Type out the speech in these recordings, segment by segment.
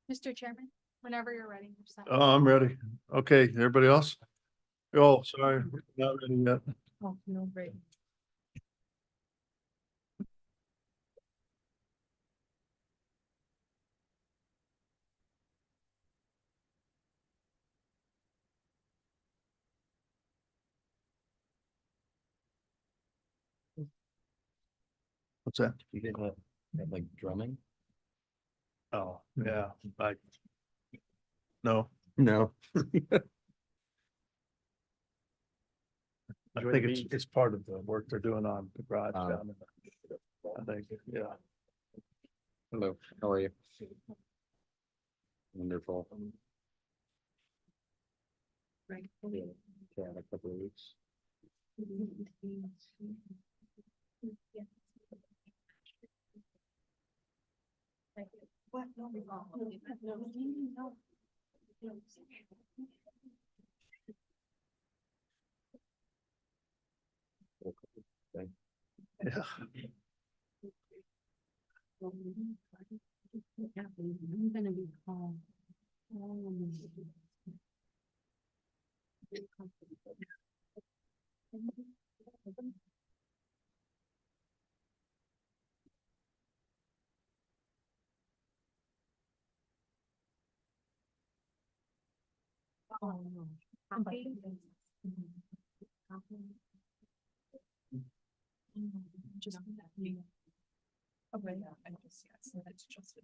Mr. Chairman, whenever you're ready. you're set. Oh, I'm ready. Okay, everybody else? Oh, sorry, not ready yet. Oh, no, great. What's that? You did that like drumming? Oh, yeah, no, No. I think it's part of the work they're doing on the garage down there. I think, yeah. Hello, how are you? Wonderful. Right. Yeah, in a couple of weeks. What? No, no. Yeah. I'm gonna be calm. Oh, no. Just okay, yeah, I just, yeah, so that's just.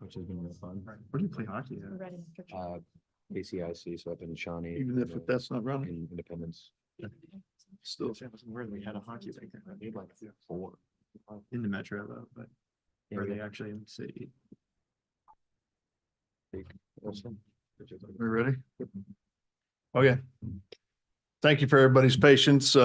which has been real fun. Where do you play hockey We're at? ready, Mr. Chair. KCIC, so up in Shawnee. Even if that's not running? In Independence. Still, I wasn't aware we had a hockey rink there. I made like 4. In the metro though, but Yeah, are we they got actually in the city? big also. We're ready? Okay. Thank you for everybody's patience.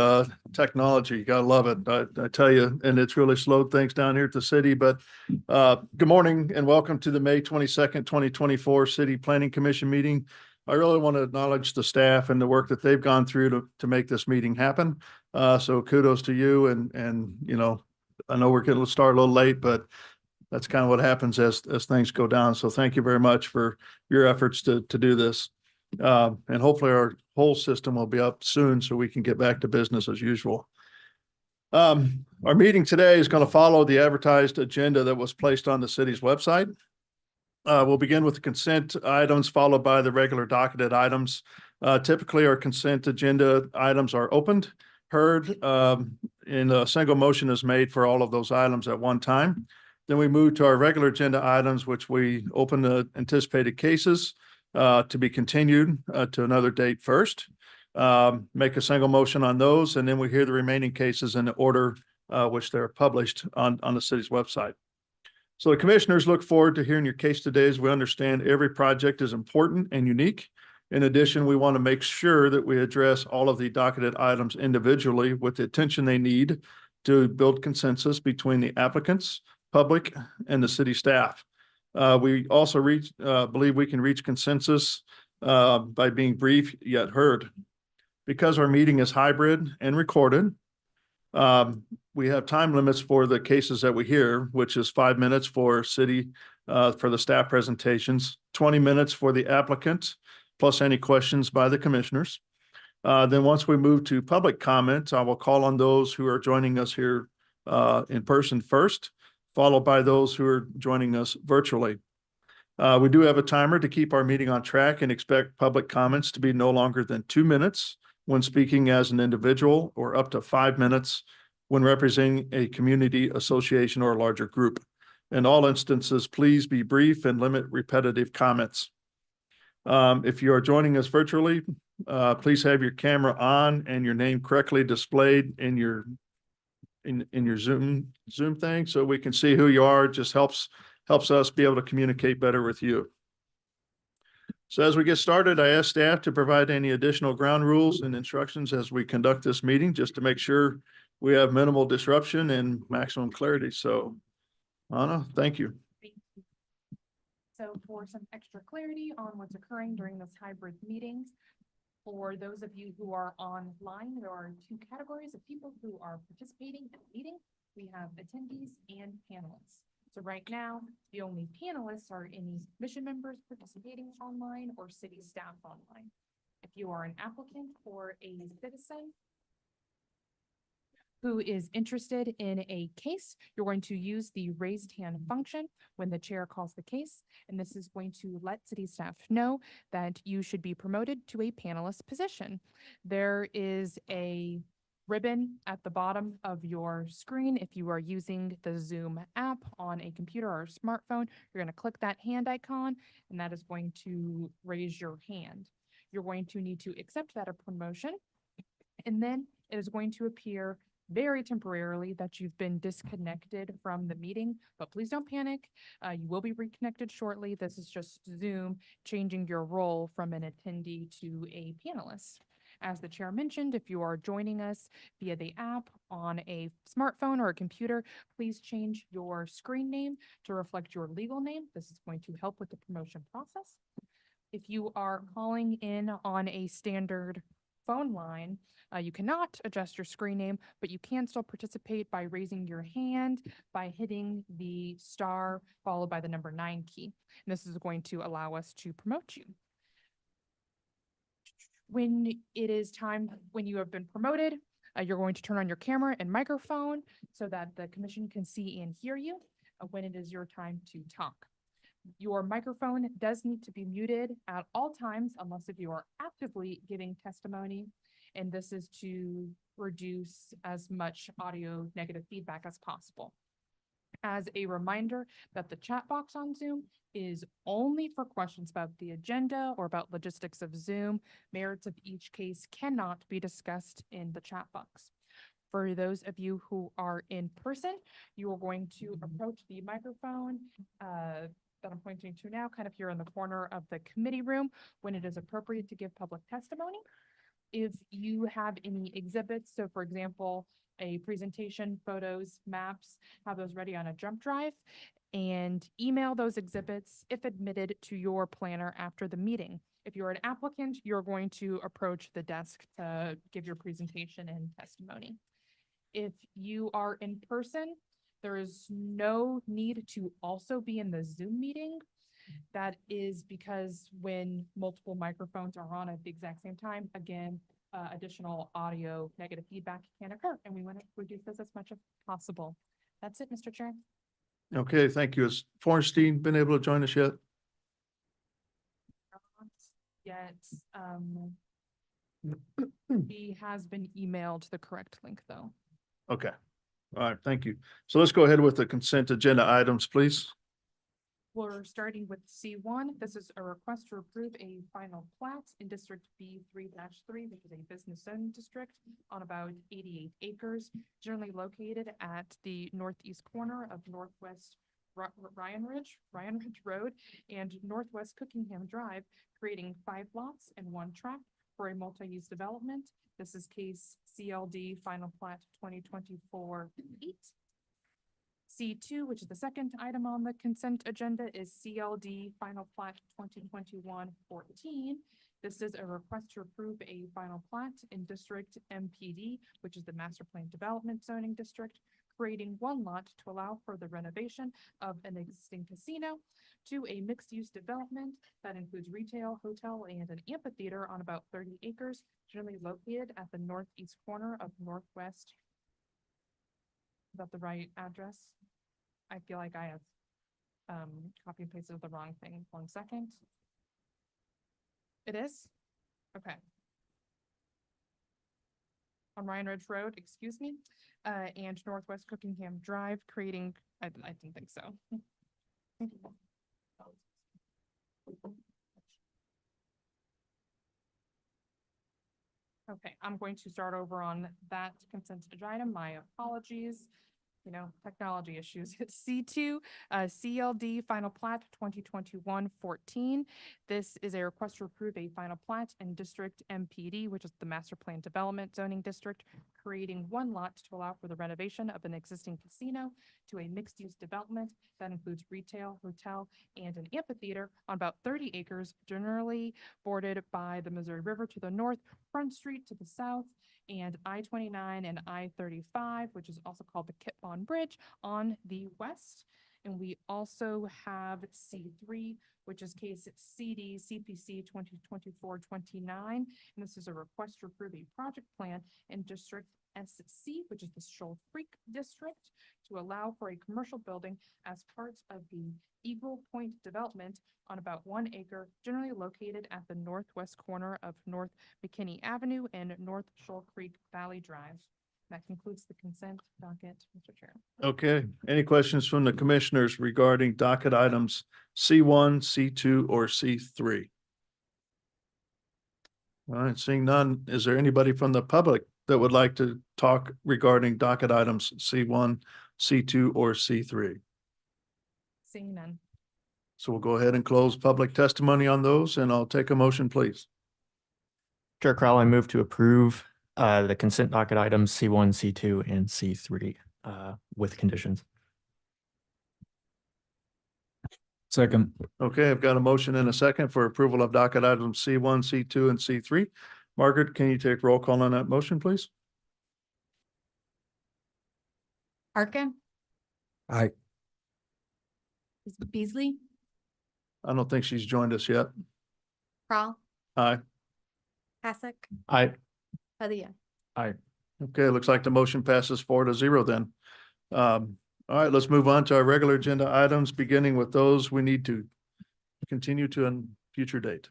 Technology, you gotta love it. I tell you, and it's really slowed things down here at the city, but good morning and welcome to the May 22nd, 2024 City Planning Commission meeting. I really want to acknowledge the staff and the work that they've gone through to make this meeting happen. So kudos to you and you know, I know we're getting started a little late, but that's kind of what happens as things go down. So thank you very much for your efforts to do this. And hopefully our whole system will be up soon so we can get back to business as usual. Our meeting today is going to follow the advertised agenda that was placed on the city's website. We'll begin with the consent items followed by the regular docketed items. Typically our consent agenda items are opened, heard, and a single motion is made for all of those items at one time. Then we move to our regular agenda items, which we open the anticipated cases to be continued to another date first. Make a single motion on those, and then we hear the remaining cases in the order which they're published on the city's website. So the commissioners look forward to hearing your case today, as we understand every project is important and unique. In addition, we want to make sure that we address all of the docketed items individually with the attention they need to build consensus between the applicants, public, and the city staff. We also believe we can reach consensus by being brief yet heard. Because our meeting is hybrid and recorded, we have time limits for the cases that we hear, which is 5 minutes for the staff presentations, 20 minutes for the applicant, plus any questions by the commissioners. Then once we move to public comment, I will call on those who are joining us here in person first, followed by those who are joining us virtually. We do have a timer to keep our meeting on track and expect public comments to be no longer than 2 minutes when speaking as an individual, or up to 5 minutes when representing a community association or a larger group. In all instances, please be brief and limit repetitive comments. If you are joining us virtually, please have your camera on and your name correctly displayed in your Zoom thing so we can see who you are. It just helps us be able to communicate better with you. So as we get started, I ask staff to provide any additional ground rules and instructions as we conduct this meeting, just to make sure we have minimal disruption and maximum clarity. So Anna, thank you. So for some extra clarity on what's occurring during this hybrid meeting, for those of you who are online, there are 2 categories of people who are participating in the meeting. We have attendees and panelists. So right now, the only panelists are any commission members participating online or city staff online. If you are an applicant or a citizen who is interested in a case, you're going to use the raised hand function when the chair calls the case. And this is going to let city staff know that you should be promoted to a panelist position. There is a ribbon at the bottom of your screen. If you are using the Zoom app on a computer or smartphone, you're going to click that hand icon, and that is going to raise your hand. You're going to need to accept that promotion, and then it is going to appear very temporarily that you've been disconnected from the meeting, but please don't panic. You will be reconnected shortly. This is just Zoom changing your role from an attendee to a panelist. As the chair mentioned, if you are joining us via the app on a smartphone or a computer, please change your screen name to reflect your legal name. This is going to help with the promotion process. If you are calling in on a standard phone line, you cannot adjust your screen name, but you can still participate by raising your hand by hitting the star followed by the number 9 key. And this is going to allow us to promote you. When it is time, when you have been promoted, you're going to turn on your camera and microphone so that the commission can see and hear you when it is your time to talk. Your microphone does need to be muted at all times unless if you are actively giving testimony, and this is to reduce as much audio negative feedback as possible. As a reminder that the chat box on Zoom is only for questions about the agenda or about logistics of Zoom. Merits of each case cannot be discussed in the chat box. For those of you who are in person, you are going to approach the microphone that I'm pointing to now, kind of here in the corner of the committee room, when it is appropriate to give public testimony. If you have any exhibits, so for example, a presentation, photos, maps, have those ready on a jump drive, and email those exhibits if admitted to your planner after the meeting. If you're an applicant, you're going to approach the desk to give your presentation and testimony. If you are in person, there is no need to also be in the Zoom meeting. That is because when multiple microphones are on at the exact same time, again, additional audio negative feedback can occur, and we want to reduce this as much as possible. That's it, Mr. Chair. Okay, thank you. Has Forrestine been able to join us yet? Yet, he has been emailed the correct link, though. Okay. All right, thank you. So let's go ahead with the consent agenda items, please. We're starting with C1. This is a request to approve a final plat in District B3-3, which is a business zone district on about 88 acres, generally located at the northeast corner of Northwest Ryan Ridge Road and Northwest Cookingham Drive, creating 5 lots and 1 tract for a multi-use development. This is case CLD Final Plat 2024-8. C2, which is the second item on the consent agenda, is CLD Final Plat 2021-14. This is a request to approve a final plat in District MPD, which is the Master Plan Development Zoning District, creating 1 lot to allow for the renovation of an existing casino to a mixed-use development that includes retail, hotel, and an amphitheater on about 30 acres, generally located at the northeast corner of Northwest. Is that the right address? I feel like I have copy and pasted the wrong thing. 1 second. It is? Okay. On Ryan Ridge Road, excuse me, and Northwest Cookingham Drive, creating, I didn't think so. Okay, I'm going to start over on that consent item. My apologies. You know, technology issues. It's C2, CLD Final Plat 2021-14. This is a request to approve a final plat in District MPD, which is the Master Plan Development Zoning District, creating 1 lot to allow for the renovation of an existing casino to a mixed-use development that includes retail, hotel, and an amphitheater on about 30 acres, generally bordered by the Missouri River to the north, Front Street to the south, and I-29 and I-35, which is also called the Kit Bond Bridge, on the west. And we also have C3, which is case CD-CPC 2024-29. And this is a request to approve a project plan in District SC, which is the Shoal Creek District, to allow for a commercial building as part of the Eagle Point development on about 1 acre, generally located at the northwest corner of North McKinney Avenue and North Shoal Creek Valley Drive. That concludes the consent docket, Mr. Chair. Okay, any questions from the commissioners regarding docket items C1, C2, or C3? All right, seeing none, is there anybody from the public that would like to talk regarding docket items C1, C2, or C3? Seeing none. So we'll go ahead and close public testimony on those, and I'll take a motion, please. Chair Crowell, I move to approve the consent docket items C1, C2, and C3 with conditions. Second. Okay, I've got a motion and a second for approval of docket items C1, C2, and C3. Margaret, can you take roll call on that motion, please? Arkin, Aye. Beasley, I don't think she's joined us yet. Crawl, Aye. Pasek, Aye. Padilla. Aye. Okay, looks like the motion passes 4-0 then. All right, let's move on to our regular agenda items, beginning with those we need to continue to a future date.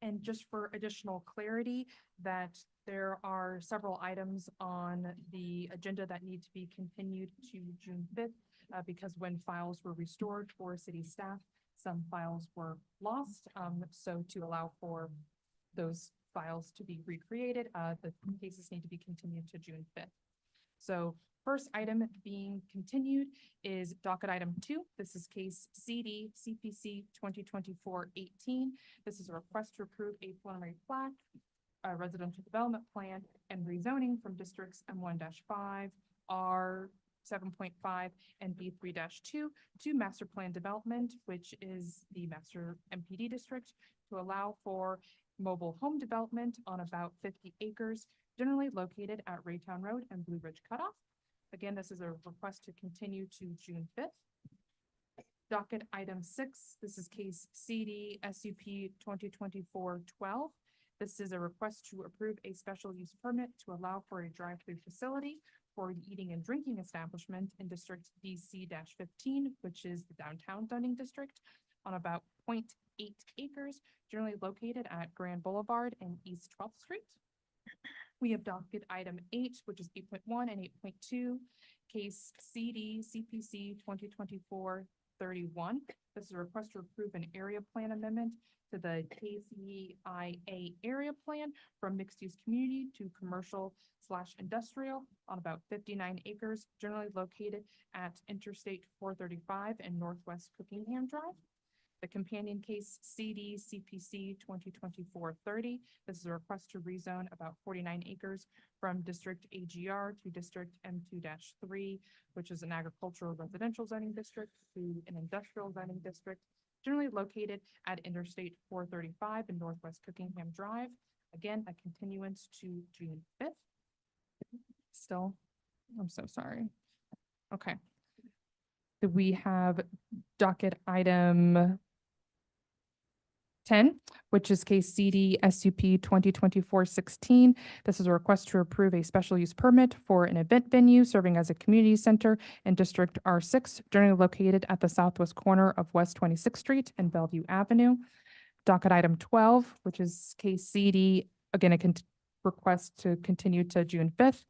And just for additional clarity, that there are several items on the agenda that need to be continued to June fifth, because when files were restored for city staff, some files were lost. So to allow for those files to be recreated, the cases need to be continued to June fifth. So first item being continued is docket item 2. This is case CD-CPC 2024-18. This is a request to approve a preliminary plat, a residential development plan, and rezoning from districts M1-5, R 7.5, and B3-2 to master plan development, which is the master MPD district, to allow for mobile home development on about 50 acres, generally located at Raytown Road and Blue Ridge Cutoff. Again, this is a request to continue to June 5th. Docket item 6, this is case CD-SUP 2024-12. This is a request to approve a special use permit to allow for a drive-through facility for an eating and drinking establishment in District DC-15, which is the downtown zoning district, on about 0.8 acres, generally located at Grand Boulevard and East 12th Street. We have docket item 8, which is 8.1 and 8.2, case CD-CPC 2024-31. This is a request to approve an area plan amendment to the KCIA area plan from mixed-use community to commercial/industrial on about 59 acres, generally located at Interstate 435 and Northwest Cookingham Drive. The companion case CD-CPC 2024-30. This is a request to rezone about 49 acres from District AGR to District M2-3, which is an agricultural residential zoning district, to an industrial zoning district, generally located at Interstate 435 and Northwest Cookingham Drive. Again, a continuance to June 5th. Still, I'm so sorry. Okay. We have docket item 10, which is case CD-SUP 2024-16. This is a request to approve a special use permit for an event venue serving as a community center in District R6, generally located at the southwest corner of West 26th Street and Bellevue Avenue. Docket item 12, which is case CD, again, a request to continue to June 5th.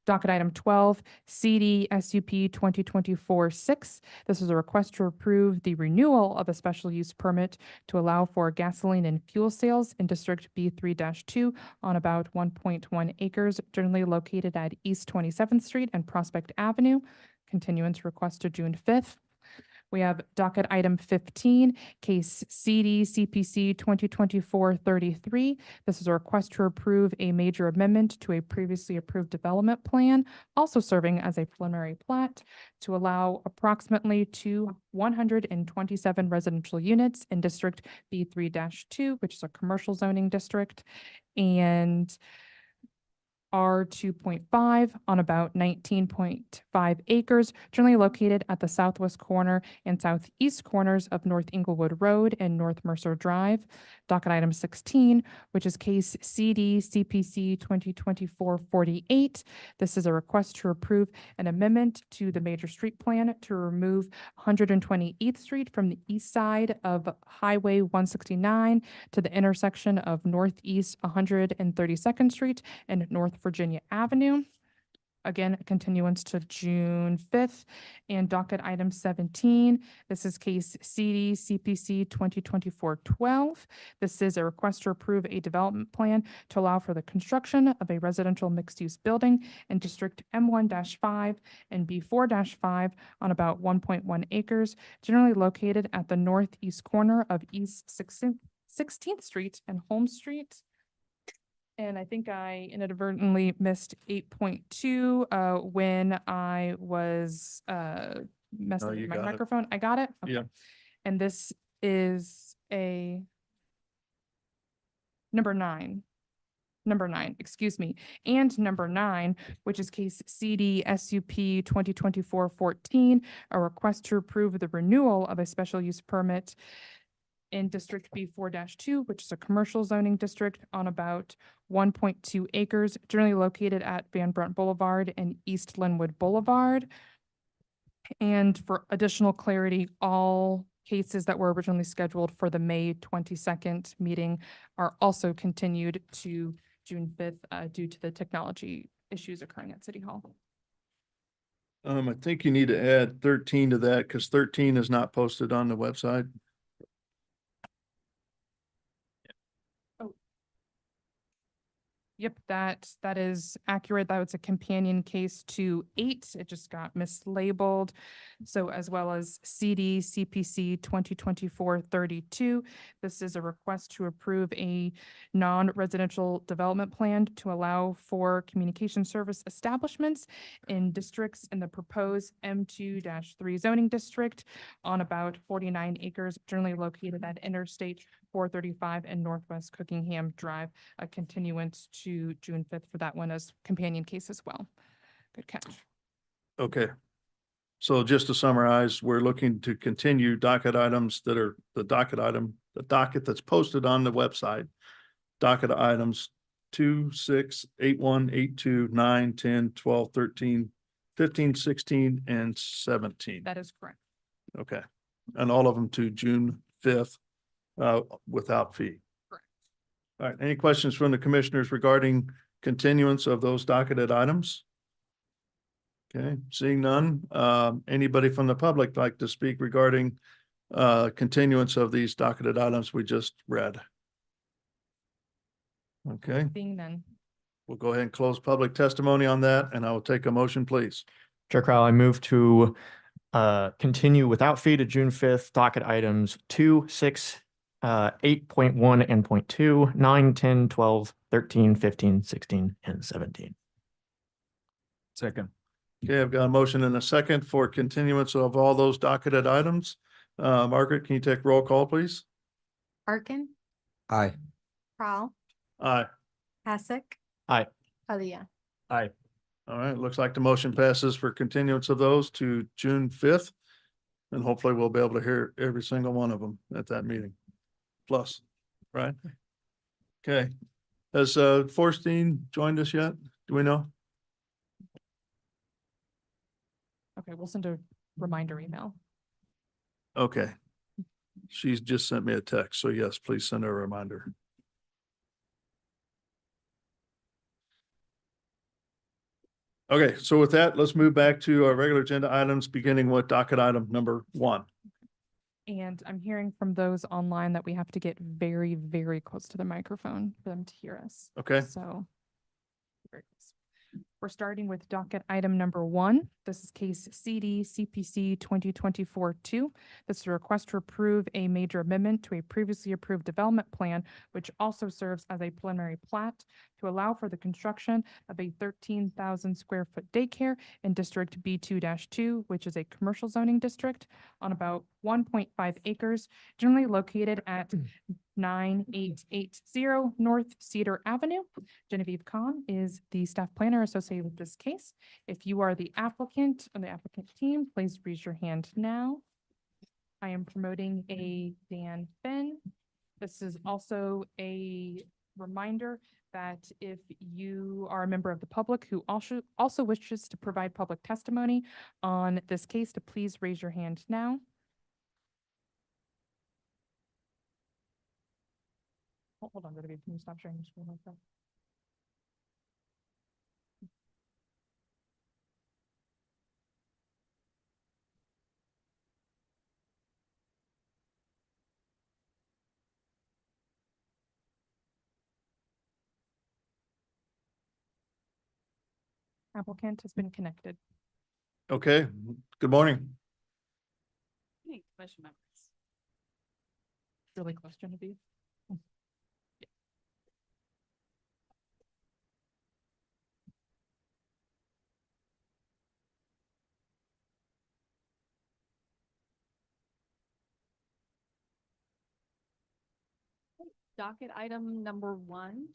Docket item 12, CD-SUP 2024-6. This is a request to approve the renewal of a special use permit to allow for gasoline and fuel sales in District B3-2 on about 1.1 acres, generally located at East 27th Street and Prospect Avenue. Continuance request to June 5th. We have docket item 15, case CD-CPC 2024-33. This is a request to approve a major amendment to a previously approved development plan, also serving as a preliminary plat, to allow approximately 127 residential units in District B3-2, which is a commercial zoning district, and R 2.5 on about 19.5 acres, generally located at the southwest corner and southeast corners of North Inglewood Road and North Mercer Drive. Docket item 16, which is case CD-CPC 2024-48. This is a request to approve an amendment to the major street plan to remove 128th Street from the east side of Highway 169 to the intersection of Northeast 132nd Street and North Virginia Avenue. Again, a continuance to June 5th. And docket item 17, this is case CD-CPC 2024-12. This is a request to approve a development plan to allow for the construction of a residential mixed-use building in District M1-5 and B4-5 on about 1.1 acres, generally located at the northeast corner of East 16th Street and Holmes Street. And I think I inadvertently missed 8.2 when I was messing you with my got it. microphone. I got it? Okay. Yeah. And this is a number nine, excuse me. And number 9, which is case CD-SUP 2024-14, a request to approve the renewal of a special use permit in District B4-2, which is a commercial zoning district on about 1.2 acres, generally located at Van Brunt Boulevard and East Linwood Boulevard. And for additional clarity, all cases that were originally scheduled for the May 22nd meeting are also continued to June 5th due to the technology issues occurring at City Hall. I think you need to add 13 to that because 13 is not posted on the website. Yep, that is accurate. That was a companion case to 8. It just got mislabeled. So as well as CD-CPC 2024-32. This is a request to approve a non-residential development plan to allow for communication service establishments in districts in the proposed M2-3 zoning district on about 49 acres generally located at Interstate 435 and Northwest Cookingham Drive, a continuance to June 5th for that one as companion case as well. Good catch. Okay. So just to summarize, we're looking to continue docket items that are the docket that's posted on the website. Docket items 2, 6, 8, 1, 8, 2, 9, 10, 12, 13, 15, 16, and 17. That is correct. Okay. And all of them to June 5th, without fee. Correct. All right. Any questions from the commissioners regarding continuance of those docketed items? Okay, seeing none. Anybody from the public like to speak regarding continuance of these docketed items we just read? Okay, Being none. we'll go ahead and close public testimony on that, and I will take a motion, please. Chair Crowell, I move to continue without fee to June 5th, docket items 2, 6, 8.1 and point 2, 9, 10, 12, 13, 15, 16, and 17. Second. Okay, I've got a motion and a second for continuance of all those docketed items. Margaret, can you take roll call, please? Arkin, Aye. Crawl, Aye. Hasek. Aye. Padilla. Aye. All right, looks like the motion passes for continuance of those to June 5th. And hopefully we'll be able to hear every single one of them at that meeting. Plus, right? Okay. Has Forstein joined us yet? Do we know? Okay, we'll send a reminder email. Okay. She's just sent me a text, so yes, please send her a reminder. Okay, so with that, let's move back to our regular agenda items, beginning with docket item number 1. And I'm hearing from those online that we have to get very, very close to the microphone for them to hear us. Okay, So very close. We're starting with docket item number 1. This is case CD-CPC 2024-2. This is a request to approve a major amendment to a previously approved development plan, which also serves as a preliminary plat to allow for the construction of a 13,000 square foot daycare in District B2-2, which is a commercial zoning district on about 1.5 acres, generally located at 9880 North Cedar Avenue. Genevieve Kahn is the staff planner associated with this case. If you are the applicant or the applicant team, please raise your hand now. I am promoting a Dan Finn. This is also a reminder that if you are a member of the public who also wishes to provide public testimony on this case, to please raise your hand now. Hold on, Genevieve, can you stop sharing your screen like that? Applicant has been connected. okay. Good morning. Hey, commission members. Really close, Genevieve. Docket item number 1,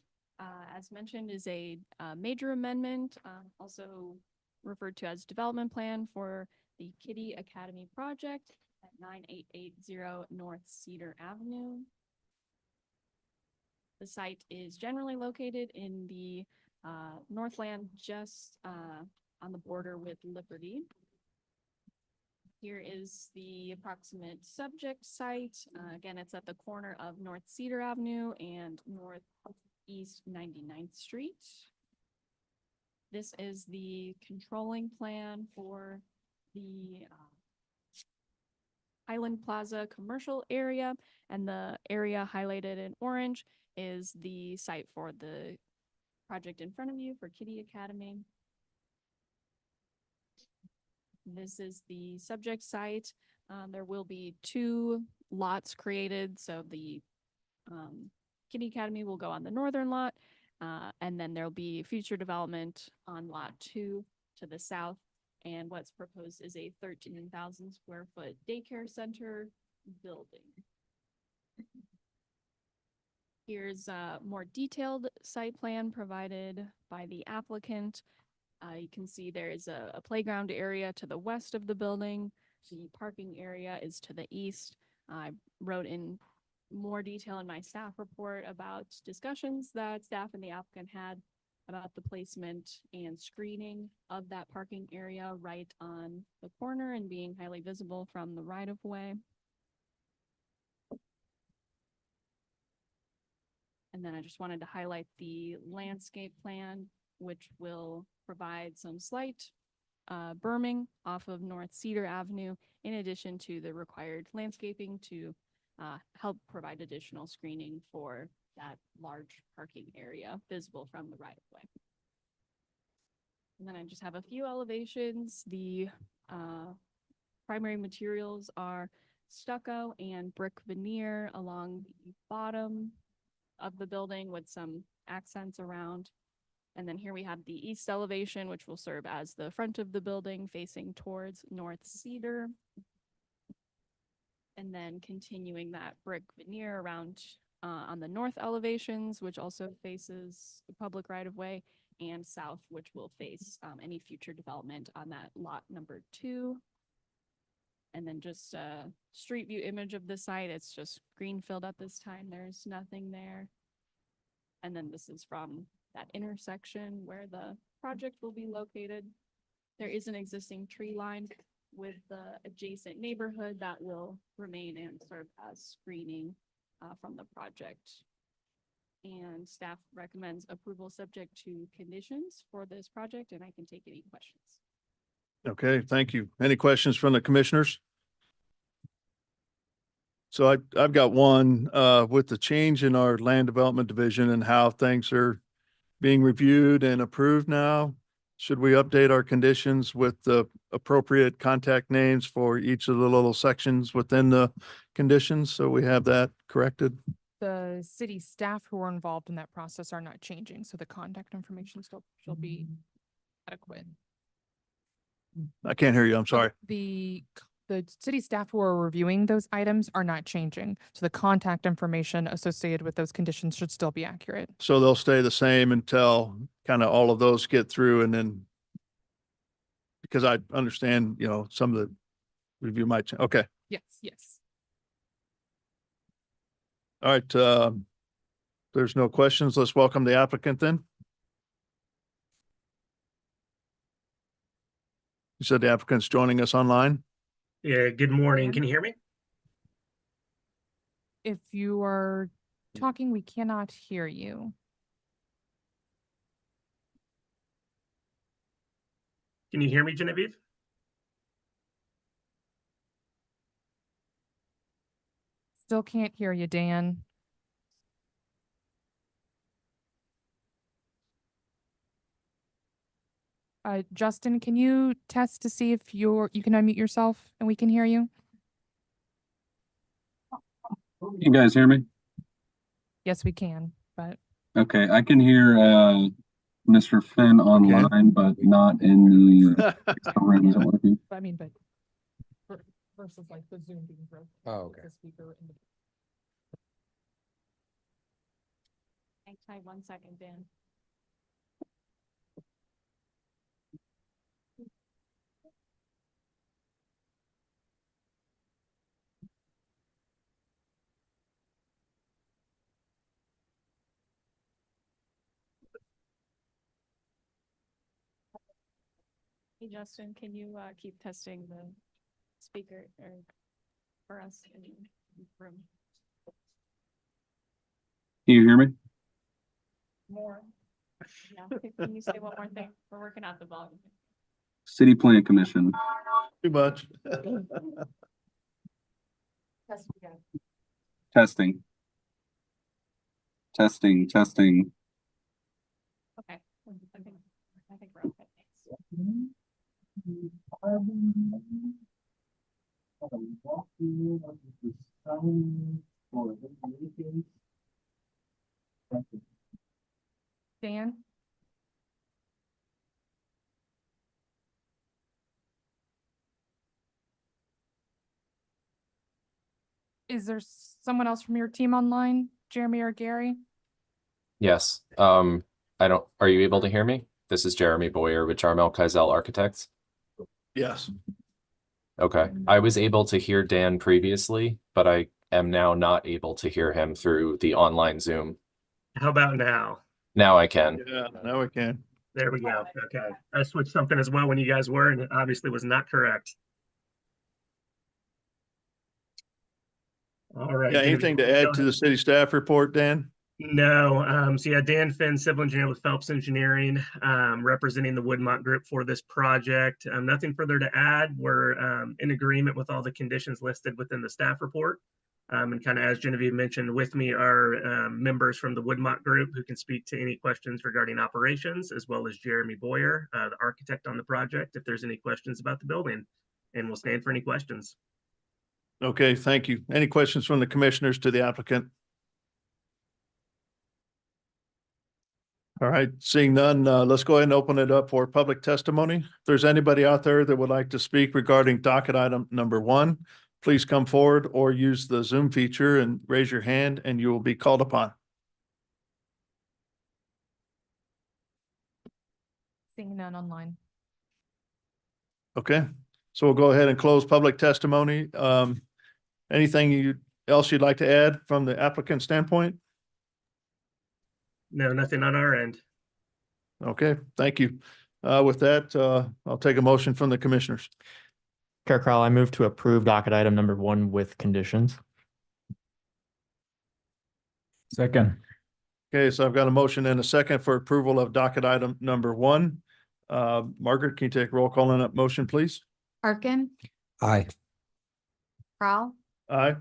as mentioned, is a major amendment, also referred to as development plan for the Kitty Academy project at 9880 North Cedar Avenue. The site is generally located in the Northland, just on the border with Liberty. Here is the approximate subject site. Again, it's at the corner of North Cedar Avenue and Northeast 99th Street. This is the controlling plan for the Highland Plaza commercial area, and the area highlighted in orange is the site for the project in front of you for Kitty Academy. This is the subject site. There will be 2 lots created, so the Kitty Academy will go on the northern lot, and then there'll be future development on lot 2 to the south. And what's proposed is a 13,000 square foot daycare center building. Here's a more detailed site plan provided by the applicant. You can see there is a playground area to the west of the building. The parking area is to the east. I wrote in more detail in my staff report about discussions that staff and the applicant had about the placement and screening of that parking area right on the corner and being highly visible from the right of way. And then I just wanted to highlight the landscape plan, which will provide some slight berming off of North Cedar Avenue, in addition to the required landscaping to help provide additional screening for that large parking area visible from the right of way. And then I just have a few elevations. The primary materials are stucco and brick veneer along the bottom of the building with some accents around. And then here we have the east elevation, which will serve as the front of the building facing towards North Cedar. And then continuing that brick veneer around on the north elevations, which also faces the public right of way, and south, which will face any future development on that lot number 2. And then just a street view image of the site. It's just green filled at this time. There's nothing there. And then this is from that intersection where the project will be located. There is an existing tree line with the adjacent neighborhood that will remain and serve as screening from the project. And staff recommends approval subject to conditions for this project, and I can take any questions. Okay, thank you. Any questions from the commissioners? So I've got one, with the change in our land development division and how things are being reviewed and approved now. Should we update our conditions with the appropriate contact names for each of the little sections within the conditions? So we have that corrected? The city staff who are involved in that process are not changing, so the contact information still shall be adequate. I can't hear you. I'm So sorry. the city staff who are reviewing those items are not changing, so the contact information associated with those conditions should still be accurate. So they'll stay the same until kind of all of those get through, and then because I understand, some of the review might change. Okay. Yes, yes. All right. There's no questions. Let's welcome the applicant then. You said the applicant's joining us online? Yeah, good morning. Dan? Can you hear me? If you are talking, we cannot hear you. Can you hear me, Genevieve? Still can't hear you, Dan. Justin, can you test to see if you can unmute yourself and we can hear you? You guys hear me? Yes, we can, but Okay, I can hear Mr. Finn online, but not in the room. Is it working? I mean, but versus like the Zoom being broken. Oh, with okay. the speaker in the. Hang tight 1 second, Dan. Hey, Justin, can you keep testing the speaker or for us in the room. Can you hear me? More. Yeah, can you say one more thing? We're working out the volume. City Plan Commission. Too much. Testing. Testing, testing. Okay. I think we're okay. Thanks. Dan? Is there someone else from your team online, Jeremy or Gary? Yes. Are you able to hear me? This is Jeremy Boyer with Jarmel Kaizel Architects. Yes. Okay. I was able to hear Dan previously, but I am now not able to hear him through the online Zoom. How about now? Now I can. Yeah, now we can. There we go. Okay. I switched something as well when you guys were, and it obviously was not correct. All right. Yeah, Genevieve, anything to go add to ahead. the city staff report, Dan? No. So yeah, Dan Finn, civil engineer with Phelps Engineering, representing the Woodmont Group for this project. Nothing further to add. We're in agreement with all the conditions listed within the staff report. And kind of as Genevieve mentioned, with me are members from the Woodmont Group who can speak to any questions regarding operations, as well as Jeremy Boyer, the architect on the project, if there's any questions about the building. And we'll stand for any questions. Okay, thank you. Any questions from the commissioners to the applicant? All right, seeing none, let's go ahead and open it up for public testimony. If there's anybody out there that would like to speak regarding docket item number 1, please come forward or use the Zoom feature and raise your hand and you will be called upon. Seeing none online. Okay, so we'll go ahead and close public testimony. Anything else you'd like to add from the applicant standpoint? No, nothing on our end. Okay, thank you. With that, I'll take a motion from the commissioners. Chair Crowell, I move to approve docket item number 1 with conditions. Second. Okay, so I've got a motion and a second for approval of docket item number 1. Margaret, can you take roll call on that motion, please? Arkin, Aye. Prowl, Aye.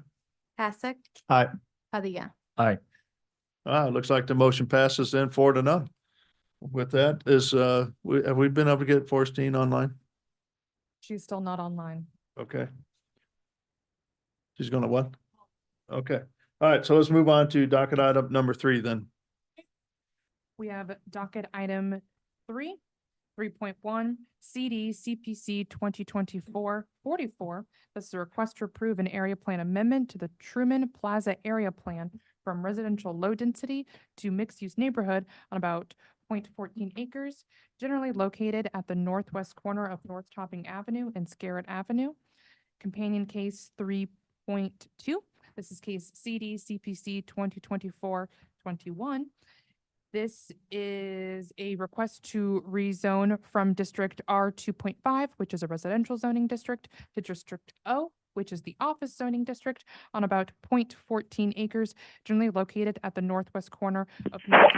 Pasek, Aye. Padilla. Aye. Looks like the motion passes then 4-0. With that is, have we been able to get Forstine online? She's still not online. Okay. She's gonna what? Okay. All right, so let's move on to docket item number 3 then. We have docket item 3.1, CD-CPC 2024-44. This is a request to approve an area plan amendment to the Truman Plaza area plan from residential low density to mixed-use neighborhood on about 0.14 acres, generally located at the northwest corner of North Topping Avenue and Scarrett Avenue. Companion case 3.2. This is case CD-CPC 2024-21. This is a request to rezone from District R 2.5, which is a residential zoning district, to District O, which is the office zoning district, on about 0.14 acres, generally located at the northwest corner of North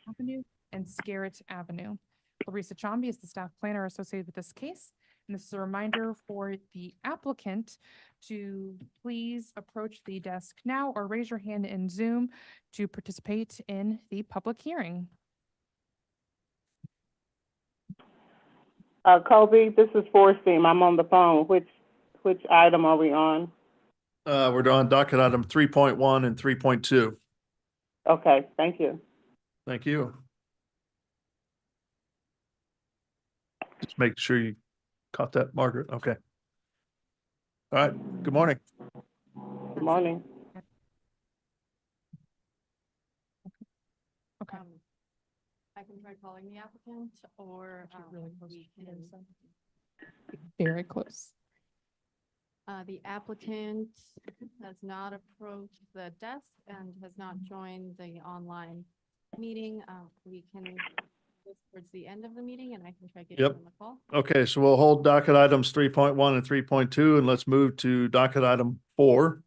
Avenue and Scarrett Avenue. Larissa Chambi is the staff planner associated with this case. And this is a reminder for the applicant to please approach the desk now or raise your hand in Zoom to participate in the public hearing. Kobe, this is Forsteam. I'm on the phone. Which item are we on? We're on docket item 3.1 and 3.2. Okay, thank you. Thank you. Just make sure you caught that, Margaret. Okay. All right. Good morning. Good morning. Okay. I can try calling the applicant or we can. Very close. The applicant has not approached the desk and has not joined the online meeting. We can Towards the end of the meeting and I can try Yep. on the call. Okay, so we'll hold docket items 3.1 and 3.2, and let's move to docket item 4.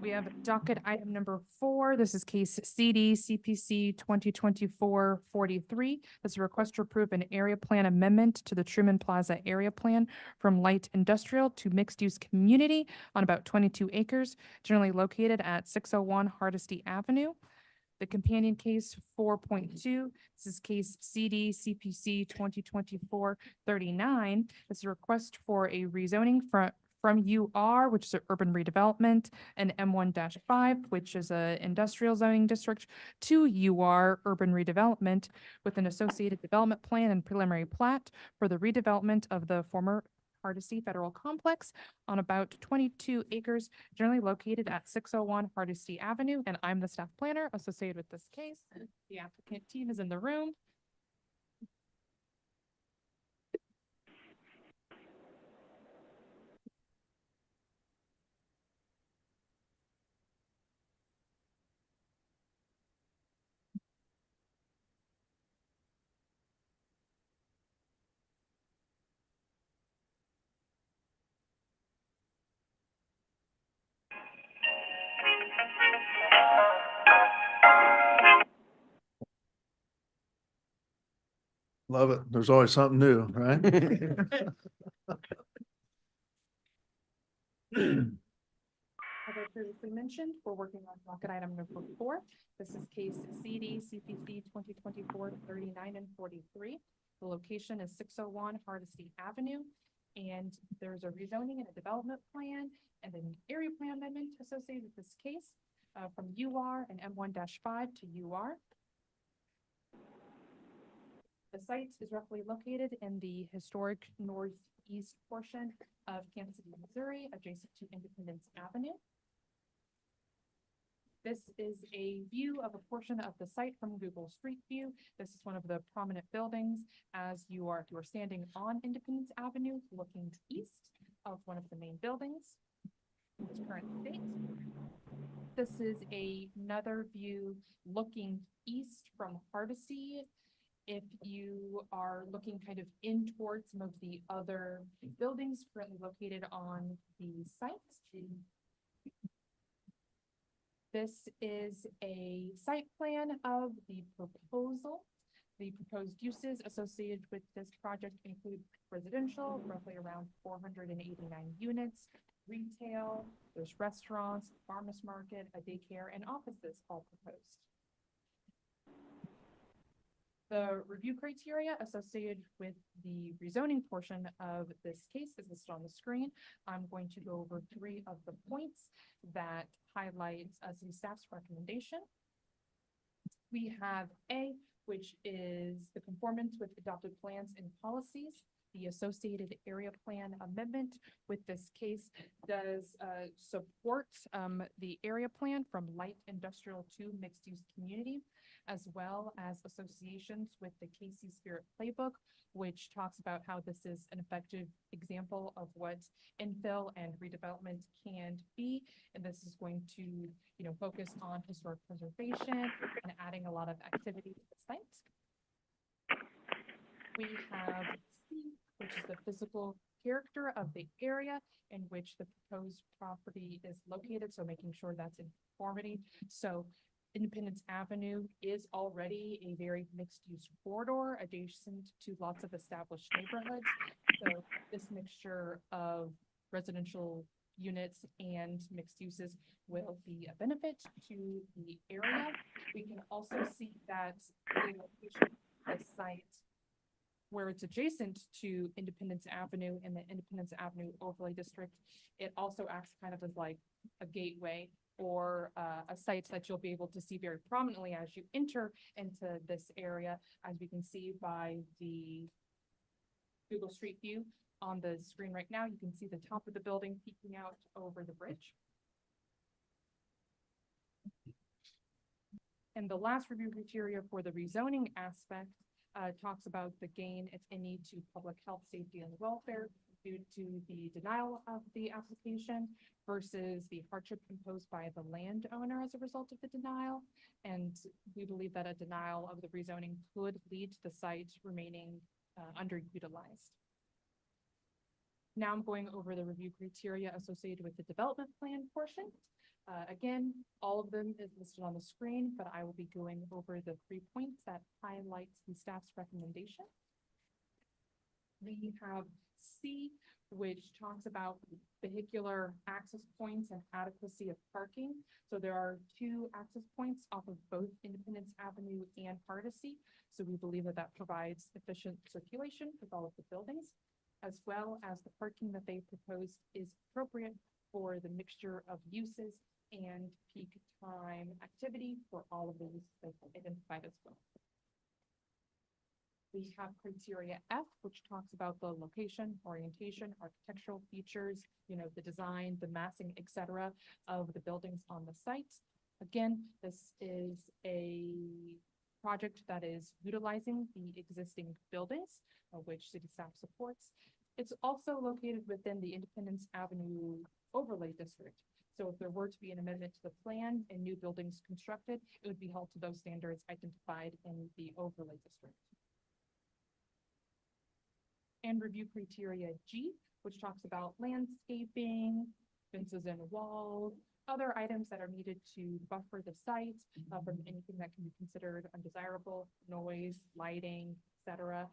We have docket item number 4. This is case CD-CPC 2024-43. This is a request to approve an area plan amendment to the Truman Plaza area plan from light industrial to mixed-use community on about 22 acres, generally located at 601 Hardesty Avenue. The companion case 4.2, this is case CD-CPC 2024-39. This is a request for a rezoning from UR, which is an urban redevelopment, and M1-5, which is a industrial zoning district, to UR urban redevelopment with an associated development plan and preliminary plat for the redevelopment of the former Hardesty Federal Complex on about 22 acres, generally located at 601 Hardesty Avenue. And I'm the staff planner associated with this case. The applicant team is in the room. Love it. There's always something new, right? As I previously mentioned, we're working on docket item number 4. This is case CD-CPC 2024-39 and 43. The location is 601 Hardesty Avenue, and there's a rezoning and a development plan and an area plan amendment associated with this case from UR and M1-5 to UR. The site is roughly located in the historic northeast portion of Kansas City, Missouri, adjacent to Independence Avenue. This is a view of a portion of the site from Google Street View. This is one of the prominent buildings as you are standing on Independence Avenue, looking east of one of the main buildings in its current state. This is another view looking east from Hardesty. If you are looking kind of in towards some of the other buildings currently located on the site. This is a site plan of the proposal. The proposed uses associated with this project include residential, roughly around 489 units, retail, there's restaurants, farmers market, a daycare, and offices all proposed. The review criteria associated with the rezoning portion of this case is listed on the screen. I'm going to go over 3 of the points that highlight city staff's recommendation. We have A, which is the conformance with adopted plans and policies. The associated area plan amendment with this case does support the area plan from light industrial to mixed use community, as well as associations with the KC Spirit Playbook, which talks about how this is an effective example of what infill and redevelopment can be. And this is going to, focus on historic preservation and adding a lot of activity to the site. We have C, which is the physical character of the area in which the proposed property is located. So making sure that's in conformity. So Independence Avenue is already a very mixed-use corridor adjacent to lots of established neighborhoods. So this mixture of residential units and mixed uses will be a benefit to the area. We can also see that the location of the site where it's adjacent to Independence Avenue in the Independence Avenue overlay district, it also acts kind of as like a gateway or a site that you'll be able to see very prominently as you enter into this area, as we can see by the Google Street View on the screen right now. You can see the top of the building peeking out over the bridge. And the last review criteria for the rezoning aspect talks about the gain, if any, to public health, safety, and welfare. due to the denial of the application versus the hardship imposed by the landowner as a result of the denial. And we believe that a denial of the rezoning could lead to the site remaining underutilized. Now I'm going over the review criteria associated with the development plan portion. Again, all of them is listed on the screen, but I will be going over the 3 points that highlights the staff's recommendation. We have C, which talks about vehicular access points and adequacy of parking. So there are 2 access points off of both Independence Avenue and Hardesty. So we believe that that provides efficient circulation with all of the buildings, as well as the parking that they propose is appropriate for the mixture of uses and peak time activity for all of the uses that identified as well. We have criteria F, which talks about the location, orientation, architectural features, the design, the massing, etc. of the buildings on the site. Again, this is a project that is utilizing the existing buildings, which city staff supports. It's also located within the Independence Avenue overlay district. So if there were to be an amendment to the plan and new buildings constructed, it would be held to those standards identified in the overlay district. And review criteria G, which talks about landscaping, fences and walls, other items that are needed to buffer the site from anything that can be considered undesirable, noise, lighting, etc.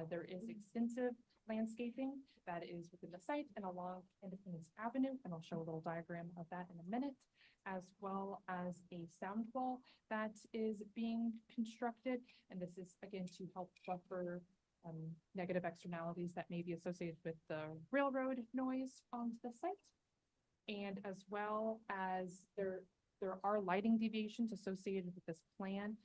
There is extensive landscaping that is within the site and along Independence Avenue, and I'll show a little diagram of that in a minute, as well as a sound wall that is being constructed. And this is again to help buffer negative externalities that may be associated with the railroad noise on the site. And as well as there are lighting deviations associated with this plan.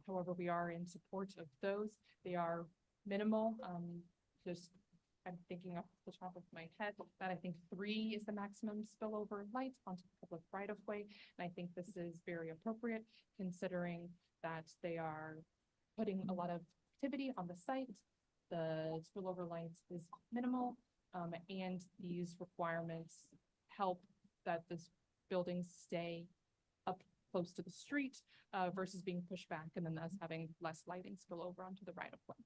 However, we are in support of those. They are minimal. I'm thinking off the top of my head that I think 3 is the maximum spillover light onto the public right of way. And I think this is very appropriate considering that they are putting a lot of activity on the site. The spillover light is minimal, and these requirements help that this buildings stay up close to the street versus being pushed back and then us having less lighting spill over onto the right of way.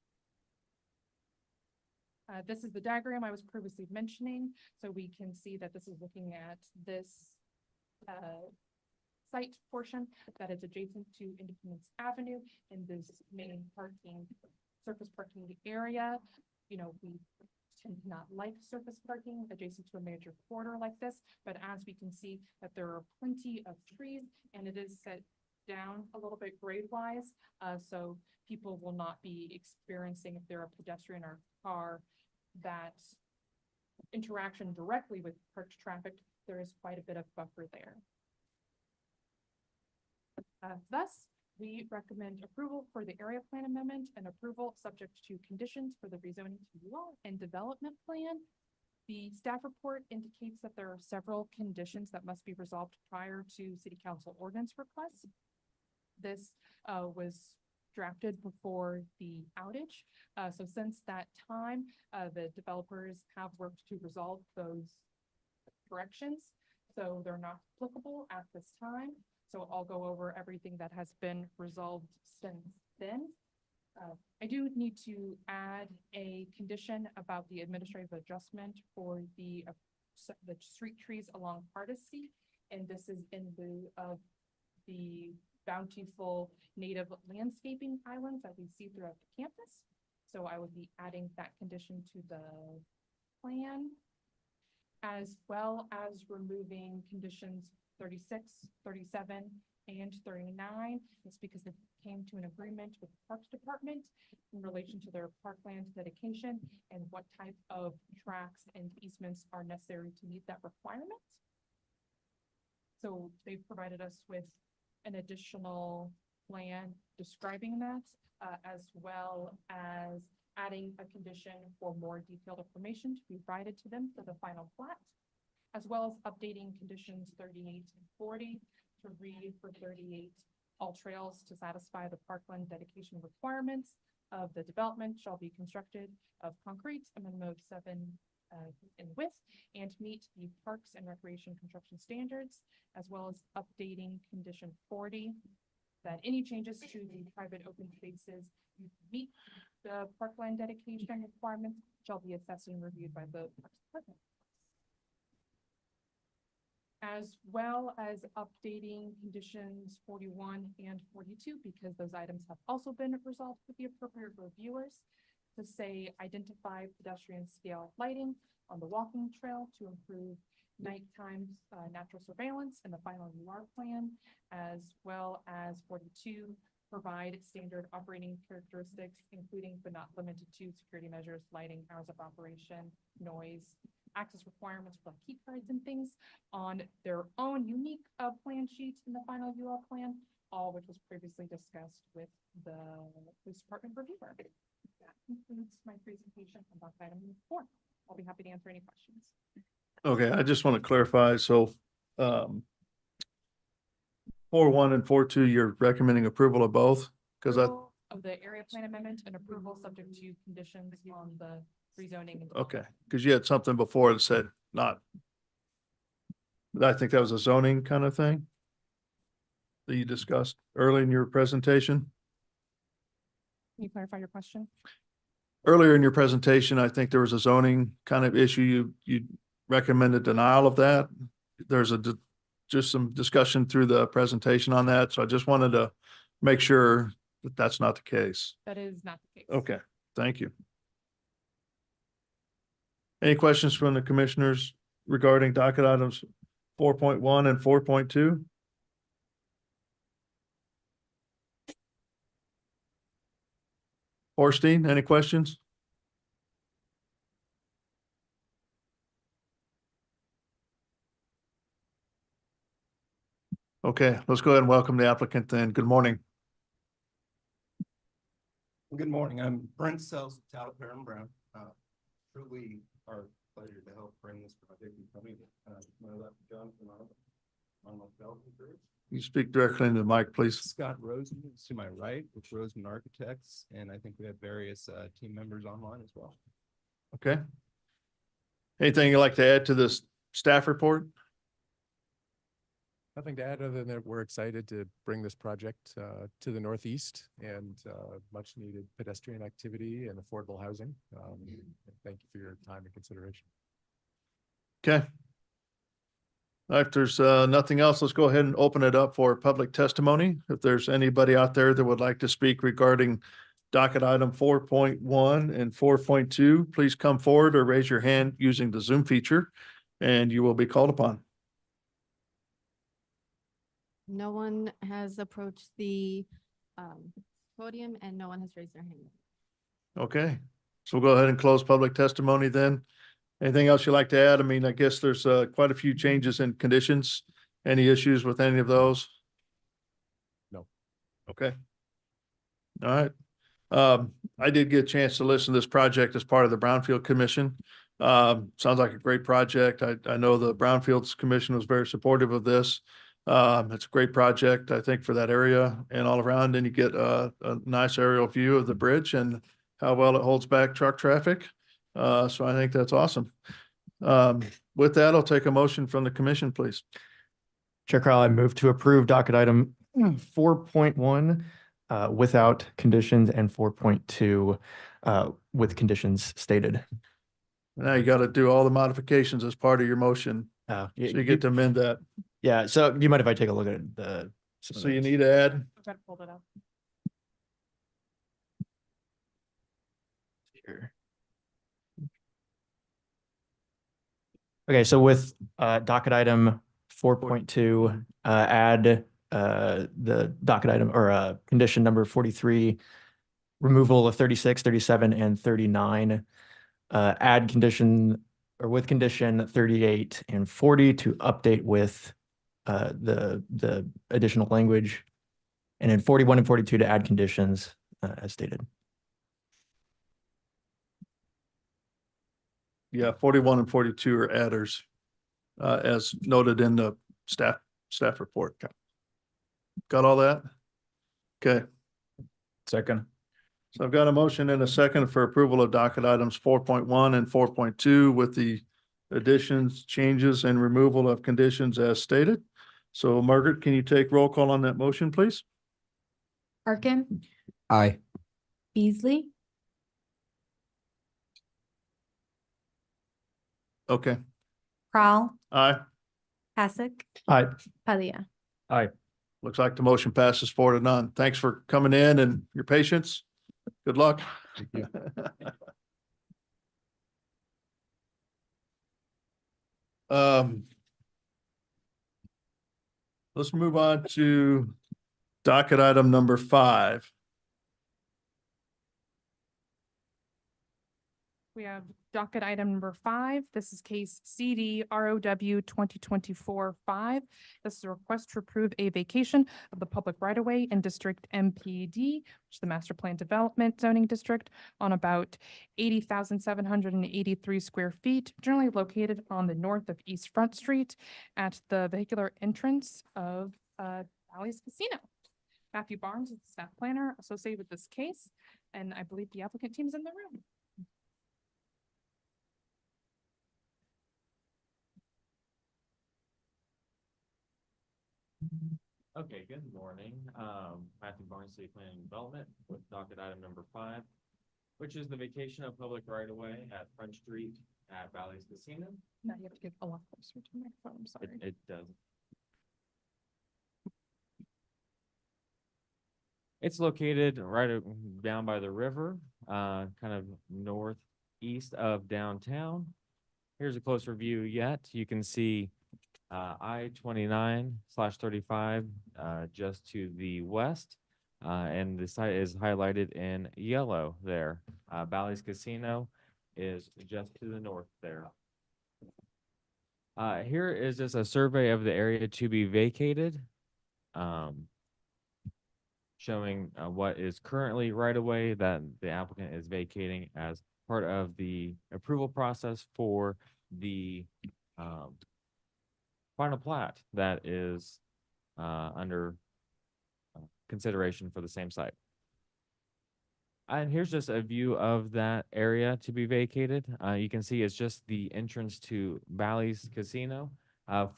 This is the diagram I was previously mentioning. So we can see that this is looking at this site portion that is adjacent to Independence Avenue in this main surface parking area. We tend to not like surface parking adjacent to a major corridor like this, but as we can see that there are plenty of trees and it is set down a little bit grade wise. So people will not be experiencing, if they're a pedestrian or car, that interaction directly with parked traffic. There is quite a bit of buffer there. Thus, we recommend approval for the area plan amendment and approval subject to conditions for the rezoning to UL and development plan. The staff report indicates that there are several conditions that must be resolved prior to City Council ordinance requests. This was drafted before the outage. So since that time, the developers have worked to resolve those corrections. So they're not applicable at this time. So I'll go over everything that has been resolved since then. I do need to add a condition about the administrative adjustment for the street trees along Hardesty. And this is in lieu of the bountiful native landscaping islands that we see throughout the campus. So I would be adding that condition to the plan, as well as removing conditions 36, 37, and 39. It's because they came to an agreement with the Parks Department in relation to their parkland dedication and what type of tracks and easements are necessary to meet that requirement. So they've provided us with an additional plan describing that, as well as adding a condition for more detailed information to be provided to them for the final plat, as well as updating conditions 38 and 40 to read for 38, all trails to satisfy the parkland dedication requirements. of the development shall be constructed of concrete, a minimum of 7 in width, and meet the Parks and Recreation construction standards, as well as updating condition 40, that any changes to the private open spaces meet the parkland dedication requirements shall be assessed and reviewed by the Parks Department. As well as updating conditions 41 and 42, because those items have also been resolved with the appropriate reviewers, to say identify pedestrian scale lighting on the walking trail to improve nighttime natural surveillance in the final UR plan, as well as 42, provide standard operating characteristics, including but not limited to security measures, lighting, hours of operation, noise, access requirements for key cards and things on their own unique plan sheet in the final UL plan, all which was previously discussed with the police department reviewer. That concludes my presentation about item 4. I'll be happy to answer any questions. Okay, I just want to clarify, so 4.1 and 4.2, you're recommending approval of both? Because Approval of the area plan amendment and approval subject to conditions on the rezoning. And okay, because you had something before that said not. I think that was a zoning kind of thing that you discussed early in your presentation. Can you clarify your question? Earlier in your presentation, I think there was a zoning kind of issue. You recommended denial of that. There's just some discussion through the presentation on that. So I just wanted to make sure that that's not the case. That is not the case. Okay, thank you. Any questions from the commissioners regarding docket items 4.1 and 4.2? Orstein, any questions? Okay, let's go ahead and welcome the applicant then. Good morning. Good morning. I'm Brent Sells of Talbot and Brown. Truly our pleasure to help bring this project to coming. My left, Jonathan on my belt. You speak directly into the mic, please. Scott Rosen is to my right with Rosen Architects, and I think we have various team members online as well. Okay. Anything you'd like to add to this staff report? Nothing to add other than that we're excited to bring this project to the Northeast and much needed pedestrian activity and affordable housing. Thank you for your time and consideration. Okay. If there's nothing else, let's go ahead and open it up for public testimony. If there's anybody out there that would like to speak regarding docket item 4.1 and 4.2, please come forward or raise your hand using the Zoom feature and you will be called upon. No one has approached the podium and no one has raised their hand. Okay, so we'll go ahead and close public testimony then. Anything else you'd like to add? I mean, I guess there's quite a few changes in conditions. Any issues with any of those? No. Okay. All right. I did get a chance to listen to this project as part of the Brownfield Commission. Sounds like a great project. I know the Brownfields Commission was very supportive of this. It's a great project, I think, for that area and all around. And you get a nice aerial view of the bridge and how well it holds back truck traffic. So I think that's awesome. With that, I'll take a motion from the commission, please. Chair Crowell, I move to approve docket item 4.1 without conditions and 4.2 with conditions stated. Now you got to do all the modifications as part of your motion. So you get to amend that. Yeah. So do you mind if I take a look at the? So you need to add. I've got to pull it up. Here. Okay, so with docket item 4.2, add the docket item or condition number 43, removal of 36, 37, and 39. Add condition or with condition 38 and 40 to update with the additional language, and then 41 and 42 to add conditions as stated. Yeah, 41 and 42 are adders, as noted in the staff report. Got all that? Okay. Second. So I've got a motion and a second for approval of docket items 4.1 and 4.2 with the additions, changes, and removal of conditions as stated. So Margaret, can you take roll call on that motion, please? Arkin, Aye. Beasley, Okay. Prowl, Aye. Hasek, Aye. Padilla. Aye. Looks like the motion passes 4-0. Thanks for coming in and your patience. Good luck. Let's move on to docket item number 5. We have docket item number 5. This is case CD-ROW 2024-5. This is a request to approve a vacation of the public right-of-way in District MPD, which is the Master Plan Development Zoning District, on about 80,783 square feet, generally located on the north of East Front Street at the vehicular entrance of Bally's Casino. Matthew Barnes is the staff planner associated with this case, and I believe the applicant team is in the room. Okay, good morning. Matthew Barnes, City Planning and Development with docket item number 5, which is the vacation of public right-of-way at Front Street at Bally's Casino. Now you have to get a lot closer to the microphone, I'm sorry. It does. It's located down by the river, kind of northeast of downtown. Here's a closer view yet. You can see I-29/35 just to the west, and the site is highlighted in yellow there. Bally's Casino is just to the north there. Here is just a survey of the area to be vacated, showing what is currently right away that the applicant is vacating as part of the approval process for the final plat that is under consideration for the same site. And here's just a view of that area to be vacated. You can see it's just the entrance to Bally's Casino.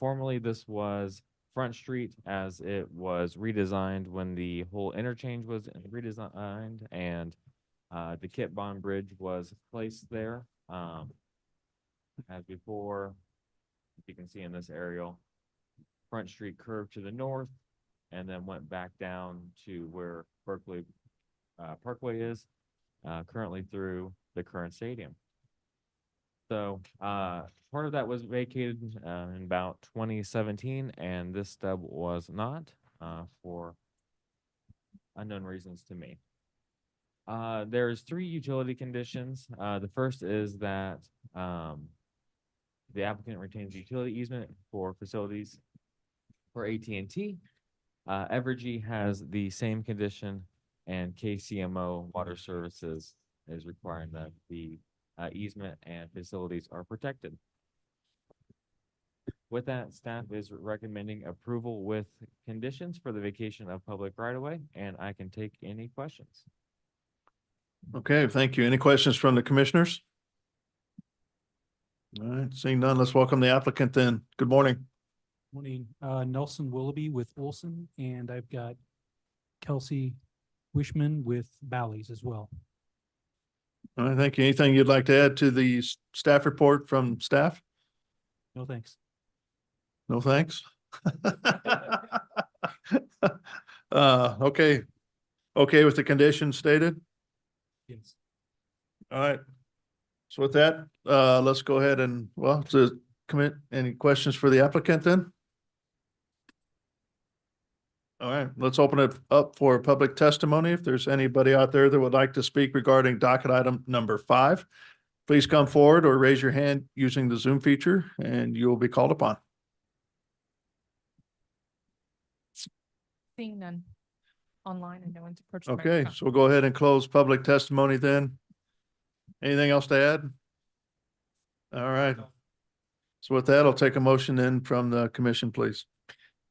Formerly, this was Front Street, as it was redesigned when the whole interchange was redesigned and the Kit Bond Bridge was placed there. As before, you can see in this aerial, Front Street curved to the north and then went back down to where Berkeley Parkway is, currently through the current stadium. So part of that was vacated in about 2017, and this stub was not for unknown reasons to me. There's 3 utility conditions. The first is that the applicant retains utility easement for facilities for AT&T. Evergy has the same condition, and KCMO Water Services is requiring that the easement and facilities are protected. With that, staff is recommending approval with conditions for the vacation of public right-of-way, and I can take any questions. Okay, thank you. Any questions from the commissioners? All right, seeing none, let's welcome the applicant then. Good morning. Morning, Nelson Willoughby with Olson, and I've got Kelsey Wishman with Bally's as well. All right, thank you. Anything you'd like to add to the staff report from staff? No, thanks. No, thanks. Okay. Okay with the conditions stated? Yes. All right. So with that, let's go ahead and, well, commit any questions for the applicant then? All right, let's open it up for public testimony. If there's anybody out there that would like to speak regarding docket item number 5, please come forward or raise your hand using the Zoom feature and you will be called upon. Seeing none online and no one's approached. the Okay, microphone. so we'll go ahead and close public testimony then. Anything else to add? All right. So with that, I'll take a motion then from the commission, please.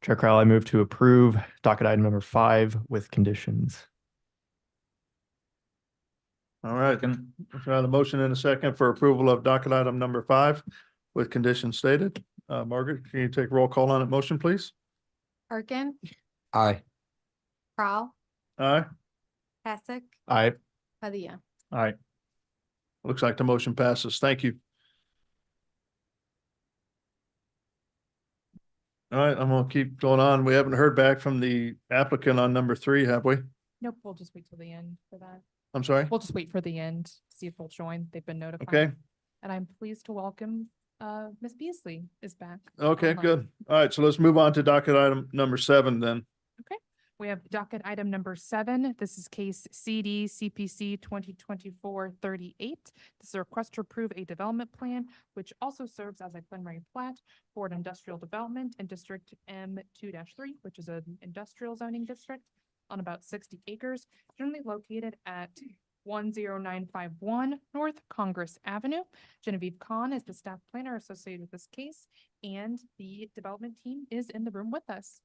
Chair Crowell, I move to approve docket item number 5 with conditions. All right. So I have a motion and a second for approval of docket item number 5 with conditions stated. Margaret, can you take roll call on that motion, please? Arkin, Aye. Crawl, Aye. Passick, Aye. Padilla. Aye. Looks like the motion passes. Thank you. All right, I'm gonna keep going on. We haven't heard back from the applicant on number 3, have we? Nope, we'll just wait till the end for that. I'm sorry? We'll just wait for the end, to see if they'll join. They've been notified. Okay, And I'm pleased to welcome, Ms. Beasley is back. okay, online. good. All right, so let's move on to docket item number 7 then. Okay, we have docket item number 7. This is case CD-CPC 2024-38. This is a request to approve a development plan, which also serves as a preliminary plat for an industrial development in District M2-3, which is an industrial zoning district on about 60 acres, generally located at 10951 North Congress Avenue. Genevieve Kahn is the staff planner associated with this case, and the development team is in the room with us.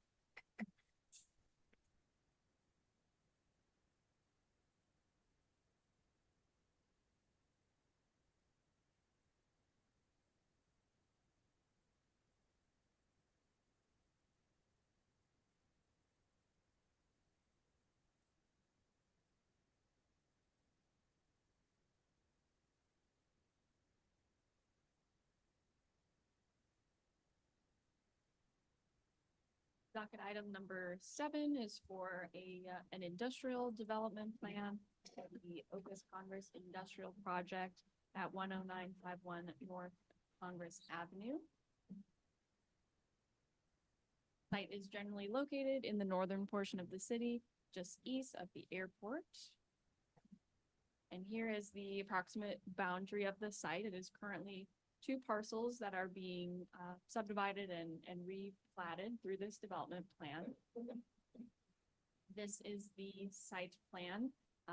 Docket item number 7 is for an industrial development plan for the Ocas Congress Industrial Project at 10951 North Congress Avenue. Site is generally located in the northern portion of the city, just east of the airport. And here is the approximate boundary of the site. It is currently 2 parcels that are being subdivided and replatted through this development plan. This is the site plan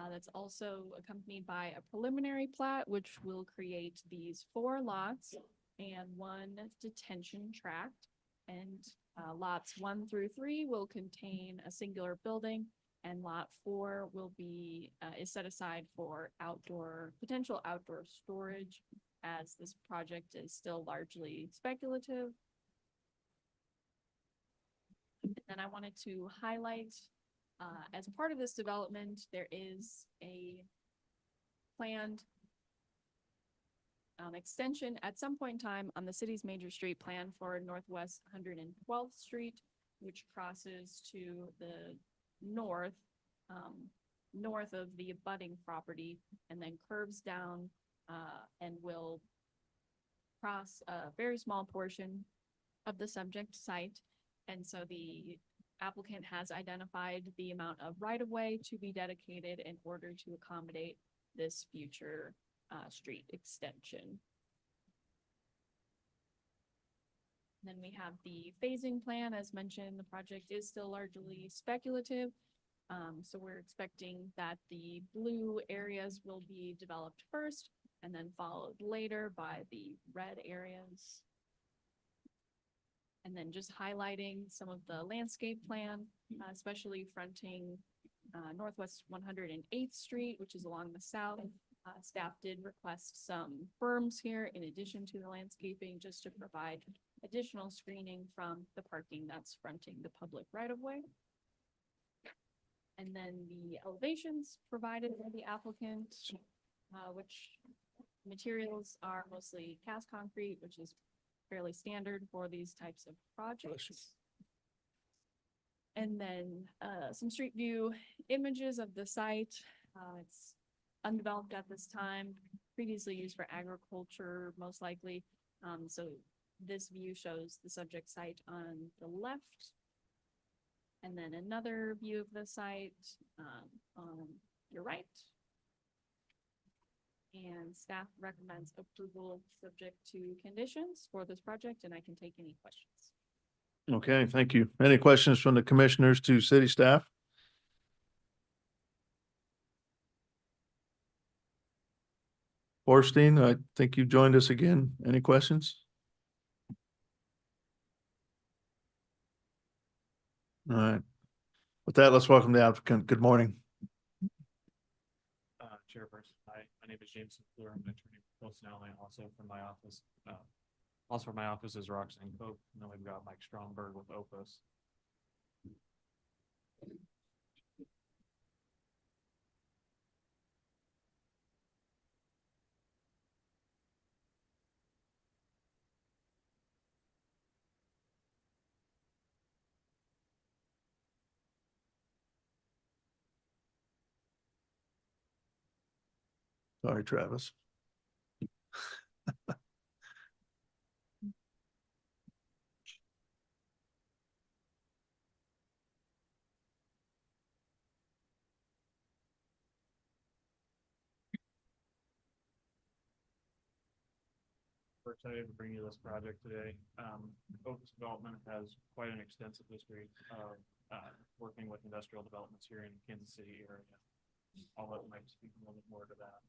that's also accompanied by a preliminary plat, which will create these 4 lots and 1 detention tract. And lots 1 through 3 will contain a singular building, and lot 4 will be is set aside for potential outdoor storage, as this project is still largely speculative. And then I wanted to highlight, as part of this development, there is a planned extension at some point in time on the city's major street plan for Northwest 112th Street, which crosses to the north, north of the abutting property, and then curves down and will cross a very small portion of the subject site. And so the applicant has identified the amount of right-of-way to be dedicated in order to accommodate this future street extension. Then we have the phasing plan. As mentioned, the project is still largely speculative. So we're expecting that the blue areas will be developed first and then followed later by the red areas. And then just highlighting some of the landscape plan, especially fronting Northwest 108th Street, which is along the south. Staff did request some berms here in addition to the landscaping, just to provide additional screening from the parking that's fronting the public right-of-way. And then the elevations provided by the applicant, which materials are mostly cast concrete, which is fairly standard for these types of projects. And then some street view images of the site. It's undeveloped at this time, previously used for agriculture, most likely. So this view shows the subject site on the left. And then another view of the site on your right. And staff recommends approval subject to conditions for this project, and I can take any questions. Okay, thank you. Any questions from the commissioners to city staff? Orstein, I think you joined us again. Any questions? All right. With that, let's welcome the applicant. Good morning. Chairperson, hi. name is James McClure. I'm an attorney for personnel and also from my office. Also from my office is Roxanne Cope, and then we've got Mike Stromberg with Opus. Sorry, Travis. We're excited to bring you this project today. Opus Development has quite an extensive history of working with industrial developments here in the Kansas City area. I'll let Mike speak a little bit more to that.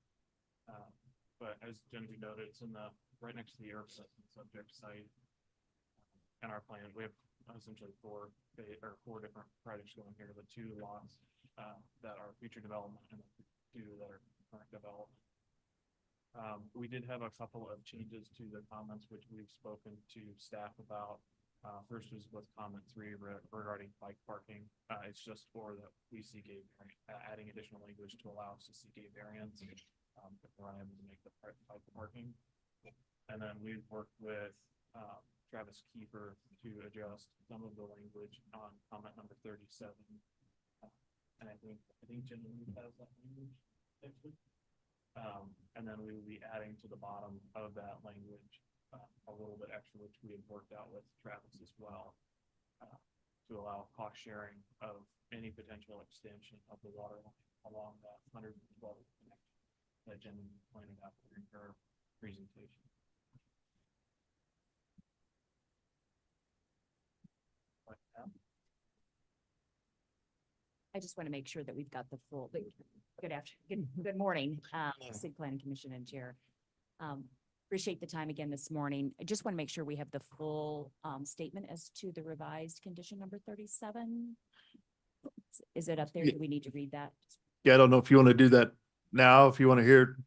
But as Genevieve noted, it's in the right next to the air assessment subject site. And our plan, we have essentially four different projects going here, the 2 lots that are future development and the 2 that are current development. We did have a couple of changes to the comments, which we've spoken to staff about. First was with comment 3 regarding bike parking. It's just for that we seek adding additional language to allow us to seek a variance if we're unable to make the bike parking. And then we've worked with Travis Kiefer to adjust some of the language on comment number 37. And I think Genevieve has that language actually. And then we will be adding to the bottom of that language a little bit extra, which we had worked out with Travis as well, to allow cost sharing of any potential extension of the water line along that 112 connection that Jen pointed out during her presentation. I just want to make sure that we've got the full, good morning, City Planning Commission and Chair. Appreciate the time again this morning. I just want to make sure we have the full statement as to the revised condition number 37. Is it up there? Do we need to read that? Yeah, I don't know if you want to do that now, if you want to hear.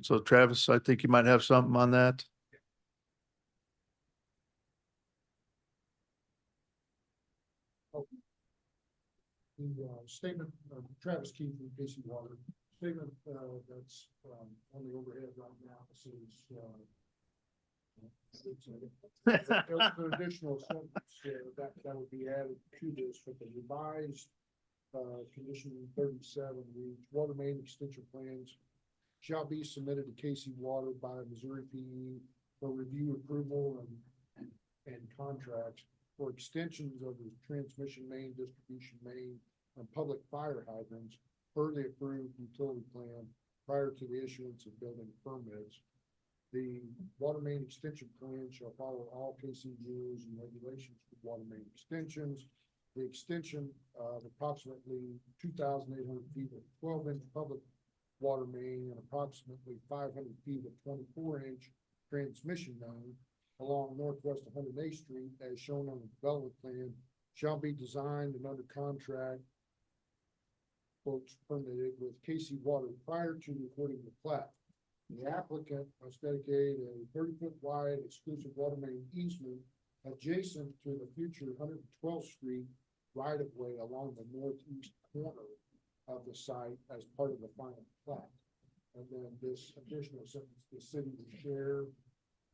So Travis, I think you might have something on that. The statement of Travis Keith from Casey Water, statement that's on the overhead right now. This is an additional sentence that would be added to this for the revised condition 37 reads: water main extension plans shall be submitted to Casey Water by Missouri PE for review, approval, and contracts for extensions of the transmission main, distribution main, and public fire hydrants per the approved utility plan prior to the issuance of building permits. The water main extension plan shall follow all KC rules and regulations for water main extensions. The extension of approximately 2,800 feet of 12-inch public water main and approximately 500 feet of 24-inch transmission main along Northwest 108th Street as shown on the development plan shall be designed and under contract, quotes, permitted with KC Water prior to recording the plat. The applicant must dedicate a 30-foot wide exclusive water main easement adjacent to the future 112th Street right-of-way along the northeast corner of the site as part of the final plat. And then this additional sentence, the city will share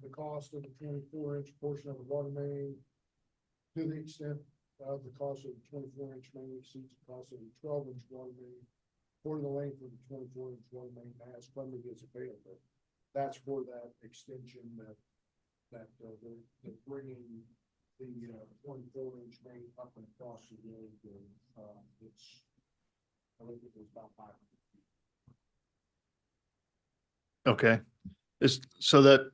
the cost of the 24-inch portion of the water main to the extent of the cost of the 24-inch main exceeds the cost of the 12-inch water main for the length of the 24-inch water main as funding is available. That's for that extension that they're bringing the 24-inch main up and across the road. It's, I think it was about 500 feet. Okay. So that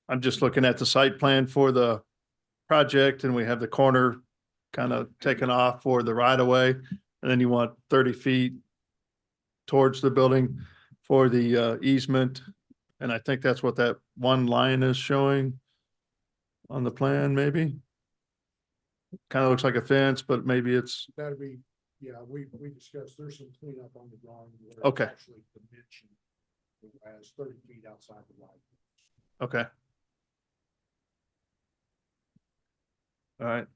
I'm just looking at the site plan for the project and we have the corner kind of taken off for the right of way. And then you want 30 feet towards the building for the easement. And I think that's what that one line is showing on the plan, maybe. Kind of looks like a fence, but maybe it's. That'd be, yeah, we discussed, there's some cleanup on the drawing. Where Okay. it's actually dimension as 30 feet outside the line. Okay. All right.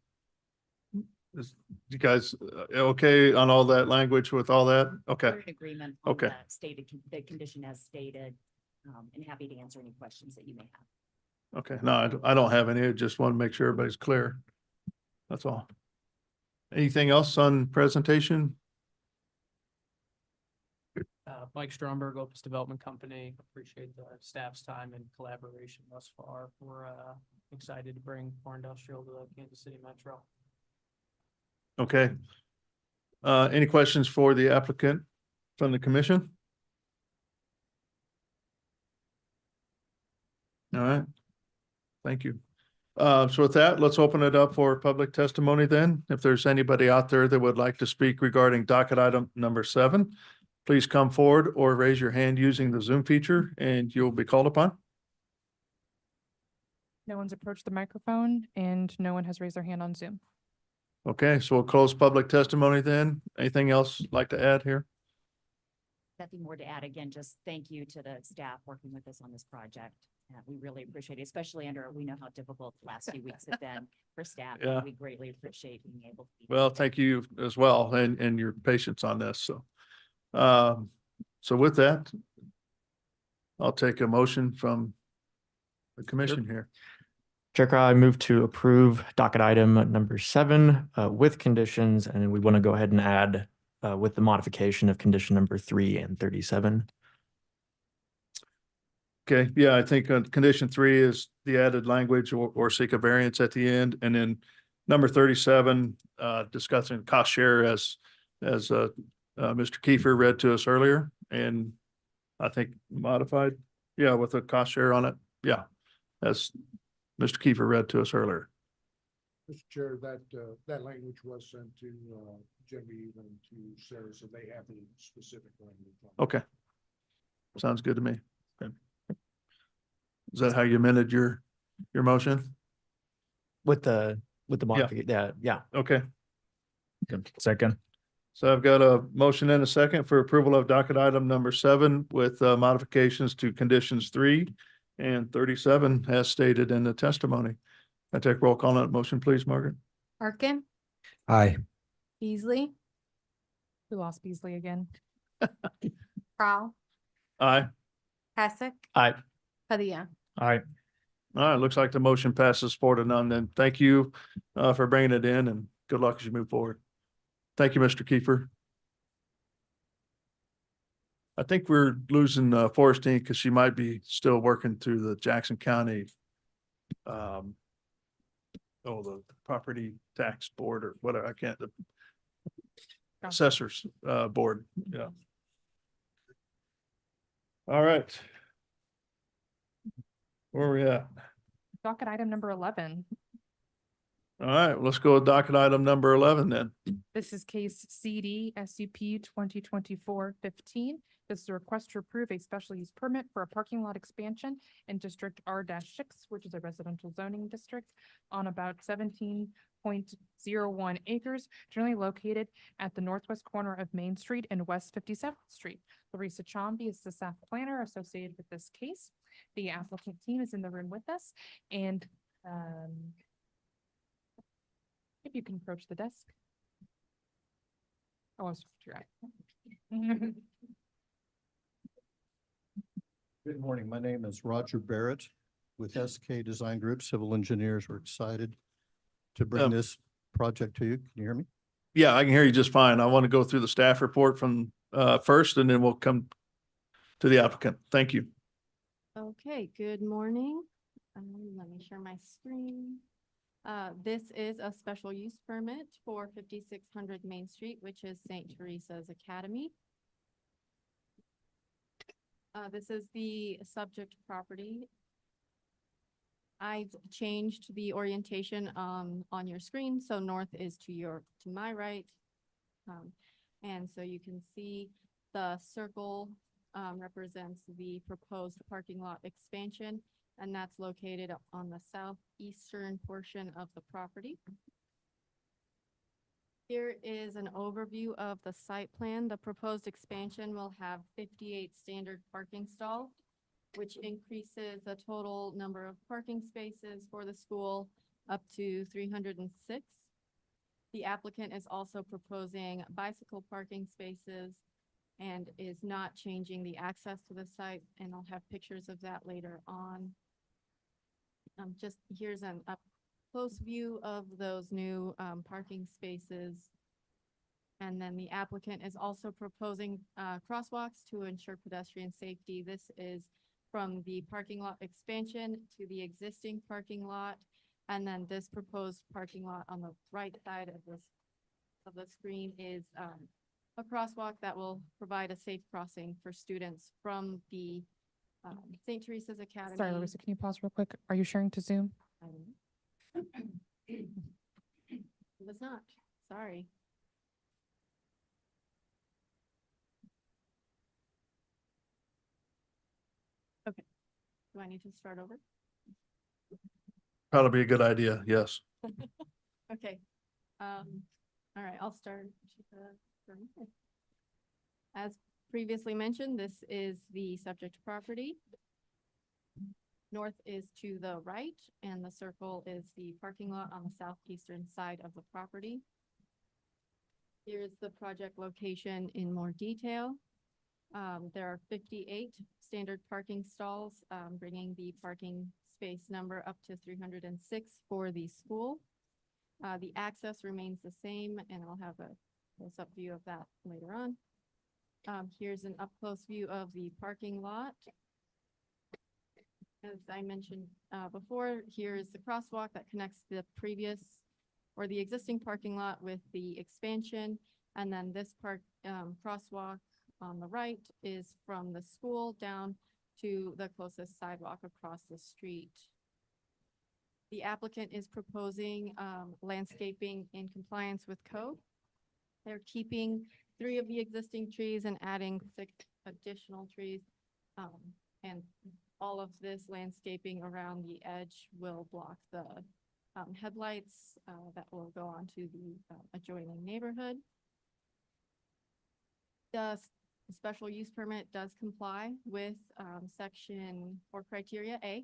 You guys okay on all that language with all that? Okay. We're in agreement on Okay. the stated, the condition as stated, and happy to answer any questions that you may have. Okay. No, I don't have any. I just want to make sure everybody's clear. That's all. Anything else on presentation? Mike Stromberg, Opus Development Company. Appreciate the staff's time and collaboration thus far. We're excited to bring more industrial to the Kansas City Metro. Okay. Any questions for the applicant from the commission? All right. Thank you. So with that, let's open it up for public testimony then. If there's anybody out there that would like to speak regarding docket item number 7, please come forward or raise your hand using the Zoom feature and you'll be called upon. No one's approached the microphone and no one has raised their hand on Zoom. Okay, so we'll close public testimony then. Anything else you'd like to add here? Nothing more to add. Again, just thank you to the staff working with us on this project. We really appreciate it, especially we know how difficult the last few weeks have been for staff. and Yeah. We greatly appreciate being able to be. Well, thank you as well and your patience on this. So with that, I'll take a motion from the commission here. Chair Crowe, I move to approve docket item number 7 with conditions, and we want to go ahead and add with the modification of condition number 3 and 37. Okay, yeah, I think condition 3 is the added language or seek a variance at the end. And then number 37, discussing cost share as Mr. Kiefer read to us earlier. And I think modified, yeah, with a cost share on it. Yeah, as Mr. Kiefer read to us earlier. Mr. Chair, that language was sent to Genevieve and to Sarah, so they have the specific language. Okay. Sounds good to me. Okay. Is that how you amended your motion? With the modification, yeah. Okay. Second. So I've got a motion and a second for approval of docket item number 7 with modifications to conditions 3 and 37 as stated in the testimony. I take roll call on that motion, please, Margaret. Arkin, Aye. Beasley, We lost Beasley again. Prowl, Aye. Pasek, Aye. Padilla. Aye. All right, looks like the motion passes 4-0 then. Thank you for bringing it in and good luck as you move forward. Thank you, Mr. Kiefer. I think we're losing Forrestine because she might be still working through the Jackson County the property tax board or whatever, I can't, the assessors board, yeah. All right. Where are we at? Docket item number 11. All right, let's go with docket item number 11 then. This is case CD-SUP 2024-15. This is a request to approve a special use permit for a parking lot expansion in District R-6, which is a residential zoning district on about 17.01 acres, generally located at the northwest corner of Main Street and West 57th Street. Larissa Chomby is the staff planner associated with this case. The applicant team is in the room with us, and if you can approach the desk. Oh, I was right. Good morning. My name is Roger Barrett with SK Design Group, Civil Engineers. We're excited to bring this project to you. Can you hear me? Yeah, I can hear you just fine. I want to go through the staff report from first, and then we'll come to the applicant. Thank you. Okay, good morning. Let me share my screen. This is a special use permit for 5600 Main Street, which is St. Teresa's Academy. This is the subject property. I've changed the orientation on your screen, so north is to my right. And so you can see the circle represents the proposed parking lot expansion, and that's located on the southeastern portion of the property. Here is an overview of the site plan. The proposed expansion will have 58 standard parking stalls, which increases the total number of parking spaces for the school up to 306. The applicant is also proposing bicycle parking spaces and is not changing the access to the site, and I'll have pictures of that later on. Just here's an up close view of those new parking spaces. And then the applicant is also proposing crosswalks to ensure pedestrian safety. This is from the parking lot expansion to the existing parking lot. And then this proposed parking lot on the right side of the screen is a crosswalk that will provide a safe crossing for students from the St. Teresa's Academy. Sorry, Larissa, can you pause real quick? Are you sharing to Zoom? It was not, sorry. Okay, do I need to start over? Probably a good idea, yes. Okay, all right, I'll start. As previously mentioned, this is the subject property. North is to the right, and the circle is the parking lot on the southeastern side of the property. Here's the project location in more detail. There are 58 standard parking stalls, bringing the parking space number up to 306 for the school. The access remains the same, and I'll have a close-up view of that later on. Here's an up-close view of the parking lot. As I mentioned before, here is the crosswalk that connects the previous or the existing parking lot with the expansion. And then this crosswalk on the right is from the school down to the closest sidewalk across the street. The applicant is proposing landscaping in compliance with code. They're keeping 3 of the existing trees and adding 6 additional trees. And all of this landscaping around the edge will block the headlights that will go onto the adjoining neighborhood. The special use permit does comply with section or criteria A.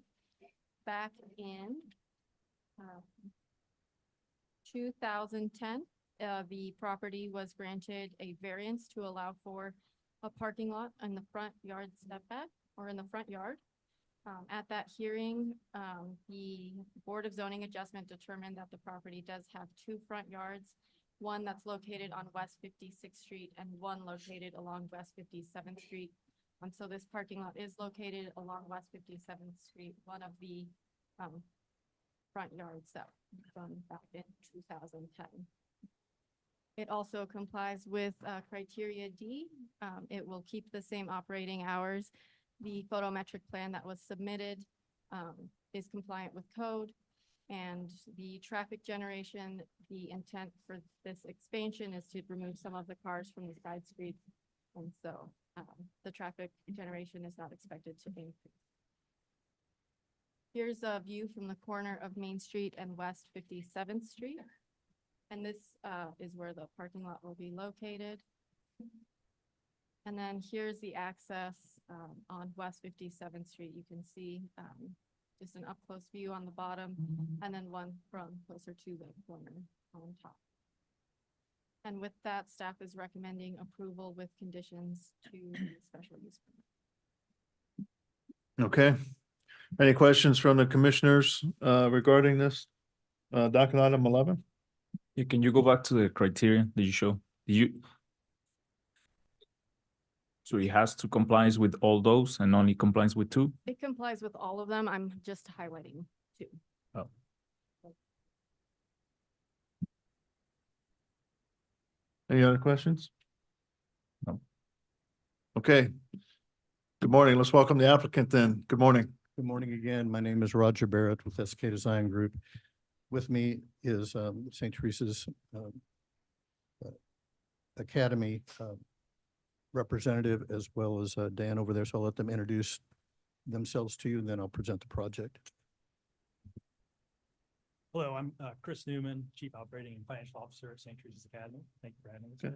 Back in 2010, the property was granted a variance to allow for a parking lot in the front yard setback or in the front yard. At that hearing, the Board of Zoning Adjustment determined that the property does have 2 front yards, one that's located on West 56th Street and one located along West 57th Street. And so this parking lot is located along West 57th Street, one of the front yards that was done back in 2010. It also complies with criteria D. It will keep the same operating hours. The photometric plan that was submitted is compliant with code, and the traffic generation, the intent for this expansion is to remove some of the cars from the side streets. And so the traffic generation is not expected to increase. Here's a view from the corner of Main Street and West 57th Street. And this is where the parking lot will be located. And then here's the access on West 57th Street. You can see just an up-close view on the bottom and then one from closer to the corner on top. And with that, staff is recommending approval with conditions to the special use permit. Okay. Any questions from the commissioners regarding this docket item 11? Yeah, can you go back to the criteria that you show? So it has to comply with all those and only complies with 2? It complies with all of them. I'm just highlighting 2. Oh. Any other questions? No. Okay. Good morning. Let's welcome the applicant then. Good morning. Good morning again. My name is Roger Barrett with SK Design Group. With me is St. Teresa's Academy representative, as well as Dan over there. So I'll let them introduce themselves to you, and then I'll present the project. Hello, I'm Chris Newman, Chief Operating and Financial Officer at St. Teresa's Academy. Thank you for having us. Okay.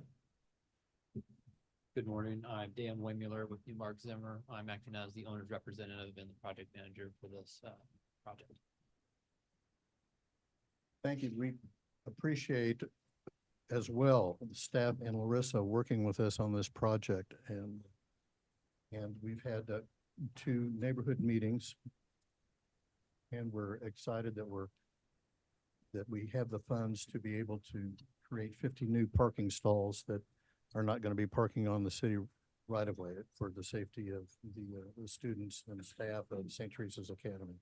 Good morning. I'm Dan Waymuller with Newmark Zimmer. I'm acting as the owner's representative and the project manager for this project. Thank you. We appreciate as well the staff and Larissa working with us on this project. And we've had 2 neighborhood meetings. And we're excited that we have the funds to be able to create 50 new parking stalls that are not going to be parking on the city right of way for the safety of the students and staff of St. Teresa's Academy.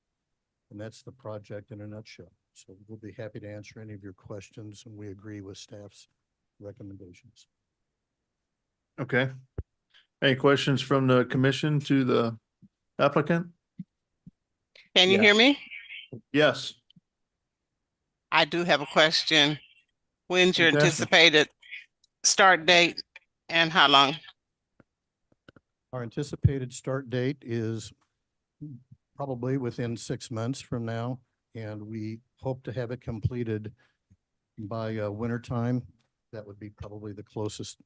And that's the project in a nutshell. So we'll be happy to answer any of your questions, and we agree with staff's recommendations. Okay. Any questions from the commission to the applicant? Can you Yeah. hear me? Yes. I do have a question. When's your Fantastic. anticipated start date and how long? Our anticipated start date is probably within 6 months from now, and we hope to have it completed by winter time. That would be probably the closest,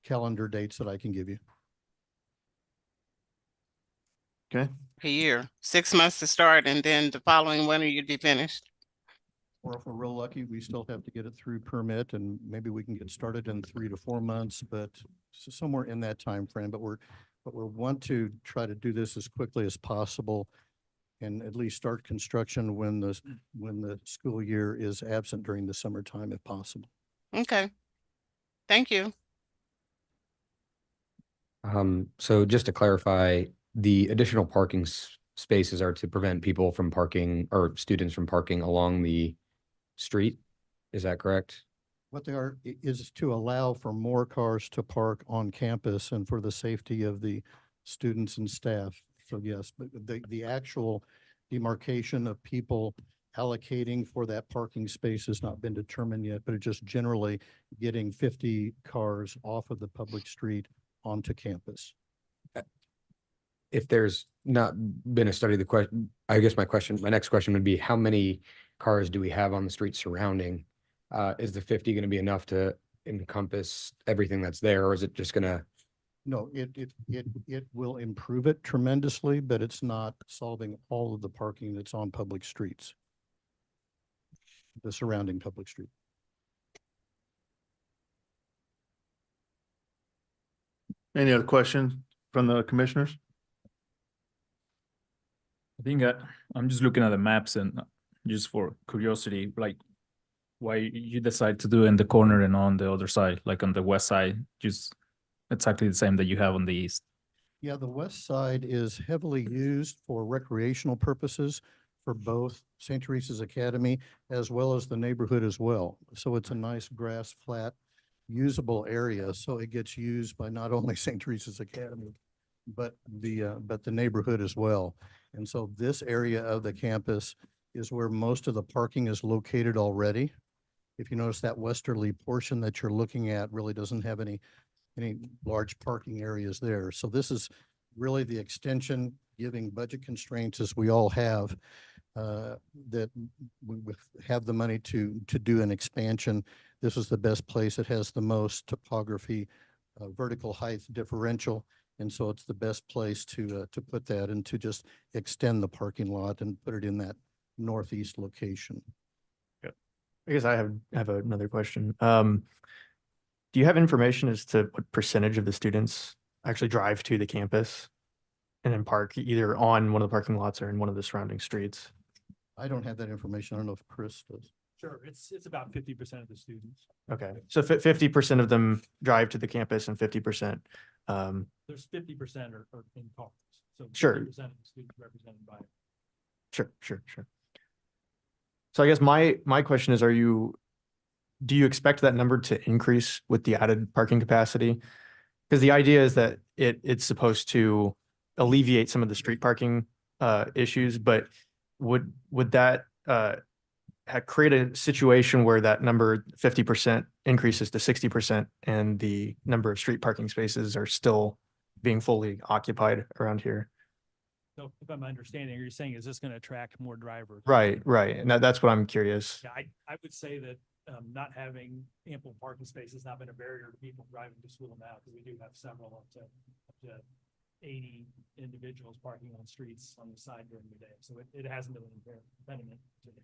calendar dates that I can give you. Okay. A year, 6 months to start, and then the following winter you'd be finished. Or if we're real lucky, we still have to get it through permit, and maybe we can get started in 3 to 4 months, but somewhere in that time frame. But we want to try to do this as quickly as possible, and at least start construction when the school year is absent during the summertime, if possible. Okay. Thank you. So just to clarify, the additional parking spaces are to prevent people from parking or students from parking along the street. Is that correct? What they are is to allow for more cars to park on campus and for the safety of the students and staff. So yes, but the actual demarcation of people allocating for that parking space has not been determined yet, but it's just generally getting 50 cars off of the public street onto campus. If there's not been a study, I guess my next question would be, how many cars do we have on the street surrounding? Is the 50 going to be enough to encompass everything that's there, or is it just going to? No, it will improve it tremendously, but it's not solving all of the parking that's on public streets, the surrounding public street. Any other questions from the commissioners? I think I'm just looking at the maps and just for curiosity, like why you decide to do it in the corner and on the other side, like on the west side, just exactly the same that you have on the east. Yeah, the west side is heavily used for recreational purposes for both St. Teresa's Academy as well as the neighborhood as well. So it's a nice grass flat usable area. So it gets used by not only St. Teresa's Academy, but the neighborhood as well. And so this area of the campus is where most of the parking is located already. If you notice, that westerly portion that you're looking at really doesn't have any large parking areas there. So this is really the extension, giving budget constraints as we all have, that we have the money to do an expansion. This is the best place. It has the most topography, vertical height differential. And so it's the best place to put that and to just extend the parking lot and put it in that northeast location. I guess I have another question. Do you have information as to what percentage of the students actually drive to the campus and then park either on one of the parking lots or in one of the surrounding streets? I don't have that information. I don't know if Chris does. Sure, it's about 50% of the students. Okay, so 50% of them drive to the campus and 50%. There's 50% are in cars. So Sure. 50% of the students represented by. Sure. So I guess my question is, do you expect that number to increase with the added parking capacity? Because the idea is that it's supposed to alleviate some of the street parking issues, but would that create a situation where that number 50% increases to 60% and the number of street parking spaces are still being fully occupied around here? So if I'm understanding, you're saying, is this going to attract more drivers? Right, right. And that's what I'm curious. Yeah, I would say that not having ample parking space has not been a barrier to people driving to school now, because we do have several up to 80 individuals parking on streets on the side during the day. So it hasn't been an impediment to it.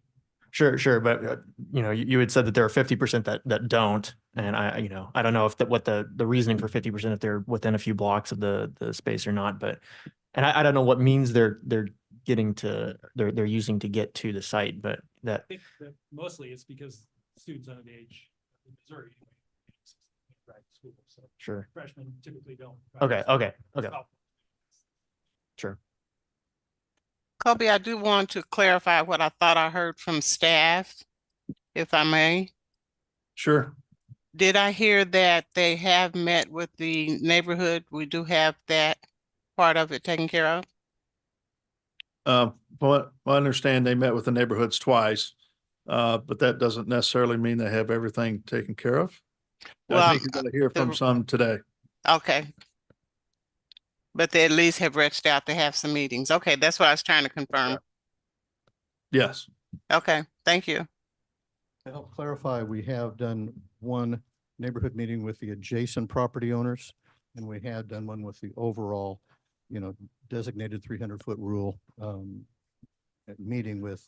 Sure. But, you had said that there are 50% that don't. And I don't know if what the reasoning for 50%, if they're within a few blocks of the space or not, but, and I don't know what means they're getting to, they're using to get to the site, but I think that mostly it's because students under the age of Missouri drive to school. So Sure. freshmen typically don't. Okay. Sure. Kobe, I do want to clarify what I thought I heard from staff, if I may. Sure. Did I hear that they have met with the neighborhood? We do have that part of it taken care of? Well, I understand they met with the neighborhoods twice, but that doesn't necessarily mean they have everything taken care of. Well, I think you're gonna hear from some today. Okay. But they at least have reached out to have some meetings. Okay, that's what I was trying to confirm. Yes. Okay, thank you. To help clarify, we have done one neighborhood meeting with the adjacent property owners, and we had done one with the overall, designated 300-foot rule, meeting with,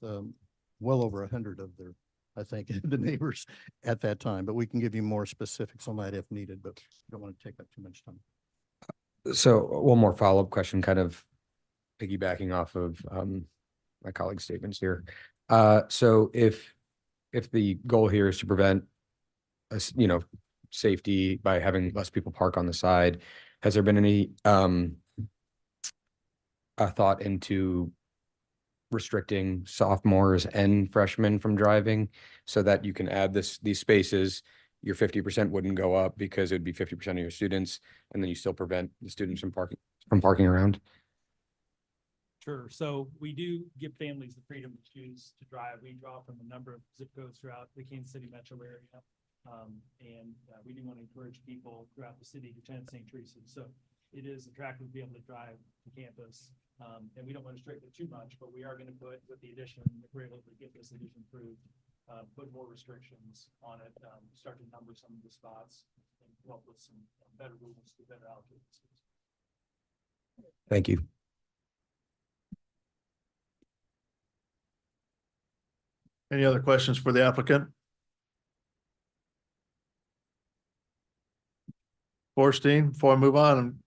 well over 100 of their, I think, the neighbors at that time, but we can give you more specifics on that if needed, but don't want to take up too much time. So one more follow-up question, kind of piggybacking off of my colleague's statements here. So if the goal here is to prevent safety by having less people park on the side, has there been any thought into restricting sophomores and freshmen from driving so that you can add these spaces? Your 50% wouldn't go up because it would be 50% of your students, and then you still prevent the students from parking around. Sure. So we do give families the freedom to choose to drive. We draw from a number of zip codes throughout the Kansas City metro area. And we do want to encourage people throughout the city to attend St. Teresa's. So it is attractive to be able to drive to campus. And we don't want to restrict it too much, but we are going to put, with the addition, if we're able to get this addition approved, put more restrictions on it, start to number some of the spots, and come up with some better rules to better allocate the space. Thank you. Any other questions for the applicant? Borstein, before I move on,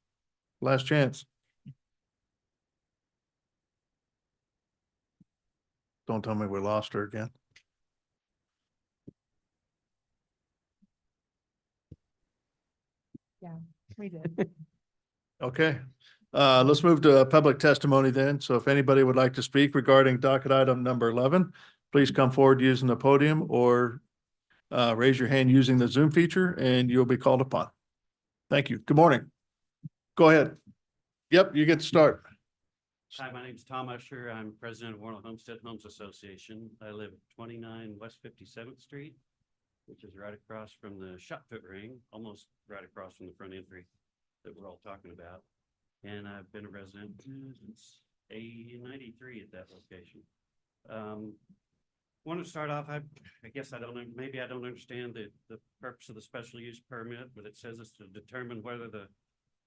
last chance. Don't tell me we lost her again. Yeah, we did. Okay, let's move to public testimony then. So if anybody would like to speak regarding docket item number 11, please come forward using the podium or raise your hand using the Zoom feature and you'll be called upon. Thank you. Good morning. Go ahead. Yep, you get to start. Hi, my name is Tom Usher. I'm president of Warren Homestead Homes Association. I live at 29 West 57th Street, which is right across from the shot put ring, almost right across from the front entry that we're all talking about. And I've been a resident since 1993 at that location. Want to start off, I guess I don't know, maybe I don't understand the purpose of the special use permit, but it says it's to determine whether the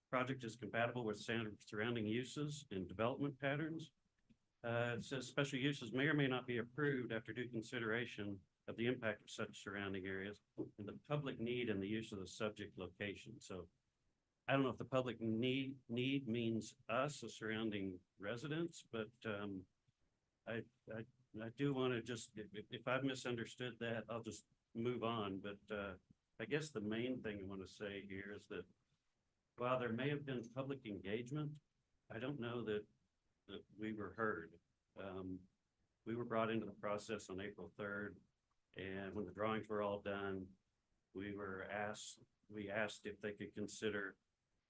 project is compatible with surrounding uses and development patterns. It says special uses may or may not be approved after due consideration of the impact of such surrounding areas and the public need and the use of the subject location. So I don't know if the public need means us, the surrounding residents, but I do want to just, if I've misunderstood that, I'll just move on. But I guess the main thing I want to say here is that while there may have been public engagement, I don't know that we were heard. We were brought into the process on April 3rd, and when the drawings were all done, we asked if they could consider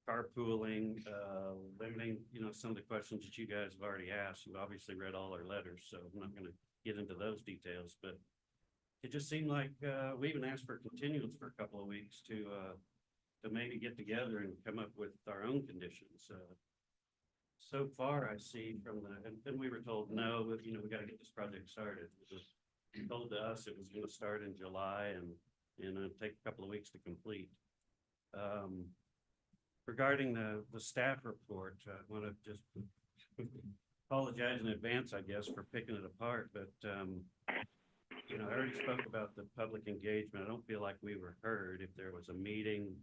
carpooling, limiting, some of the questions that you guys have already asked. You obviously read all our letters, so I'm not going to get into those details, but it just seemed like we even asked for continuance for a couple of weeks to maybe get together and come up with our own conditions. so far I see from and we were told, no, we gotta get this project started. It was told to us it was gonna start in July and take a couple of weeks to complete. Regarding the staff report, I want to just apologize in advance, I guess, for picking it apart, but I already spoke about the public engagement. I don't feel like we were heard. If there was a meeting,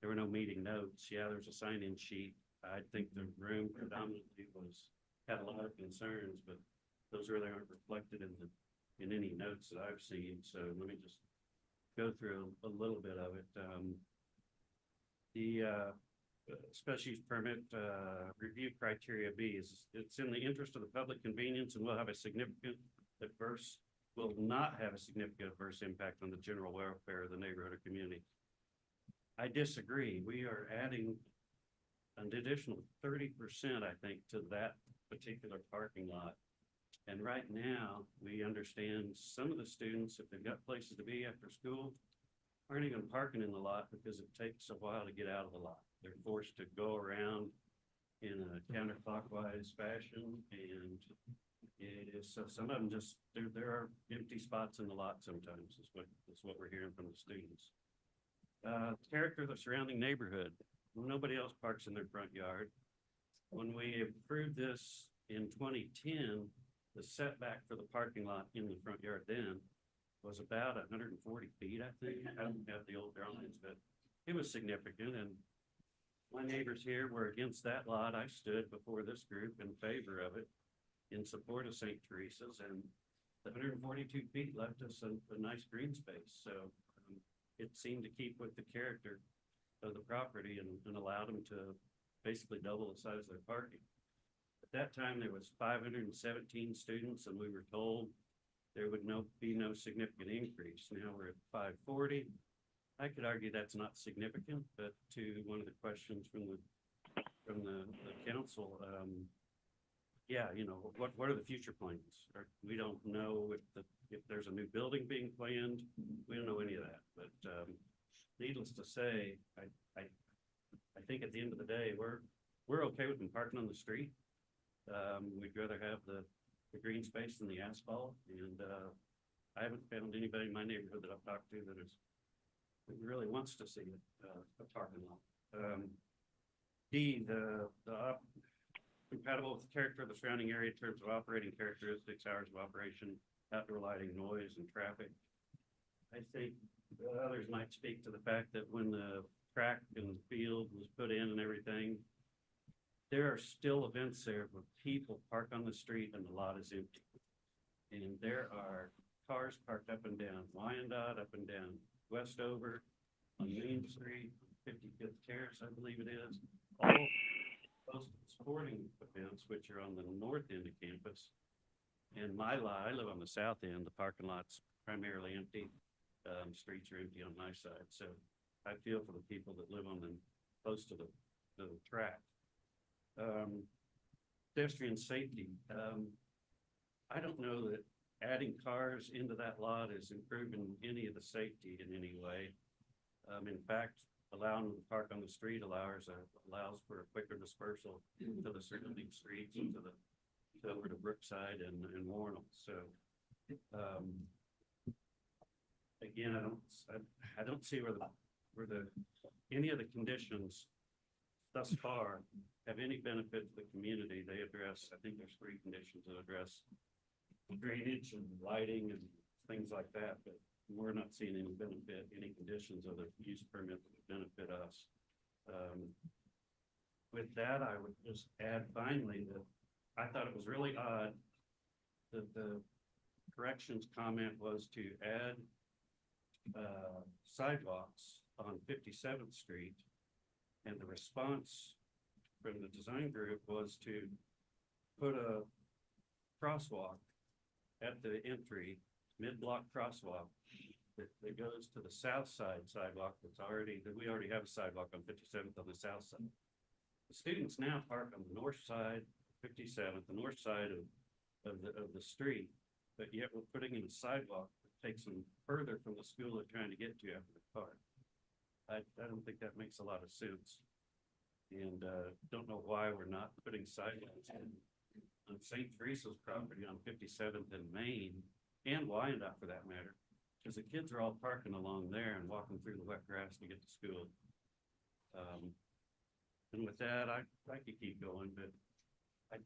there were no meeting notes. Yeah, there's a sign-in sheet. I think the room predominantly had a lot of concerns, but those really aren't reflected in any notes that I've seen. So let me just go through a little bit of it. The special use permit review criteria B it's in the interest of the public convenience and will not have a significant adverse impact on the general welfare of the neighborhood or community. I disagree. We are adding an additional 30%, I think, to that particular parking lot. And right now, we understand some of the students, if they've got places to be after school, aren't even parking in the lot because it takes a while to get out of the lot. They're forced to go around in a counterclockwise fashion, and it is, so some of them just, there are empty spots in the lot sometimes, is what we're hearing from the students. Character of the surrounding neighborhood. Nobody else parks in their front yard. When we approved this in 2010, the setback for the parking lot in the front yard then was about 140 feet, I think. I don't have the old drawings, but it was significant. And my neighbors here were against that lot. I stood before this group in favor of it in support of St. Teresa's, and the 142 feet left us a nice green space. So it seemed to keep with the character of the property and allowed them to basically double the size of their parking. At that time, there was 517 students, and we were told there would be no significant increase. Now we're at 540. I could argue that's not significant, but to one of the questions from the council, yeah, what are the future plans? We don't know if there's a new building being planned. We don't know any of that. But needless to say, I think at the end of the day, we're okay with them parking on the street. We'd rather have the green space than the asphalt, and I haven't found anybody in my neighborhood that I've talked to that really wants to see a parking lot. D, compatible with the character of the surrounding area in terms of operating characteristics, hours of operation, outdoor lighting, noise, and traffic. I think others might speak to the fact that when the track and field was put in and everything, there are still events there where people park on the street and the lot is empty. And there are cars parked up and down Wyandotte, up and down Westover, on Main Street, 55th Terrace, I believe it is. All those sporting events, which are on the north end of campus. And I live on the south end. The parking lot's primarily empty. Streets are empty on my side. So I feel for the people that live on them close to the track. Pedestrian safety. I don't know that adding cars into that lot is improving any of the safety in any way. In fact, allowing them to park on the street allows for a quicker dispersal to the surrounding streets and over to Brookside and Warnell. So again, I don't see where any of the conditions thus far have any benefit to the community. They address, I think there's 3 conditions that address drainage and lighting and things like that, but we're not seeing any benefit, any conditions of the use permit that would benefit us. With that, I would just add finally that I thought it was really odd that the corrections comment was to add sidewalks on 57th Street, and the response from the design group was to put a crosswalk at the entry, mid-block crosswalk that goes to the south side sidewalk we already have a sidewalk on 57th on the south side. The students now park on the north side, 57th, the north side of the street, but yet we're putting in a sidewalk that takes them further from the school they're trying to get to after the park. I don't think that makes a lot of sense. And, don't know why we're not putting sidewalks in on St. Teresa's property on 57th and Main and Wyandotte for that matter. Because the kids are all parking along there and walking through the wet grass to get to school. And with that, I could keep going, but I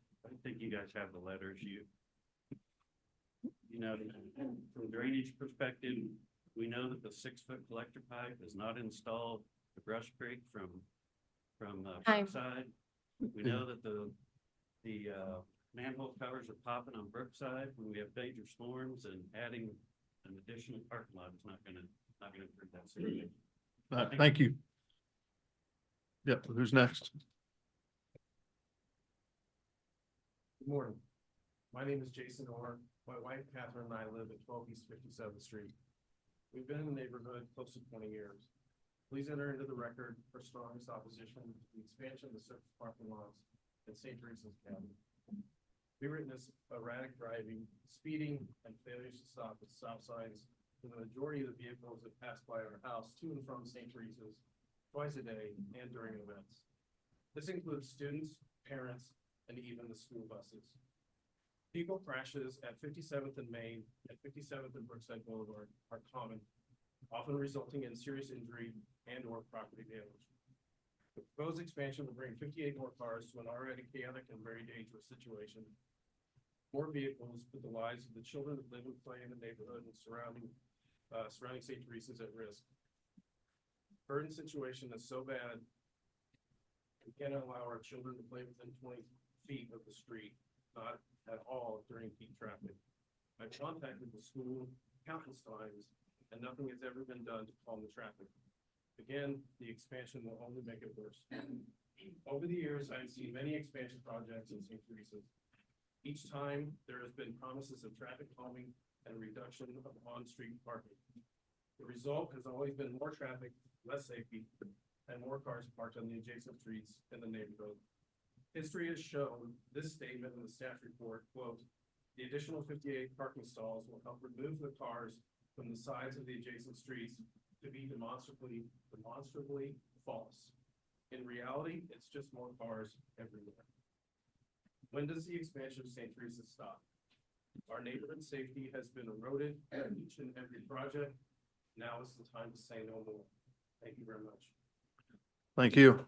think you guys have the letters. You know, from drainage perspective, we know that the 6-foot collector pipe is not installed to Brush Creek from Brookside. We know that the manhole covers are popping on Brookside when we have major storms, and adding an additional parking lot is not gonna improve that situation. Thank you. Yep, who's next? Good morning. My name is Jason Orr. My wife Catherine and I live at 12 East 57th Street. We've been in the neighborhood close to 20 years. Please enter into the record our strongest opposition to the expansion of the surface parking lots at St. Teresa's Academy. We witness erratic driving, speeding, and failures to stop at stop signs for the majority of the vehicles that pass by our house to and from St. Teresa's twice a day and during events. This includes students, parents, and even the school buses. Vehicle crashes at 57th and Main and 57th and Brookside Boulevard are common, often resulting in serious injury and or property damage. The proposed expansion will bring 58 more cars to an already chaotic and very dangerous situation. More vehicles put the lives of the children that live and play in the neighborhood and surrounding St. Teresa's at risk. The burden situation is so bad, we cannot allow our children to play within 20 feet of the street, not at all during peak traffic. I've contacted the school countless times, and nothing has ever been done to calm the traffic. Again, the expansion will only make it worse. Over the years, I've seen many expansion projects in St. Teresa's. Each time, there has been promises of traffic calming and reduction of on-street parking. The result has always been more traffic, less safety, and more cars parked on the adjacent streets in the neighborhood. History has shown this statement in the staff report, quote, "The additional 58 parking stalls will help remove the cars from the sides of the adjacent streets," to be demonstrably false. In reality, it's just more cars everywhere. When does the expansion of St. Teresa stop? Our neighborhood safety has been eroded at each and every project. Now is the time to say no more. Thank you very much. Thank you.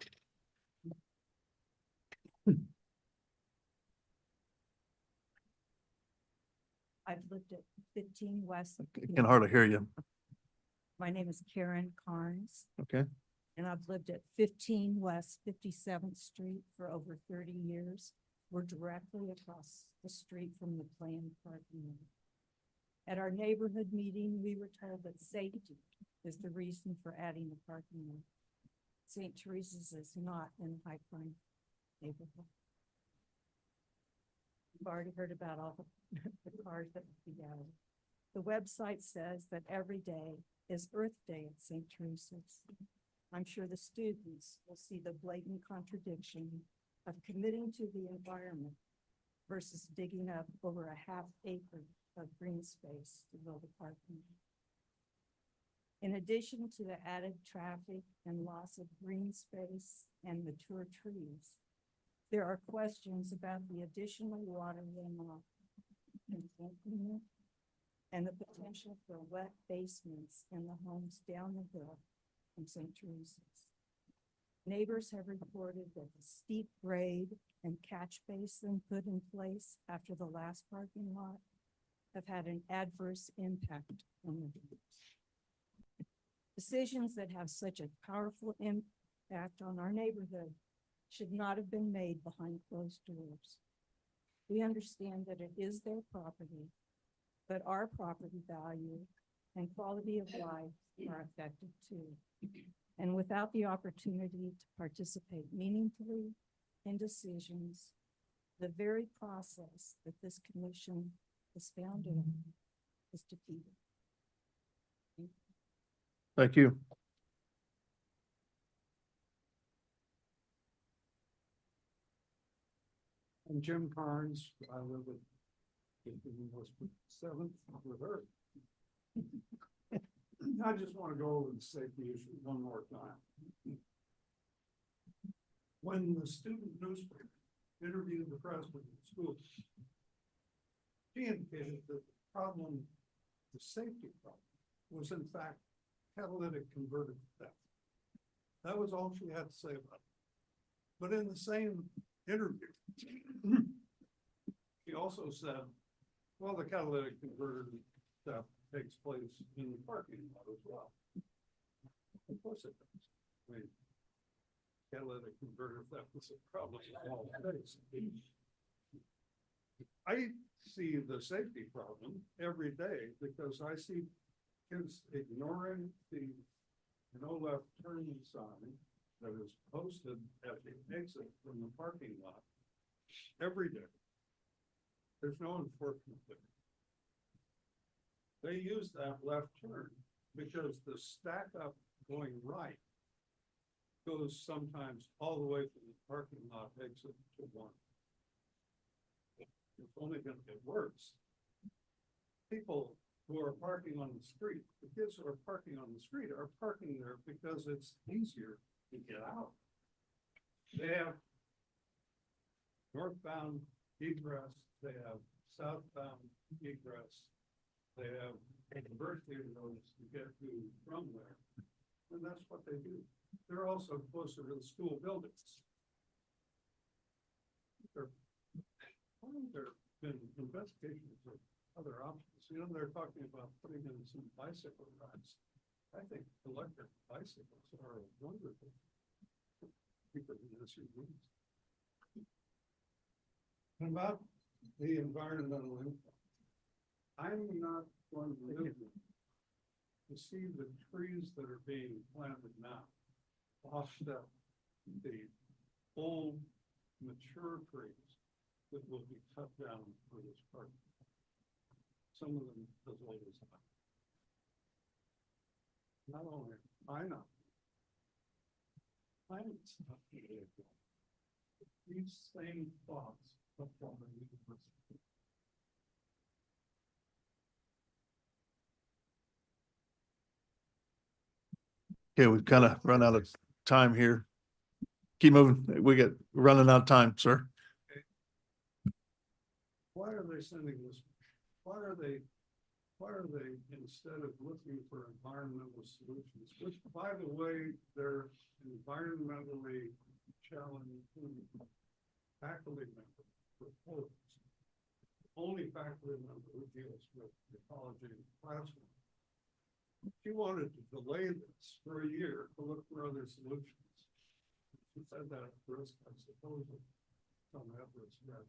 I've lived at 15 West. I can hardly hear you. My name is Karen Carnes, Okay. and I've lived at 15 West 57th Street for over 30 years. We're directly across the street from the planned parking lot. At our neighborhood meeting, we were told that safety is the reason for adding the parking lot. St. Teresa's is not in a high crime neighborhood. You've already heard about all the cars that would be added. The website says that every day is Earth Day at St. Teresa's. I'm sure the students will see the blatant contradiction of committing to the environment versus digging up over a half acre of green space to build a parking lot. In addition to the added traffic and loss of green space and mature trees, there are questions about the additional water runoff and the potential for wet basements in the homes down the hill from St. Teresa's. Neighbors have reported that the steep grade and catch basin put in place after the last parking lot have had an adverse impact on the neighbors. Decisions that have such a powerful impact on our neighborhood should not have been made behind closed doors. We understand that it is their property, but our property value and quality of life are affected too. And without the opportunity to participate meaningfully in decisions, the very process that this commission is founded on is defeated. Thank you. I'm Jim Carnes. I live at 7th with her. I just want to go over the safety issue one more time. When the student newspaper interviewed the president of the school, she indicated that the problem, the safety problem, was in fact catalytic converter theft. That was all she had to say about it. But in the same interview, she also said, well, the catalytic converter theft takes place in the parking lot as well. Of course it does. I mean, catalytic converter theft is a problem in all states. I see the safety problem every day because I see kids ignoring the no left turn sign that is posted at the exit from the parking lot every day. There's no enforcement there. They use that left turn because the stack up going right goes sometimes all the way from the parking lot exit to one. It's only gonna get worse. People who are parking on the street, the kids who are parking on the street are parking there because it's easier to get out. They have northbound egress, they have southbound egress, they have conversely roads to get to from there, and that's what they do. They're also closer to the school buildings. There have been investigations of other options. You know, they're talking about putting in some bicycle racks. I think electric bicycles are wonderful. Cheaper than SUVs. And about the environmental impact, I'm not going to live to see the trees that are being planted now offset the old mature trees that will be cut down for this park. Some of them as old as that. Not only I know, it's not these same thoughts of former university. Okay, we've kind of run out of time here. Keep moving. We're running out of time, sir. Why are they sending this? Why are they, instead of looking for environmental solutions, which by the way, they're environmentally challenged faculty member proposed. Only faculty member who deals with ecology in the classroom. She wanted to delay this for a year to look for other solutions. She said that at risk, I suppose, of some efforts that.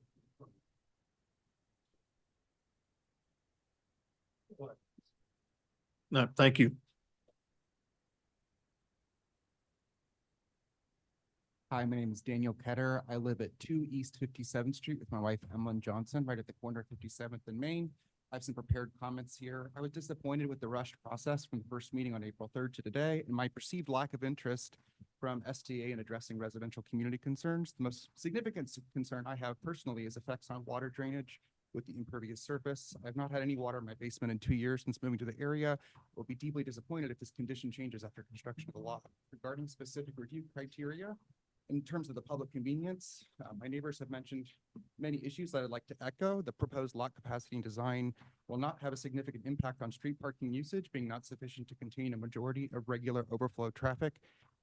What? No, thank you. Hi, my name is Daniel Ketter. I live at 2 East 57th Street with my wife, Emlyn Johnson, right at the corner of 57th and Main. I have some prepared comments here. I was disappointed with the rushed process from the first meeting on April 3rd to today, and my perceived lack of interest from STA in addressing residential community concerns. The most significant concern I have personally is effects on water drainage with the impervious surface. I've not had any water in my basement in 2 years since moving to the area. Will be deeply disappointed if this condition changes after construction of the lot. Regarding specific review criteria, in terms of the public convenience, my neighbors have mentioned many issues that I'd like to echo. The proposed lot capacity and design will not have a significant impact on street parking usage, being not sufficient to contain a majority of regular overflow traffic,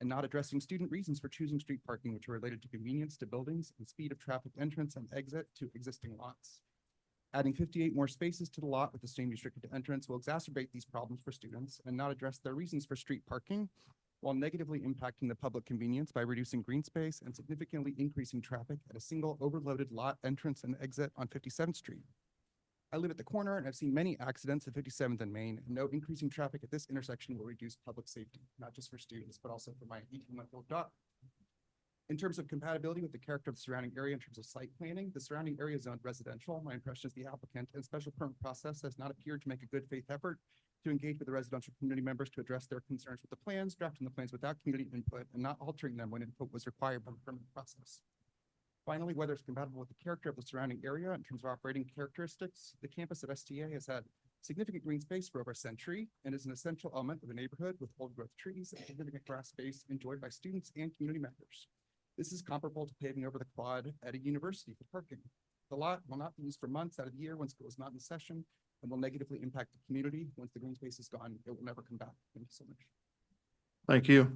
and not addressing student reasons for choosing street parking, which are related to convenience to buildings and speed of traffic entrance and exit to existing lots. Adding 58 more spaces to the lot with the same restricted to entrance will exacerbate these problems for students and not address their reasons for street parking, while negatively impacting the public convenience by reducing green space and significantly increasing traffic at a single overloaded lot entrance and exit on 57th Street. I live at the corner and I've seen many accidents at 57th and Main, and no increasing traffic at this intersection will reduce public safety, not just for students, but also for my 18-month-old daughter. In terms of compatibility with the character of the surrounding area in terms of site planning, the surrounding area is zoned residential. My impression is the applicant and special permit process has not appeared to make a good faith effort to engage with the residential community members to address their concerns with the plans, drafting the plans without community input and not altering them when input was required by the permit process. Finally, whether it's compatible with the character of the surrounding area in terms of operating characteristics, the campus at STA has had significant green space for over a century and is an essential element of the neighborhood with old growth trees and significant grass space enjoyed by students and community members. This is comparable to paving over the quad at a university for parking. The lot will not be used for months out of the year when school is not in session and will negatively impact the community. Once the green space is gone, it will never come back. Thank you so much. Thank you.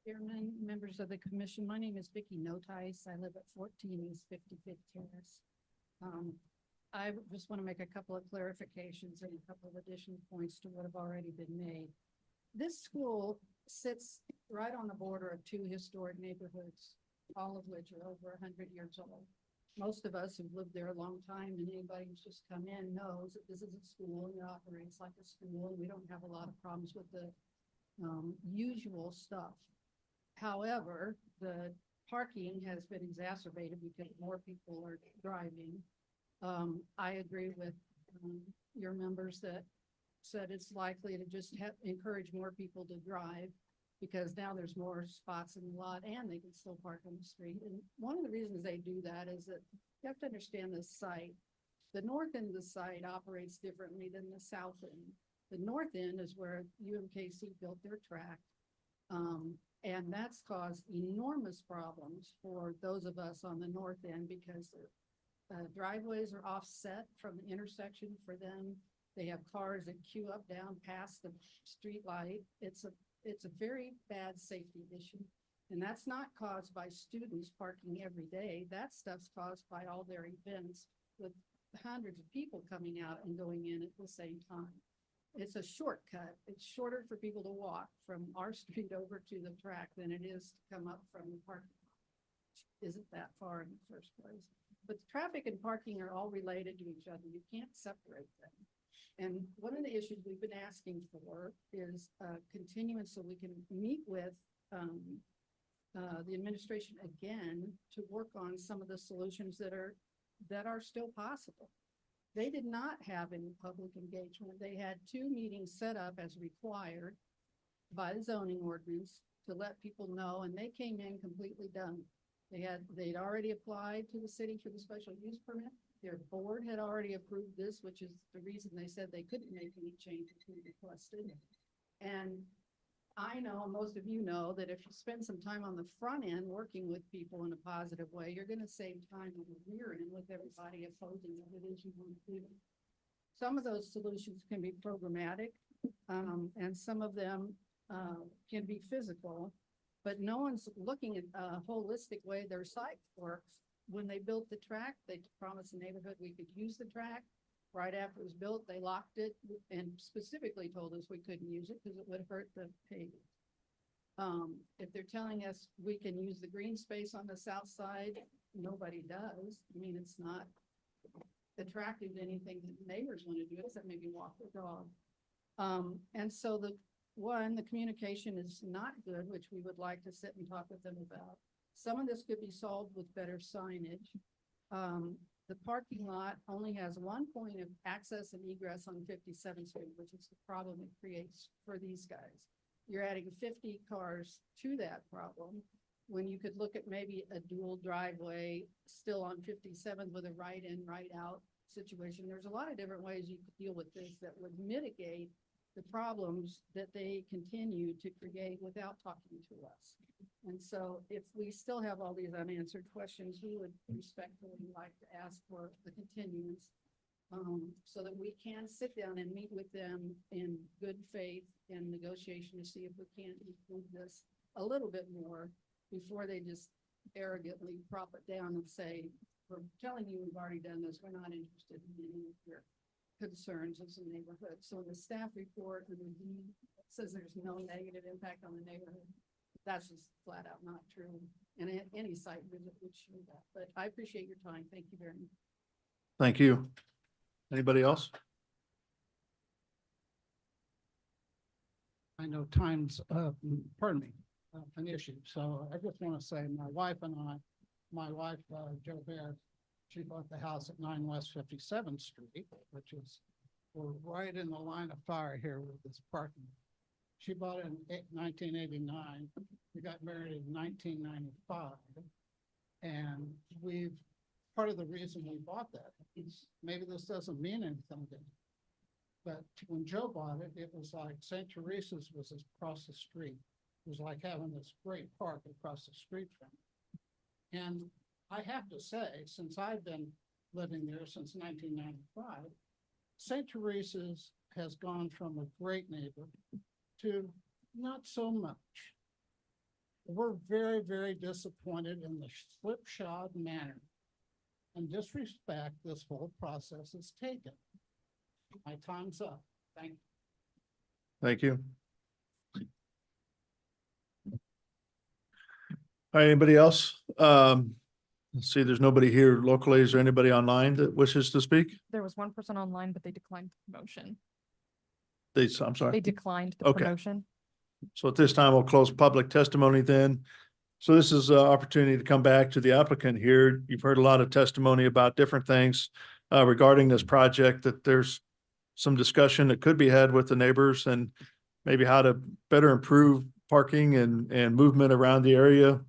Chairman, members of the commission, my name is Vicky Notice. I live at 14 East 55th Terrace. I just want to make a couple of clarifications and a couple of additional points to what have already been made. This school sits right on the border of two historic neighborhoods, all of which are over 100 years old. Most of us have lived there a long time, and anybody who's just come in knows that this is a school and it operates like a school, and we don't have a lot of problems with the usual stuff. However, the parking has been exacerbated because more people are driving. I agree with your members that said it's likely to just encourage more people to drive because now there's more spots in the lot and they can still park on the street. And one of the reasons they do that is that you have to understand this site. The north end of the site operates differently than the south end. The north end is where UMKC built their track. And that's caused enormous problems for those of us on the north end because driveways are offset from the intersection for them. They have cars that queue up down past the street light. It's a very bad safety issue. And that's not caused by students parking every day. That stuff's caused by all their events with hundreds of people coming out and going in at the same time. It's a shortcut. It's shorter for people to walk from our street over to the track than it is to come up from the parking lot, which isn't that far in the first place. But traffic and parking are all related to each other. You can't separate them. And one of the issues we've been asking for is continuance so we can meet with the administration again to work on some of the solutions that are still possible. They did not have any public engagement. They had 2 meetings set up as required by the zoning ordinance to let people know, and they came in completely done. They'd already applied to the city for the special use permit. Their board had already approved this, which is the reason they said they couldn't make any changes we requested. And I know, most of you know, that if you spend some time on the front end working with people in a positive way, you're going to save time on the rear end with everybody opposing what it is you want to do. Some of those solutions can be programmatic, and some of them can be physical, but no one's looking at a holistic way their site works. When they built the track, they promised the neighborhood we could use the track. Right after it was built, they locked it and specifically told us we couldn't use it because it would hurt the paving. If they're telling us we can use the green space on the south side, nobody does. I mean, it's not attractive to anything that neighbors want to do except maybe walk their dog. And so the communication is not good, which we would like to sit and talk with them about. Some of this could be solved with better signage. The parking lot only has 1 point of access and egress on 57th Street, which is the problem it creates for these guys. You're adding 50 cars to that problem when you could look at maybe a dual driveway still on 57 with a right in, right out situation. There's a lot of different ways you could deal with this that would mitigate the problems that they continue to create without talking to us. And so if we still have all these unanswered questions, we would respectfully like to ask for the continuance so that we can sit down and meet with them in good faith and negotiation to see if we can't improve this a little bit more before they just arrogantly prop it down and say, we're telling you we've already done this. We're not interested in any of your concerns as a neighborhood. So in the staff report, and the deed says there's no negative impact on the neighborhood. That's just flat out not true. And any site visit would show that. But I appreciate your time. Thank you very much. Thank you. Anybody else? I know time's, pardon me, an issue. So I just want to say my wife, Jo Bear, she bought the house at 9 West 57th Street, which is, we're right in the line of fire here with this parking. She bought it in 1989. We got married in 1995. And part of the reason we bought that is maybe this doesn't mean anything. But when Joe bought it, it was like St. Teresa's was across the street. It was like having this great park across the street from it. And I have to say, since I've been living there since 1995, St. Teresa's has gone from a great neighbor to not so much. We're very, very disappointed in the slipshod manner and disrespect this whole process has taken. My time's up. Thank you. Thank you. All right, anybody else? Let's see, there's nobody here locally. Is there anybody online that wishes to speak? There was one person online, but they declined the promotion. I'm sorry. They declined the Okay. promotion. So at this time, we'll close public testimony then. So this is an opportunity to come back to the applicant here. You've heard a lot of testimony about different things regarding this project, that there's some discussion that could be had with the neighbors and maybe how to better improve parking and movement around the area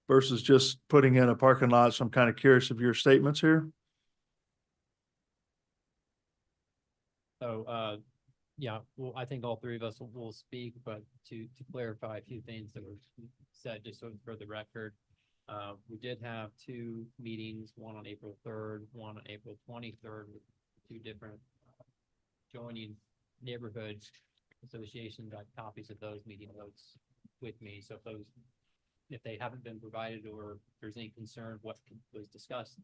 versus just putting in a parking lot. So I'm kind of curious of your statements here. So, yeah, well, I think all three of us will speak, but to clarify a few things that were said, just so for the record. We did have two meetings, one on April 3rd, one on April 23rd, with two different joining neighborhood associations. Got copies of those meeting notes with me. So if they haven't been provided, or if there's any concern what was discussed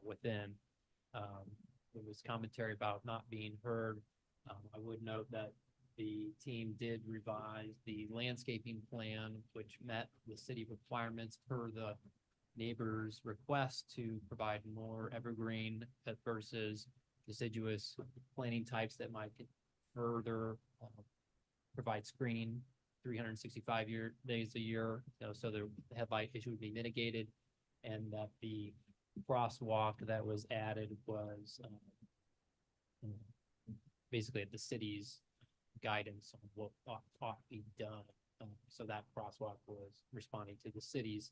with them, there was commentary about not being heard. I would note that the team did revise the landscaping plan, which met the city requirements per the neighbor's request to provide more evergreen versus deciduous planting types that might further provide screening 365 days a year, so the headlight issue would be mitigated, and that the crosswalk that was added was basically at the city's guidance on what ought to be done. So that crosswalk was responding to the city's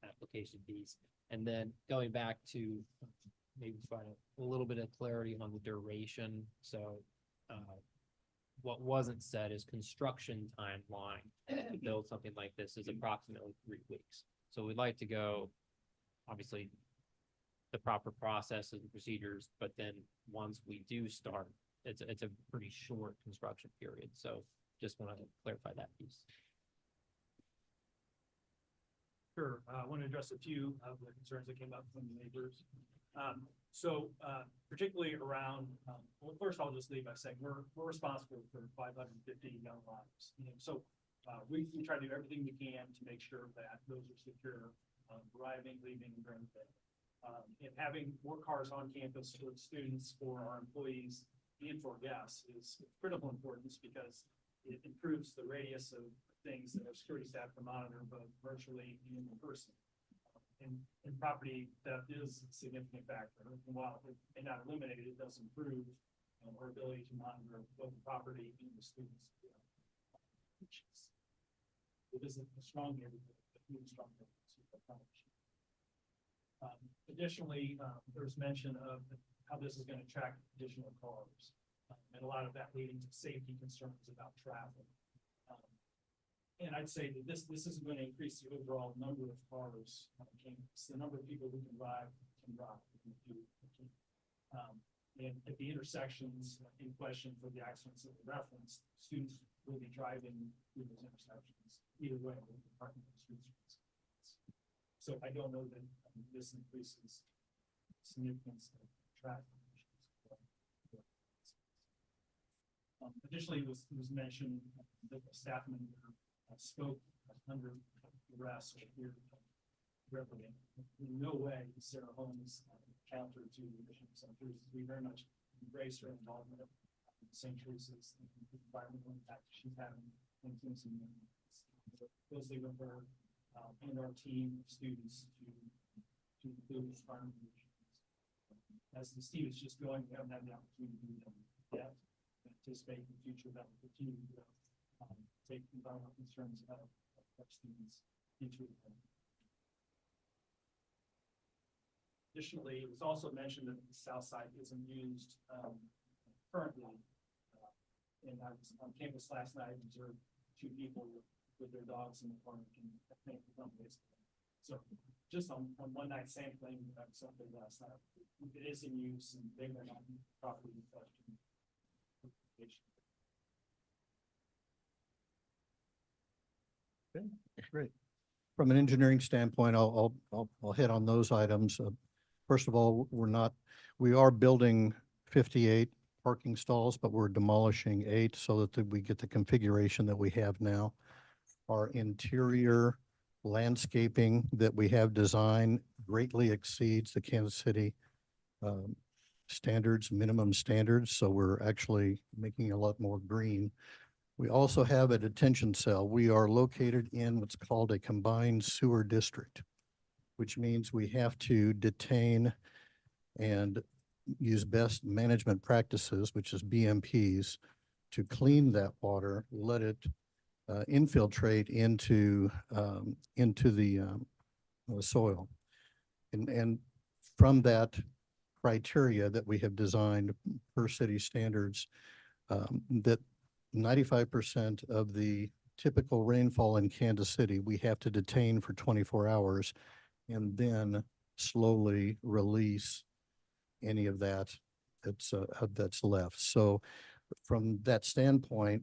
application piece. And then going back to maybe find a little bit of clarity on the duration. So what wasn't said is construction timeline to build something like this is approximately 3 weeks. So we'd like to go, obviously, the proper processes and procedures, but then once we do start, it's a pretty short construction period. So just want to clarify that piece. Sure. I want to address a few of the concerns that came up from the neighbors. Particularly around, well, first I'll just leave by saying we're responsible for 550 young lives. We try to do everything we can to make sure that those are secure, arriving, leaving, during the day. And having more cars on campus for students, for our employees, and for guests is critical importance, because it improves the radius of things that our security staff can monitor both virtually and in person. And property theft is a significant factor. And while it may not eliminate it, it does improve our ability to monitor both the property and the students. It isn't a strong neighborhood, but really strong neighborhood. Additionally, there's mention of how this is going to attract additional cars, and a lot of that leading to safety concerns about traffic. And I'd say that this isn't going to increase the overall number of cars on campus. The number of people who can drive can drive. And at the intersections in question for the accidents that were referenced, students will be driving through those intersections either way, parking on the streets. So I don't know that this increases significance of traffic issues. Additionally, it was mentioned that the staff member spoke under arrest or fear reprieve. In no way is Sarah Holmes counter to the mission of St. Teresa's. We very much embrace her involvement in St. Teresa's and the environmental impact she's having influencing closely with her and our team of students to include environmental issues. As the Steve is just going, we haven't had the opportunity to do that yet. Anticipate in the future that will continue to take environmental concerns of our students into account. Additionally, it was also mentioned that the south side isn't used currently. And I was on campus last night, and observed two people with their dogs in the corner. So just on one night sampling, something last night, it is in use and they may not be properly questioned. Okay, great. From an engineering standpoint, I'll hit on those items. First of all, we are building 58 parking stalls, but we're demolishing 8 so that we get the configuration that we have now. Our interior landscaping that we have designed greatly exceeds the Kansas City standards, minimum standards. So we're actually making a lot more green. We also have a detention cell. We are located in what's called a combined sewer district, which means we have to detain and use best management practices, which is BMPs, to clean that water, let it infiltrate into the soil. And from that criteria that we have designed per city standards, that 95% of the typical rainfall in Kansas City, we have to detain for 24 hours and then slowly release any of that that's left. So from that standpoint,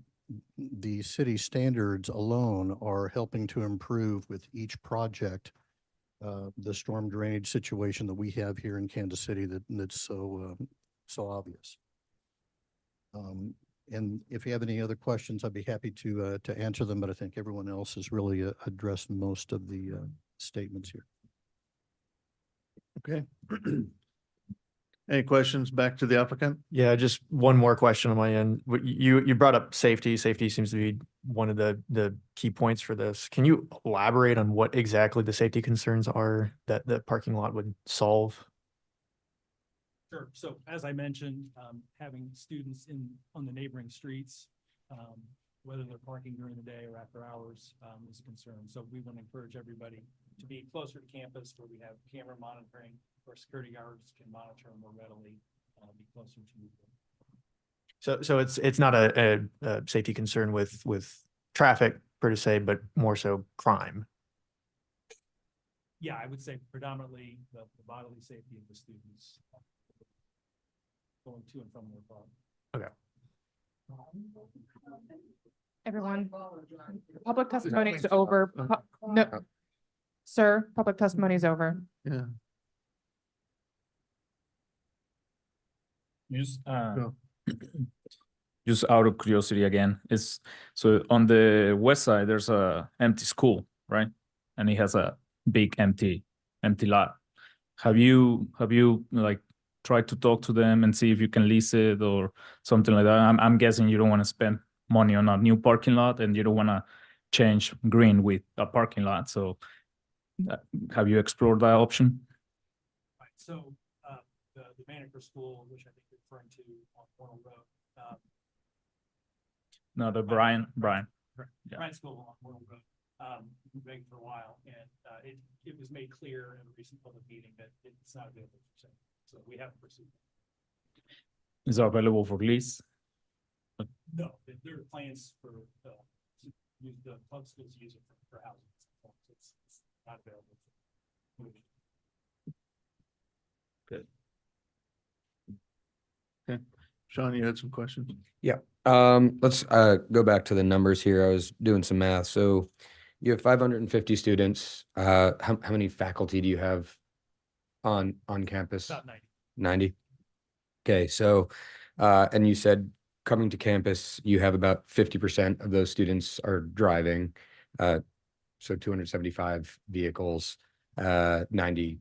the city standards alone are helping to improve with each project the storm drainage situation that we have here in Kansas City that's so obvious. And if you have any other questions, I'd be happy to answer them, but I think everyone else has really addressed most of the statements here. Okay. Any questions back to the applicant? Yeah, just one more question on my end. You brought up safety. Safety seems to be one of the key points for this. Can you elaborate on what exactly the safety concerns are that the parking lot would solve? Sure. So as I mentioned, having students on the neighboring streets, whether they're parking during the day or after hours, is a concern. So we want to encourage everybody to be closer to campus where we have camera monitoring, where security guards can monitor more readily, be closer to. So it's not a safety concern with traffic per se, but more so crime. Yeah, I would say predominantly the bodily safety of the students going to and from their car. Okay. Everyone, public testimony is over. No, sir, public testimony is over. Yeah. Just just out of curiosity again, so on the west side there's a empty school, right? And it has a big empty lot. Have you like tried to talk to them and see if you can lease it or something like that? I'm guessing you don't want to spend money on a new parking lot and you don't want to change green with a parking lot. So have you explored that option? Right. So the Manicure School, which I think you're referring to on Warren Road. No, the Brian. Brian Yeah. School on Warren Road. Been vacant for a while, and it was made clear in a recent public meeting that it's not available for sale. So we haven't pursued it. Is it available for lease? No, there are plans for to use the public schools to use it for housing. So it's not available. Good. Okay. Sean, you had some questions? Yeah. Let's go back to the numbers here. I was doing some math. So you have 550 students. How many faculty do you have on campus? About 90. 90. Okay. So, and you said coming to campus, you have about 50% of those students are driving. So 275 vehicles, 90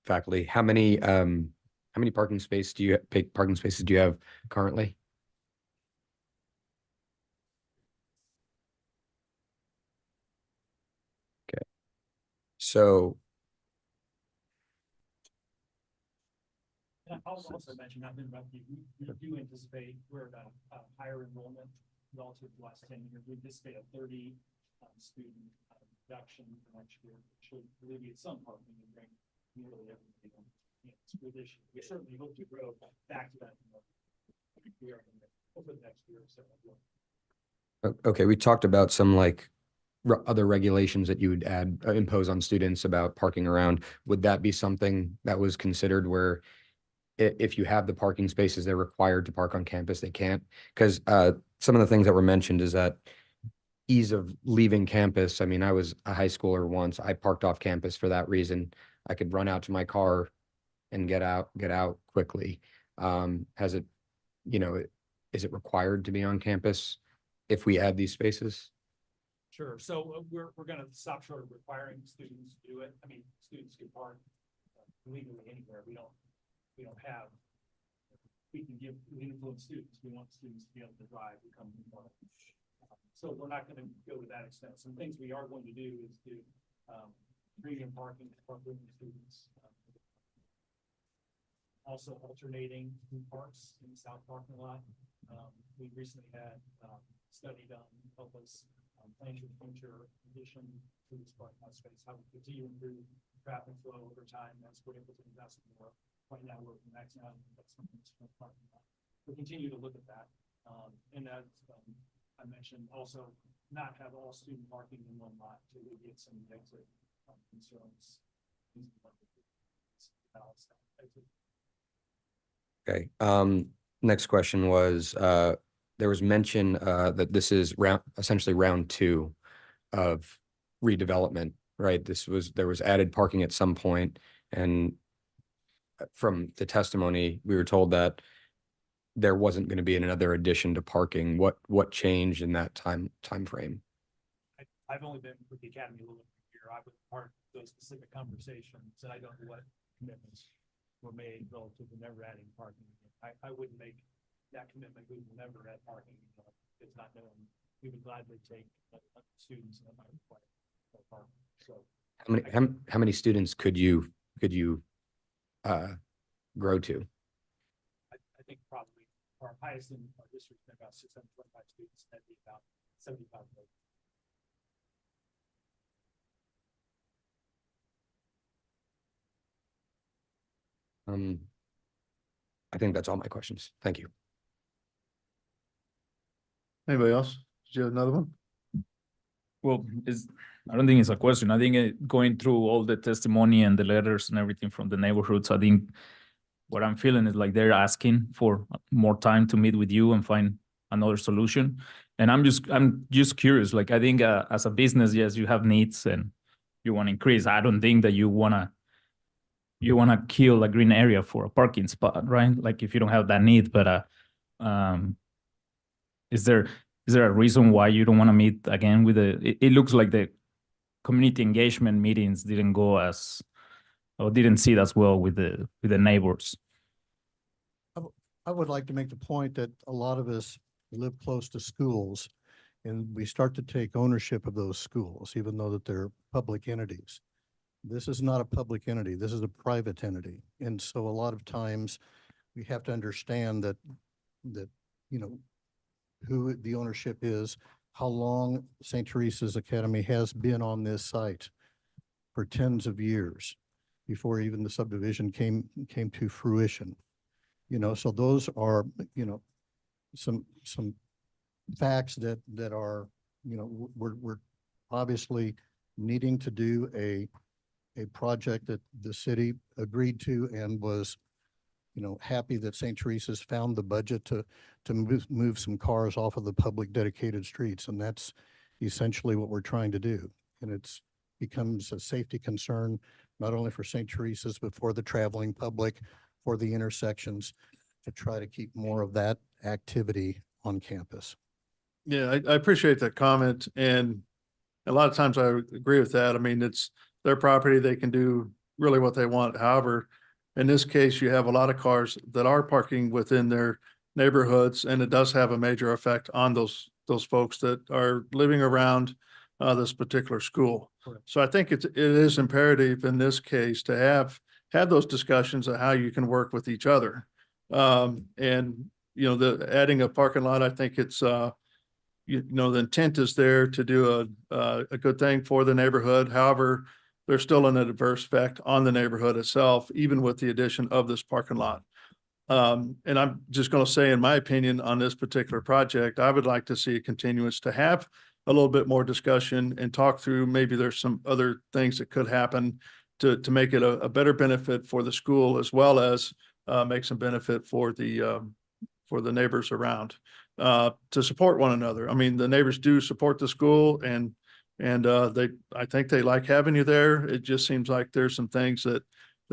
faculty. How many parking spaces do you have currently? Okay. So And I'll also mention, not to interrupt you, we do anticipate we're about higher enrollment relative to the last 10 years. We anticipate a 30 student reduction for next year, which should alleviate some parking and bring nearly everybody on campus for this year. We certainly hope to grow back to that. over the next year or so. Okay, we talked about some like other regulations that you would add, impose on students about parking around. Would that be something that was considered where if you have the parking spaces, they're required to park on campus, they can't? Because some of the things that were mentioned is that ease of leaving campus. I mean, I was a high schooler once. I parked off campus for that reason. I could run out to my car and get out quickly. Has it, you know, is it required to be on campus if we add these spaces? Sure. So we're gonna stop short of requiring students to do it. I mean, students can park legally anywhere. We don't have, we can influence students. We want students to be able to drive, become more. So we're not gonna go to that extent. Some things we are going to do is do premium parking for students. Also alternating parks in the south parking lot. We recently had study done to help us plan your future addition to this parking lot space, how we continue to improve traffic flow over time as we're able to invest more. Right now, we're maxing out investments from parking lot. We'll continue to look at that. And as I mentioned, also not have all student parking in one lot to get some exit concerns. Okay. Next question was, there was mention that this is essentially round 2 of redevelopment, right? There was added parking at some point, and from the testimony, we were told that there wasn't going to be another addition to parking. What changed in that time frame? I've only been with the academy a little bit here. I was part of those specific conversations, and I don't know what commitments were made relative to never adding parking. I wouldn't make that commitment. We will never add parking. It's not known. We would gladly take students that might require parking. So How many students could you grow to? I think probably our highest in our district is about 625 students. That'd be about 75 million. I think that's all my questions. Thank you. Anybody else? Did you have another one? Well, I don't think it's a question. I think going through all the testimony and the letters and everything from the neighborhoods, I think what I'm feeling is like they're asking for more time to meet with you and find another solution. And I'm just curious. Like, I think as a business, yes, you have needs and you want to increase. I don't think that you wanna kill a green area for a parking spot, right? Like if you don't have that need, but is there a reason why you don't want to meet again with it looks like the community engagement meetings didn't go didn't sit as well with the neighbors. I would like to make the point that a lot of us live close to schools, and we start to take ownership of those schools, even though that they're public entities. This is not a public entity. This is a private entity. And so a lot of times we have to understand that, you know, who the ownership is, how long St. Teresa's Academy has been on this site for tens of years before even the subdivision came to fruition. You know, so those are, you know, some facts that are, you know, we're obviously needing to do a project that the city agreed to and was, you know, happy that St. Teresa's found the budget to move some cars off of the public dedicated streets. And that's essentially what we're trying to do. And it's becomes a safety concern, not only for St. Teresa's, but for the traveling public, for the intersections, to try to keep more of that activity on campus. Yeah, I appreciate that comment. And a lot of times I agree with that. I mean, it's their property. They can do really what they want. However, in this case, you have a lot of cars that are parking within their neighborhoods, and it does have a major effect on those folks that are living around this particular school. Correct. So I think it is imperative in this case to have those discussions of how you can work with each other. And you know, the adding a parking lot, I think it's you know, the intent is there to do a good thing for the neighborhood. However, there's still an adverse effect on the neighborhood itself, even with the addition of this parking lot. And I'm just going to say, in my opinion, on this particular project, I would like to see a continuance to have a little bit more discussion and talk through, maybe there's some other things that could happen to make it a better benefit for the school, as well as make some benefit for the neighbors around, to support one another. I mean, the neighbors do support the school, and I think they like having you there. It just seems like there's some things that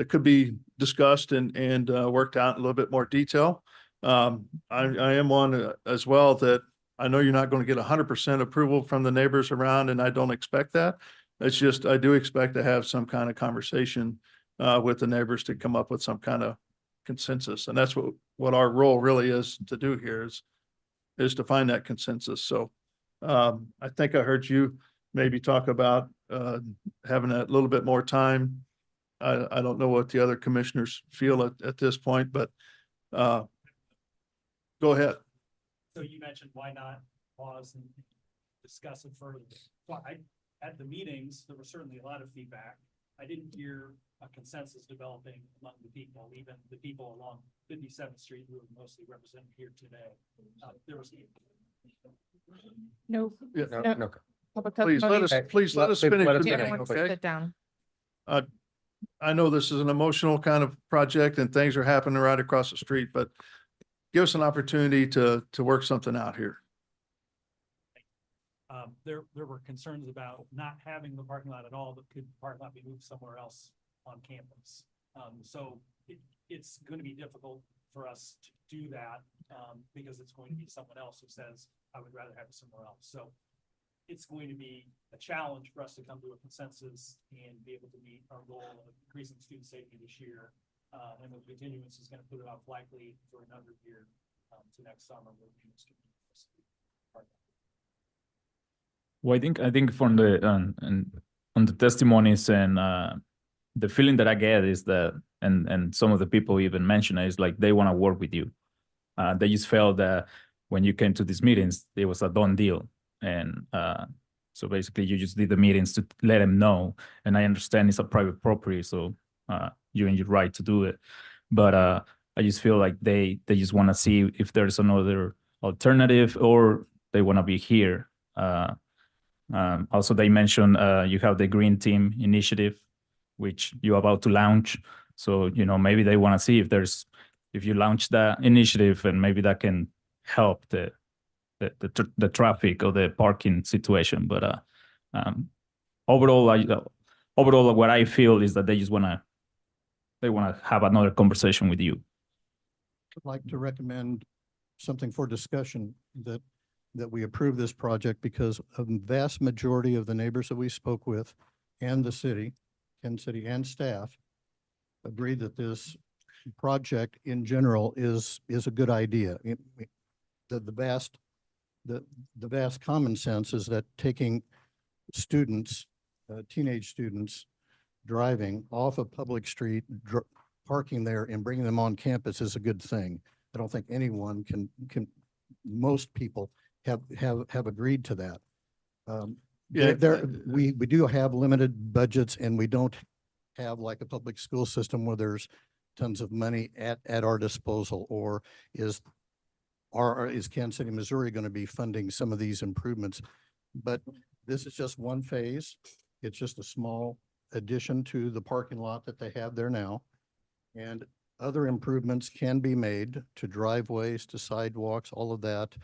could be discussed and worked out in a little bit more detail. I am one as well that I know you're not going to get 100% approval from the neighbors around, and I don't expect that. It's just, I do expect to have some kind of conversation with the neighbors to come up with some kind of consensus. And that's what our role really is to do here, is to find that consensus. So I think I heard you maybe talk about having a little bit more time. I don't know what the other commissioners feel at this point, but go ahead. So you mentioned why not pause and discuss it further. So at the meetings, there was certainly a lot of feedback. I didn't hear a consensus developing among the people, even the people along 57th Street who are mostly represented here today. There was No. Yeah, No. Public Please let testimony. us finish. let us the finish, meeting, Everyone okay? sit down. I know this is an emotional kind of project and things are happening right across the street, but give us an opportunity to work something out here. there were concerns about not having the parking lot at all, but could the parking lot be moved somewhere else on campus? So it's going to be difficult for us to do that because it's going to be someone else who says, I would rather have it somewhere else. So it's going to be a challenge for us to come to a consensus and be able to meet our goal of increasing student safety this year. And the continuance is going to put it off likely for another year to next summer. Well, I think from the on the testimonies and the feeling that I get is that, and some of the people even mention it, is like they want to work with you. They just felt that when you came to these meetings, it was a done deal, and so basically you just did the meetings to let them know. And I understand it's a private property, so you're in your right to do it. But I just feel like they just want to see if there's another alternative, or they want to be here. Also, they mentioned you have the Green Team initiative, which you're about to launch. So, maybe they want to see if you launch that initiative, and maybe that can help the traffic or the parking situation. But overall, what I feel is that they just want to have another conversation with you. I'd like to recommend something for discussion, that we approve this project, because a vast majority of the neighbors that we spoke with and the city, Kansas City and staff, agree that this project in general is a good idea. The vast common sense is that taking students, teenage students, driving off a public street, parking there and bringing them on campus is a good thing. I don't think anyone most people have agreed to that. We do have limited budgets, and we don't have like a public school system where there's tons of money at our disposal. Or is Kansas City, Missouri going to be funding some of these improvements? But this is just one phase. It's just a small addition to the parking lot that they have there now. And other improvements can be made to driveways, to sidewalks, all of that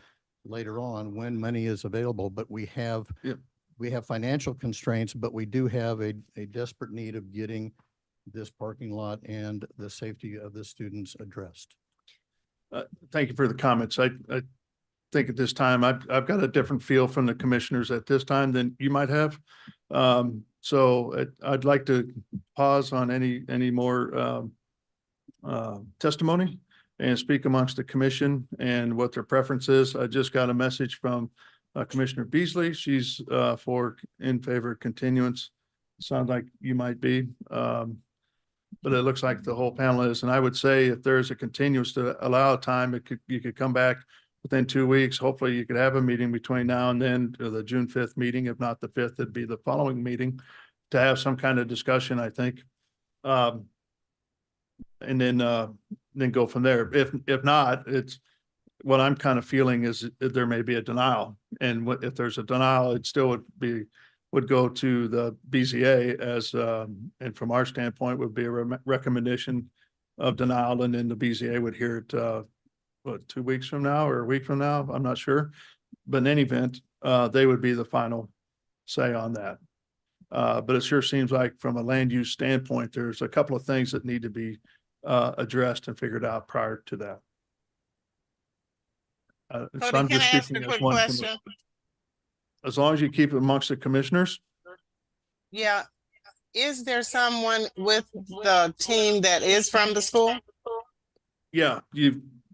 later on when money is available. But we have financial constraints, but we do have a desperate need of getting this parking lot and the safety of the students addressed. Thank you for the comments. I think at this time, I've got a different feel from the commissioners at this time than you might have. So I'd like to pause on any more testimony and speak amongst the commission and what their preference is. I just got a message from Commissioner Beasley. She's in favor of continuance. Sounds like you might be, but it looks like the whole panel is. And I would say if there's a continuance to allow time, you could come back within 2 weeks. Hopefully you could have a meeting between now and then, to the June 5th meeting. If not the 5th, it'd be the following meeting to have some kind of discussion, I think. And then then go from there. If not, it's, what I'm kind of feeling is that there may be a denial. And if there's a denial, it still would go to the BZA as, and from our standpoint, would be a recommendation of denial, and then the BZA would hear it, 2 weeks from now or a week from now? I'm not sure. But in any event, they would be the final say on that. But it sure seems like from a land use standpoint, there's a couple of things that need to be addressed and figured out prior to that. So Cody, I'm can just I ask speaking a as quick one. question? As long as you keep it amongst the commissioners. Yeah, is there someone with the team that is from the school? Yeah,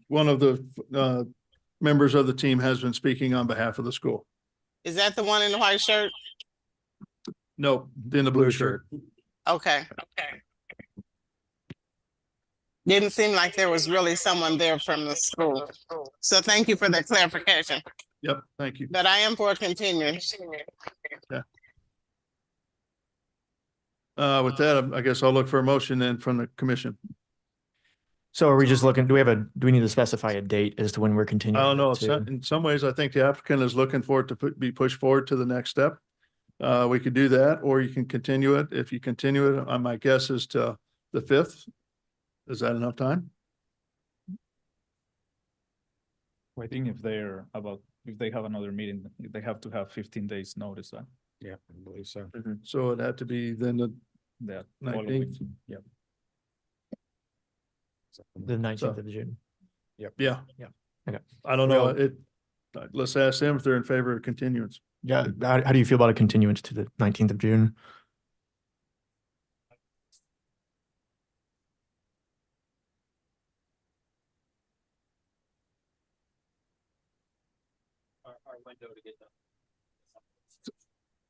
one of the members of the team has been speaking on behalf of the school. Is that the one in the white shirt? No, in the blue shirt. Okay. Didn't seem like there was really someone there from the school. So thank you for that clarification. Yep, thank you. But I am for continuance. Yeah. With that, I guess I'll look for a motion then from the commission. So are we just looking, do we need to specify a date as to when we're I continuing? don't know. it to? In some ways, I think the applicant is looking for it to be pushed forward to the next step. We could do that, or you can continue it. If you continue it, my guess is to the 5th. Is that enough time? I think if they have another meeting, they have to have 15 days notice. Yeah, I believe so. So it'd have to be then the That following 19th. week. Yep. The 19th of June. Yeah. Yeah. Okay. I don't know. Let's ask them if they're in favor of continuance. Yeah. How do you feel about a continuance to the 19th of June? Our window to get done.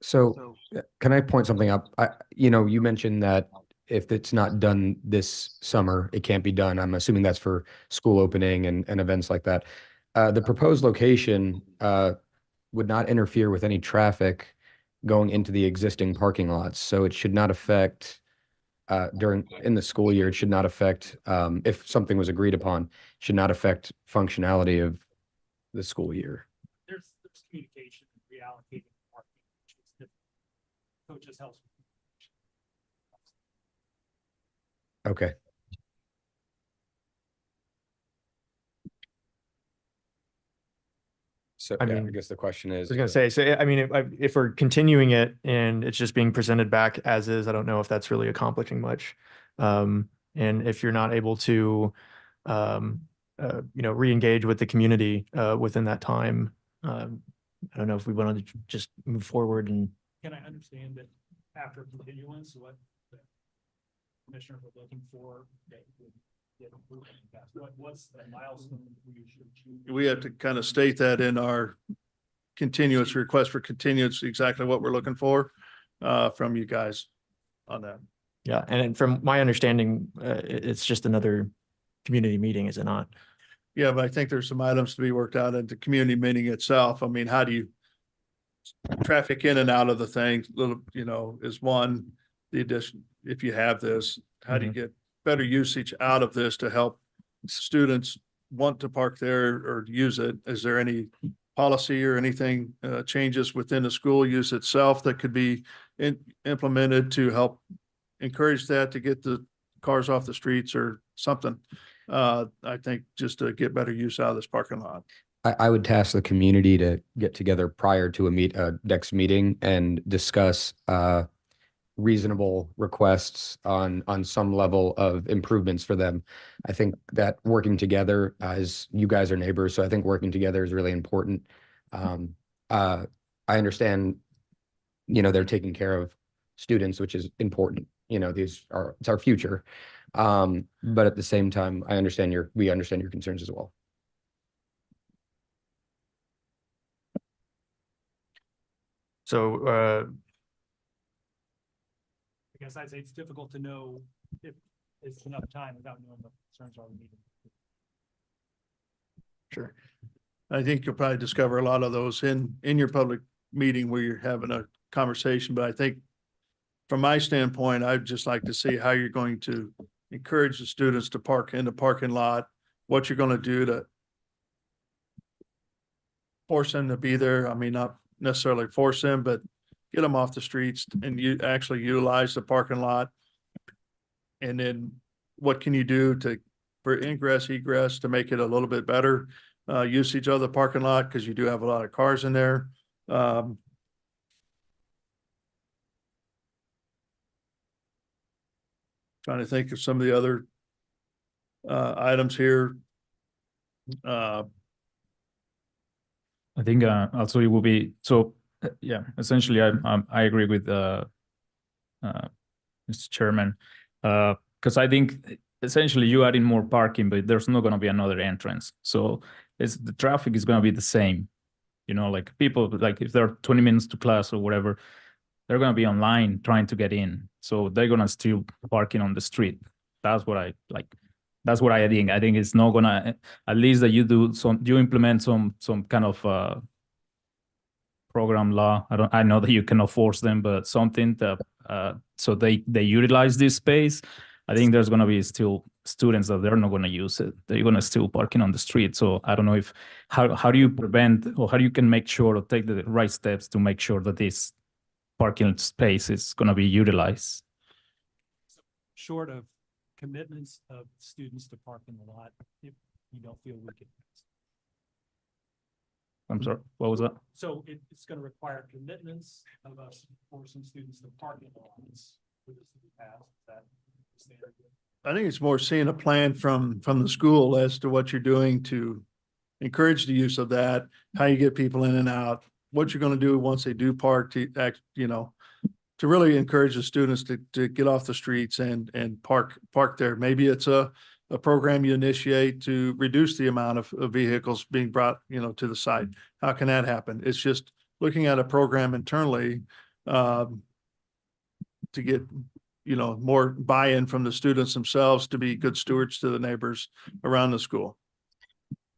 So can I point something up? You mentioned that if it's not done this summer, it can't be done. I'm assuming that's for school opening and events like that. The proposed location would not interfere with any traffic going into the existing parking lots. So it should not affect in the school year, it should not affect, if something was agreed upon, should not affect functionality of the school year. There's communication and reallocating parking, which is different. So it just helps. Okay. So I yeah, mean, I guess the question is. I was gonna say, so I mean, if we're continuing it and it's just being presented back as is, I don't know if that's really accomplishing much. And if you're not able to, re-engage with the community within that time, I don't know if we want to just move forward and. Can I understand that after continuance, what the commissioners are looking for? That would get approved? What's the milestone we should achieve? We have to kind of state that in our continuance request for continuance, exactly what we're looking for from you guys on that. Yeah, and from my understanding, it's just another community meeting, is it not? Yeah, but I think there's some items to be worked out at the community meeting itself. I mean, how do you traffic in and out of the thing, is one, the addition, if you have this, how do you get better usage out of this to help students want to park there or use it? Is there any policy or anything, changes within the school use itself that could be implemented to help encourage that, to get the cars off the streets or something? I think just to get better use out of this parking lot. I would task the community to get together prior to a next meeting and discuss reasonable requests on some level of improvements for them. I think that working together, as you guys are neighbors, so I think working together is really important. I understand, they're taking care of students, which is important. It's our future. But at the same time, we understand your concerns as well. So, I guess I'd say it's difficult to know if it's enough time without knowing what concerns are needed. Sure. I think you'll probably discover a lot of those in your public meeting where you're having a conversation, but I think from my standpoint, I'd just like to see how you're going to encourage the students to park in the parking lot, what you're gonna do to force them to be there. I mean, not necessarily force them, but get them off the streets and you actually utilize the parking lot. And then what can you do for ingress, egress, to make it a little bit better? Usage of the parking lot, because you do have a lot of cars in there. Trying to think of some of the other items here. I think also it will be so. Yeah, essentially, I agree with Mr. Chairman, because I think essentially you add in more parking, but there's not going to be another entrance. So the traffic is going to be the same. You know, like people, like if they're 20 minutes to class or whatever, they're going to be online trying to get in. So they're going to still parking on the street. That's what I like. That's what I think. I think it's not gonna, at least that you implement some kind of program law. I know that you cannot force them, but something that so they utilize this space. I think there's gonna be still students that they're not gonna use it. They're gonna still parking on the street. So I don't know if how do you prevent, or how you can make sure or take the right steps to make sure that this parking space is gonna be utilized. Short of commitments of students to park in the lot, if you don't feel we can. I'm sorry, what was that? So it's going to require commitments of us forcing students to park in the lots for this to be passed. Is that standard? I think it's more seeing a plan from the school as to what you're doing to encourage the use of that, how you get people in and out, what you're going to do once they do park to act, you know, to really encourage the students to get off the streets and park there. Maybe it's a program you initiate to reduce the amount of vehicles being brought, you know, to the site. How can that happen? It's just looking at a program internally to get, you know, more buy-in from the students themselves to be good stewards to the neighbors around the school.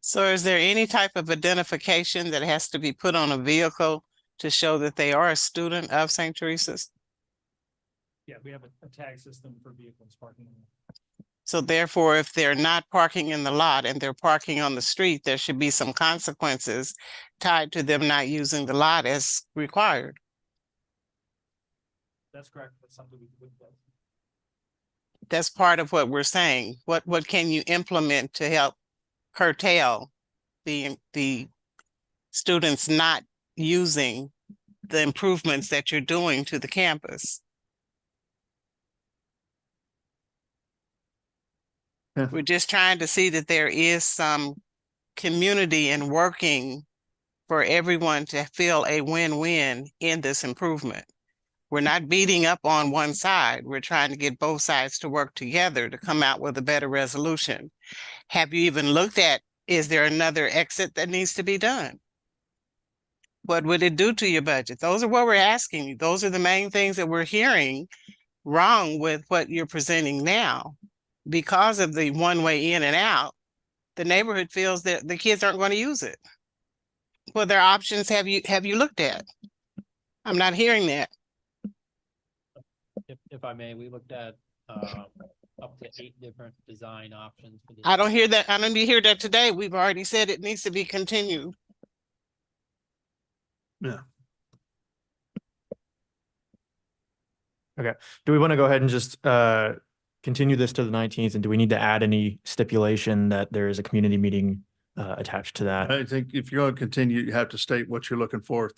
So is there any type of identification that has to be put on a vehicle to show that they are a student of St. Teresa's? Yeah, we have a tag system for vehicles parking. So therefore, if they're not parking in the lot and they're parking on the street, there should be some consequences tied to them not using the lot as required. That's correct. That's something we would. That's part of what we're saying. What can you implement to help curtail the students not using the improvements that you're doing to the campus? Yeah. We're just trying to see that there is some community and working for everyone to feel a win-win in this improvement. We're not beating up on one side. We're trying to get both sides to work together to come out with a better resolution. Have you even looked at, is there another exit that needs to be done? What would it do to your budget? Those are what we're asking you. Those are the main things that we're hearing wrong with what you're presenting now. Because of the one way in and out, the neighborhood feels that the kids aren't going to use it. What other options have you looked at? I'm not hearing that. If I may, we looked at up to 8 different design options for this. I don't hear that. I don't hear that today. We've already said it needs to be continued. Yeah. Okay. Do we want to go ahead and just continue this to the 19th? And do we need to add any stipulation that there is a community meeting attached to that? I think if you're going to continue, you have to state what you're looking for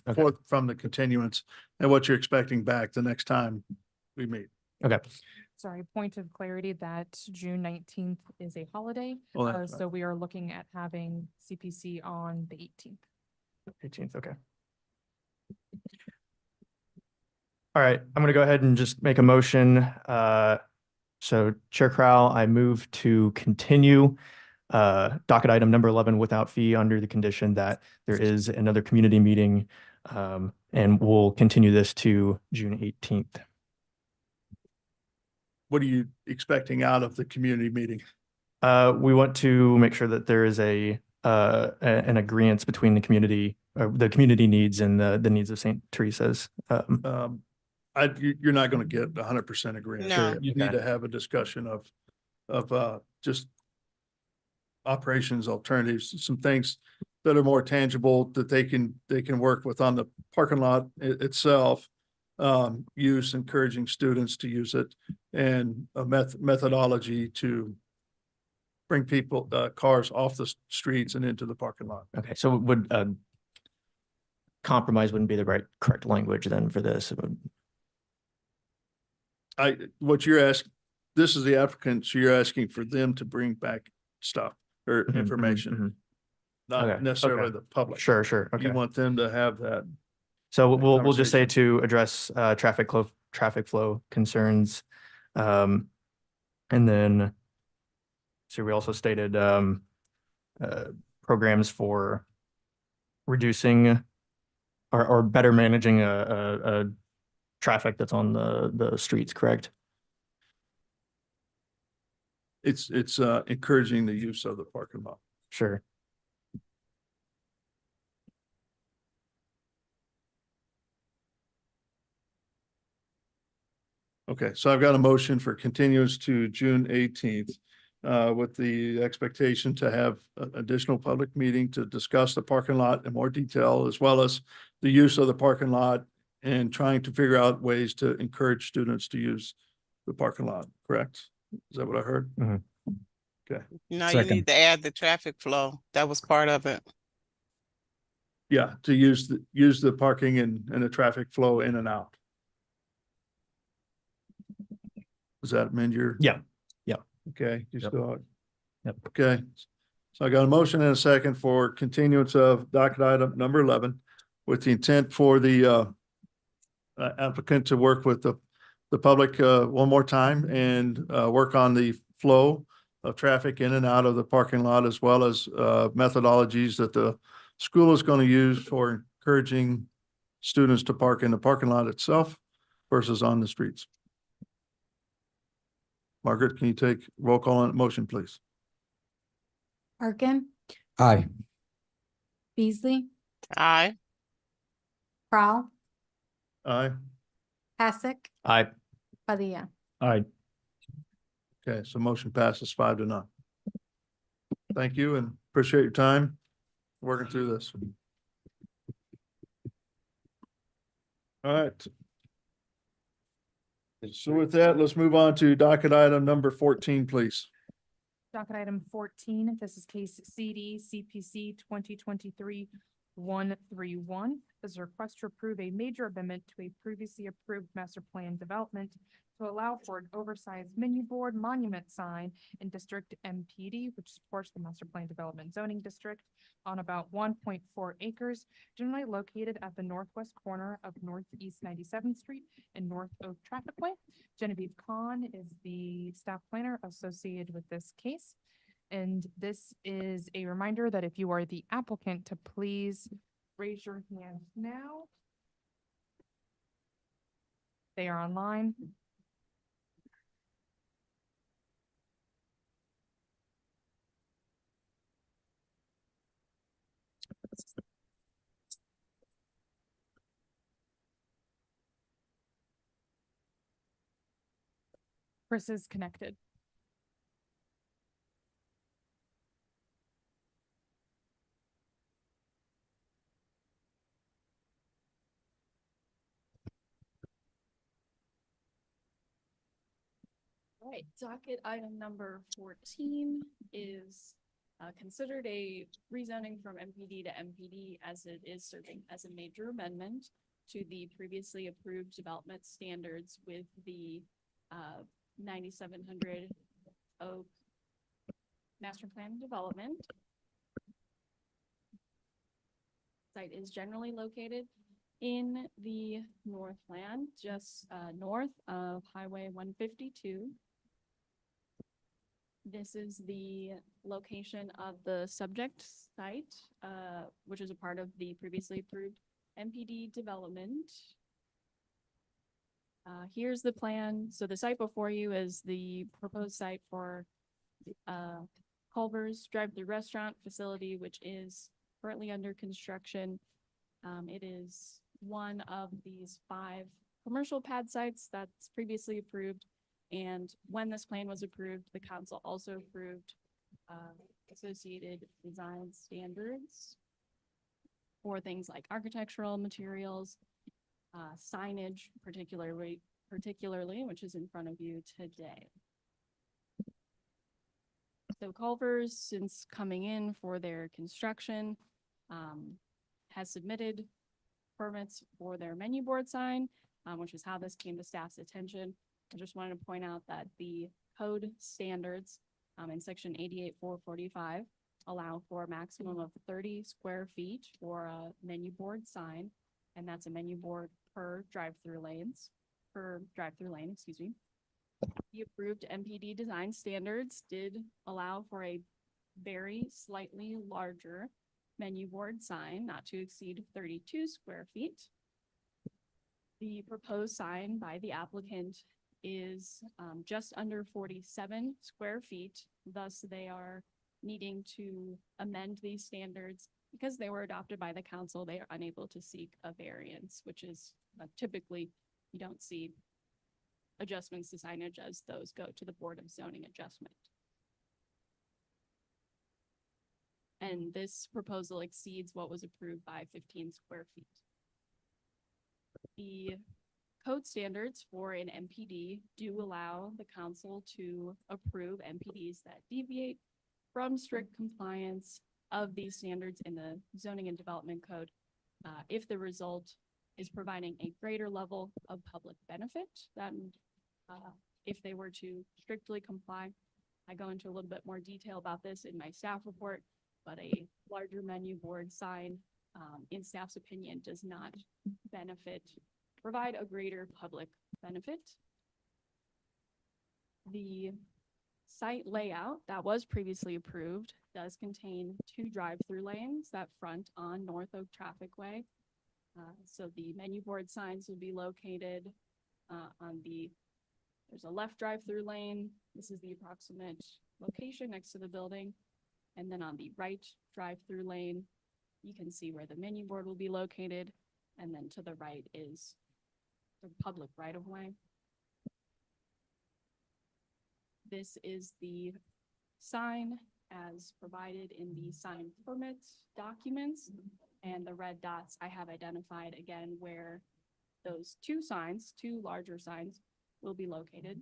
from the continuance and what you're expecting back the next time we meet. Okay. Sorry, point of clarity that June 19th is a holiday. Oh, that's So we are looking at having CPC on the 18th. 18th, okay. All right, I'm gonna go ahead and just make a motion. So Chair Crowell, I move to continue docket item number 11 without fee under the condition that there is another community meeting, and we'll continue this to June 18th. What are you expecting out of the community meeting? We want to make sure that there is an agreement between the community needs and the needs of St. Teresa's. You're not going to get 100% agreement. No. You need to have a discussion of just operations alternatives, some things that are more tangible that they can work with on the parking lot itself. Use encouraging students to use it, and a methodology to bring people, cars off the streets and into the parking lot. Okay, so would compromise wouldn't be the correct language then for this? It would. What you're asking, this is the applicant, so you're asking for them to bring back stuff or information, not Okay, necessarily okay. the public. Sure, sure. Okay. You want them to have that. So that we'll just say conversation. to address traffic flow concerns. And then so we also stated programs for reducing or better managing a traffic that's on the streets, correct? It's encouraging the use of the parking lot. Sure. Okay, so I've got a motion for continuance to June 18th. With the expectation to have an additional public meeting to discuss the parking lot in more detail, as well as the use of the parking lot and trying to figure out ways to encourage students to use the parking lot, correct? Is that what I heard? Okay. Now you need to add the traffic flow. That was part of it. Yeah, to use the parking and the traffic flow in and out. Does that mean you're? Yeah. Yeah. Okay, you still. Yep. Okay, so I got a motion and a second for continuance of docket item number 11 with the intent for the applicant to work with the public one more time and work on the flow of traffic in and out of the parking lot, as well as methodologies that the school is going to use for encouraging students to park in the parking lot itself versus on the streets. Margaret, can you take roll call on that motion, please? Arkin, Aye. Beasley, Aye. Prowl, Aye. Hasek, Aye. Padilla. Aye. Okay, so motion passes 5-0. Thank you and appreciate your time working through this. All right. So with that, let's move on to docket item number 14, please. Docket item 14, this is case CD-CPC 2023-131. This is a request to approve a major amendment to a previously approved master plan development to allow for an oversized menu board monument sign in District MPD, which supports the master plan development zoning district on about 1.4 acres, generally located at the northwest corner of Northeast 97th Street and North Oak Trafficway. Genevieve Kahn is the staff planner associated with this case. And this is a reminder that if you are the applicant, to please raise your hand now. They are online. Chris is connected. All right, docket item number 14 is considered a rezoning from MPD to MPD, as it is serving as a major amendment to the previously approved development standards with the 9700 Oak master plan development. Site is generally located in the Northland, just north of Highway 152. This is the location of the subject site, which is a part of the previously approved MPD development. Here's the plan. So the site before you is the proposed site for Culver's drive-through restaurant facility, which is currently under construction. It is one of these 5 commercial pad sites that's previously approved And when this plan was approved, the council also approved associated design standards for things like architectural materials, signage, particularly, which is in front of you today. So Culver's, since coming in for their construction, has submitted permits for their menu board sign, which is how this came to staff's attention. I just wanted to point out that the code standards in section 88-445 allow for a maximum of 30 square feet for a menu board sign, and that's a menu board per drive-through lane, excuse me. The approved MPD design standards did allow for a very slightly larger menu board sign, not to exceed 32 square feet. The proposed sign by the applicant is just under 47 square feet. Thus, they are needing to amend these standards because they were adopted by the council. They are unable to seek a variance, which is typically you don't see adjustments to signage as those go to the Board of Zoning Adjustment. And this proposal exceeds what was approved by 15 square feet. The code standards for an MPD do allow the council to approve MPDs that deviate from strict compliance of these standards in the Zoning and Development Code if the result is providing a greater level of public benefit than if they were to strictly comply. I go into a little bit more detail about this in my staff report, but a larger menu board sign, in staff's opinion, does not provide a greater public benefit. The site layout that was previously approved does contain 2 drive-through lanes that front on North Oak Traffic Way. So the menu board signs will be located there's a left drive-through lane. This is the approximate location next to the building. And then on the right drive-through lane, you can see where the menu board will be located. And then to the right is the public right-of-way. This is the sign as provided in the sign permit documents, and the red dots I have identified again where those 2 larger signs will be located.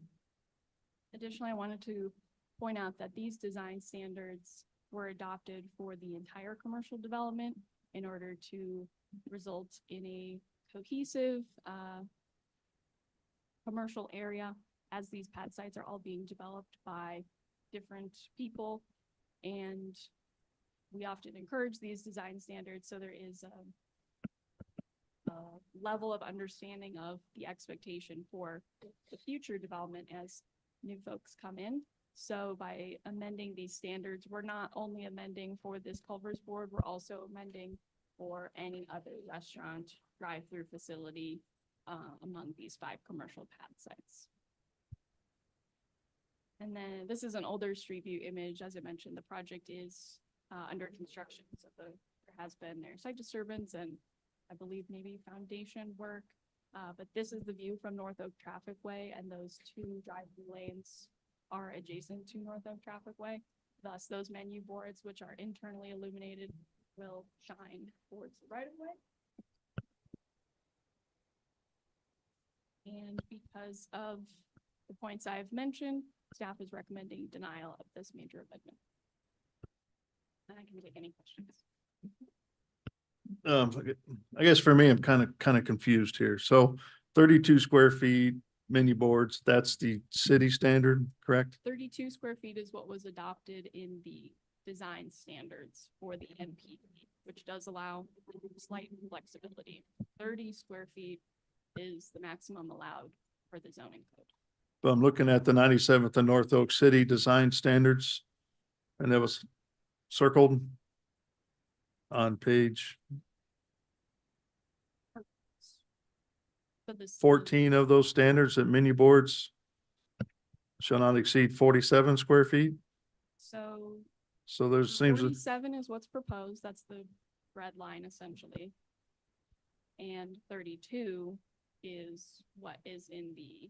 Additionally, I wanted to point out that these design standards were adopted for the entire commercial development in order to result in a cohesive commercial area, as these pad sites are all being developed by different people, and we often encourage these design standards so there is a level of understanding of the expectation for the future development as new folks come in. So by amending these standards, we're not only amending for this Culver's board, we're also amending for any other restaurant, drive-through facility among these 5 commercial pad sites. And then this is an older street view image. As I mentioned, the project is under construction. So there has been site disturbance and I believe maybe foundation work. But this is the view from North Oak Traffic Way, and those 2 drive-through lanes are adjacent to North Oak Traffic Way. Thus, those menu boards, which are internally illuminated, will shine towards the right-of-way. And because of the points I've mentioned, staff is recommending denial of this major amendment. And I can take any questions. I guess for me, I'm kind of confused here. So 32 square feet menu boards, that's the city standard, correct? 32 square feet is what was adopted in the design standards for the MPD, which does allow slight flexibility. 30 square feet is the maximum allowed for the zoning code. But I'm looking at the 97th and North Oak City design standards, and it was circled on page So this 14 of those standards that menu boards shall not exceed 47 square feet. So there seems 47 is what's proposed. That's the red line essentially. And 32 is what is in the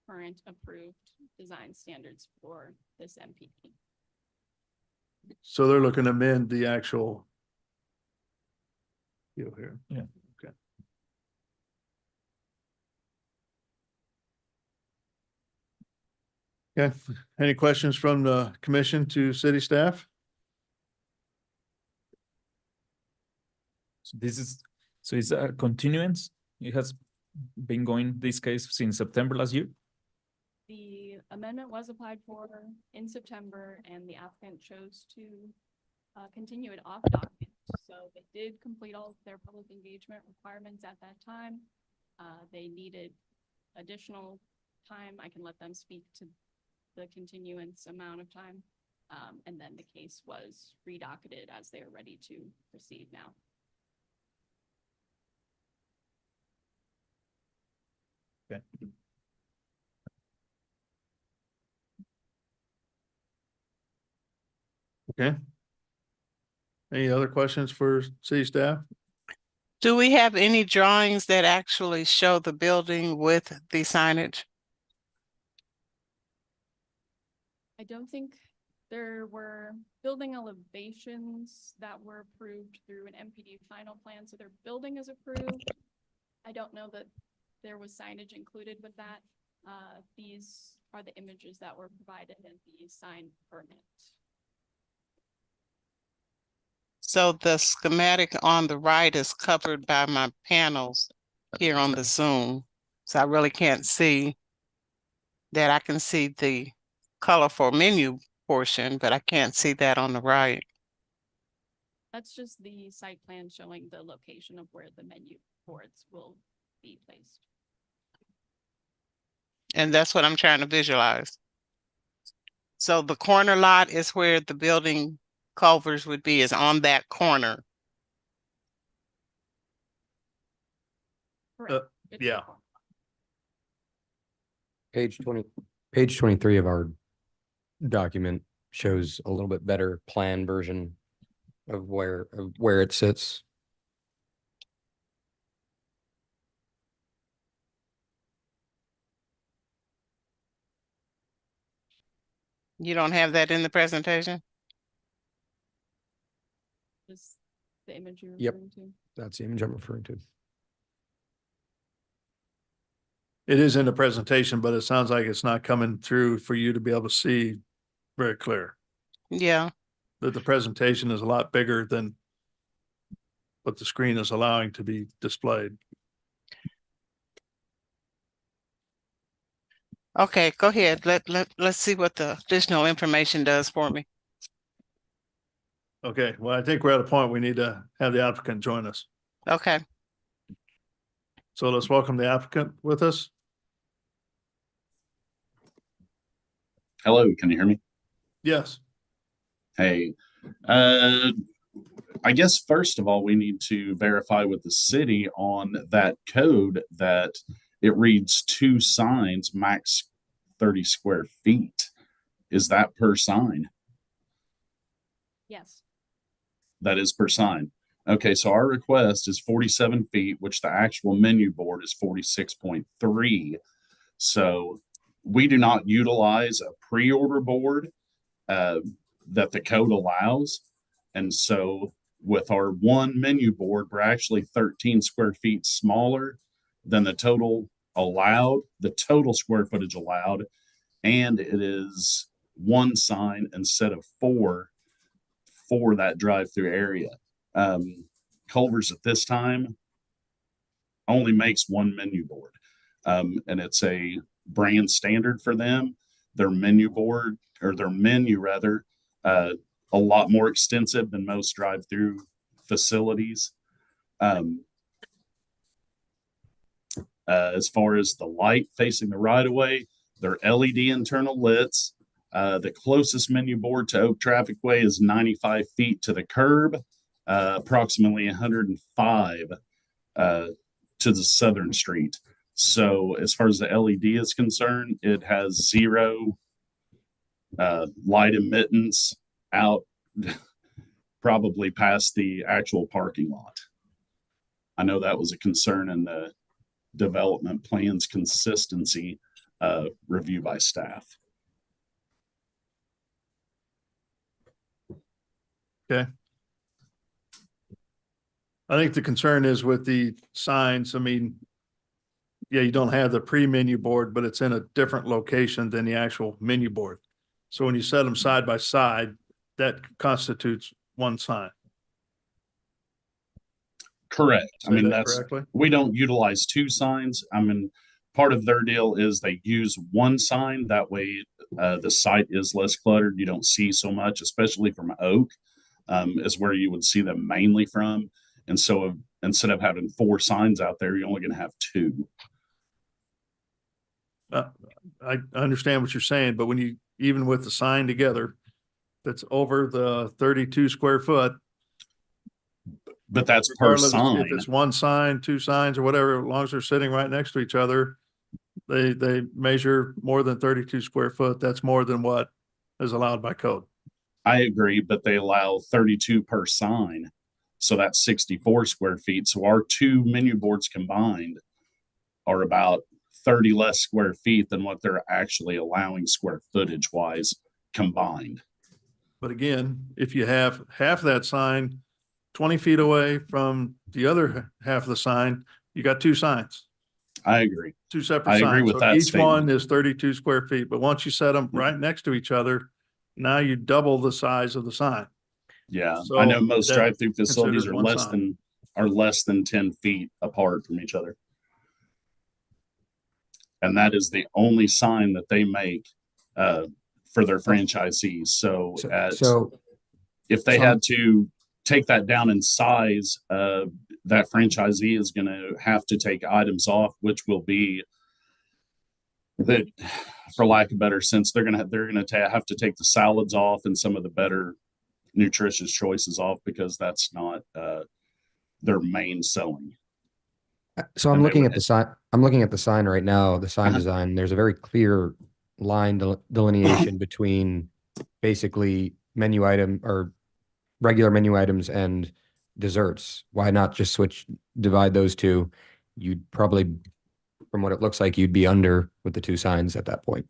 current approved design standards for this MPD. So they're looking to amend the actual deal here. Yeah. Okay. Okay, any questions from the commission to city staff? So so it's a continuance. It has been going this case since September last year. The amendment was applied for in September and the applicant chose to continue it off document. So they did complete all of their public engagement requirements at that time. They needed additional time. I can let them speak to the continuance amount of time. And then the case was redocketed as they are ready to proceed now. Okay. Okay. Any other questions for city staff? Do we have any drawings that actually show the building with the signage? I don't think there were building elevations that were approved through an MPD final plan, so their building is approved. I don't know that there was signage included with that. These are the images that were provided in the sign permit. So the schematic on the right is covered by my panels here on the Zoom. So I really can't see that. I can see the colorful menu portion, but I can't see that on the right. That's just the site plan showing the location of where the menu boards will be placed. And that's what I'm trying to visualize. So the corner lot is where the building Culvers would be, is on that corner. Yeah. Page 23 of our document shows a little bit better plan version of where it sits. You don't have that in the presentation? Is the image you're Yep. referring to? That's the image I'm referring to. It is in the presentation, but it sounds like it's not coming through for you to be able to see very clear. Yeah. That the presentation is a lot bigger than what the screen is allowing to be displayed. Okay, go ahead. Let's see what the additional information does for me. Okay, well, I think we're at a point we need to have the applicant join us. Okay. So let's welcome the applicant with us. Hello, can you hear me? Yes. Hey, I guess first of all, we need to verify with the city on that code that it reads 2 signs, max 30 square feet. Is that per sign? Yes. That is per sign. Okay, so our request is 47 feet, which the actual menu board is 46.3. So we do not utilize a pre-order board that the code allows. And so with our one menu board, we're actually 13 square feet smaller than the total allowed, the total square footage allowed. And it is 1 sign instead of 4 for that drive-through area. Culver's at this time only makes 1 menu board. And it's a brand standard for them. Their menu board, or their menu rather, a lot more extensive than most drive-through facilities. As far as the light facing the right-of-way, they're LED internal lits. The closest menu board to Oak Trafficway is 95 feet to the curb, approximately 105 to the southern street. So as far as the LED is concerned, it has 0 light emittance out probably past the actual parking lot. I know that was a concern in the development plans consistency review by staff. Okay. I think the concern is with the signs. I mean, yeah, you don't have the pre-menu board, but it's in a different location than the actual menu board. So when you set them side by side, that constitutes one sign. Correct. I Say mean, that that's, correctly? we don't utilize two signs. I mean, part of their deal is they use one sign. That way, the site is less cluttered. You don't see so much, especially from oak, is where you would see them mainly from. And so instead of having 4 signs out there, you're only going to have 2. I understand what you're saying, but when you, even with the sign together, that's over the 32 square foot. But that's per Regardless sign. if it's one sign, 2 signs or whatever, as long as they're sitting right next to each other, they measure more than 32 square foot. That's more than what is allowed by code. I agree, but they allow 32 per sign. So that's 64 square feet. So our 2 menu boards combined are about 30 less square feet than what they're actually allowing square footage wise combined. But again, if you have half that sign 20 feet away from the other half of the sign, you got 2 signs. I agree. 2 separate I signs. agree with So that each statement. one is 32 square feet, but once you set them right next to each other, now you double the size of the sign. Yeah, So I know most that's drive-through facilities considered are one less than 10 feet apart from each other. And that is the only sign that they make for their franchisees. So if they had to take that down in size, that franchisee is going to have to take items off, which will be that, for lack of a better sense, they're going to have to take the salads off and some of the better nutritious choices off, because that's not their main selling. So I'm looking at the sign. I'm looking at the sign right now, the sign design. There's a very clear line delineation between basically menu item or regular menu items and desserts. Why not just divide those two? You'd probably, from what it looks like, you'd be under with the 2 signs at that point.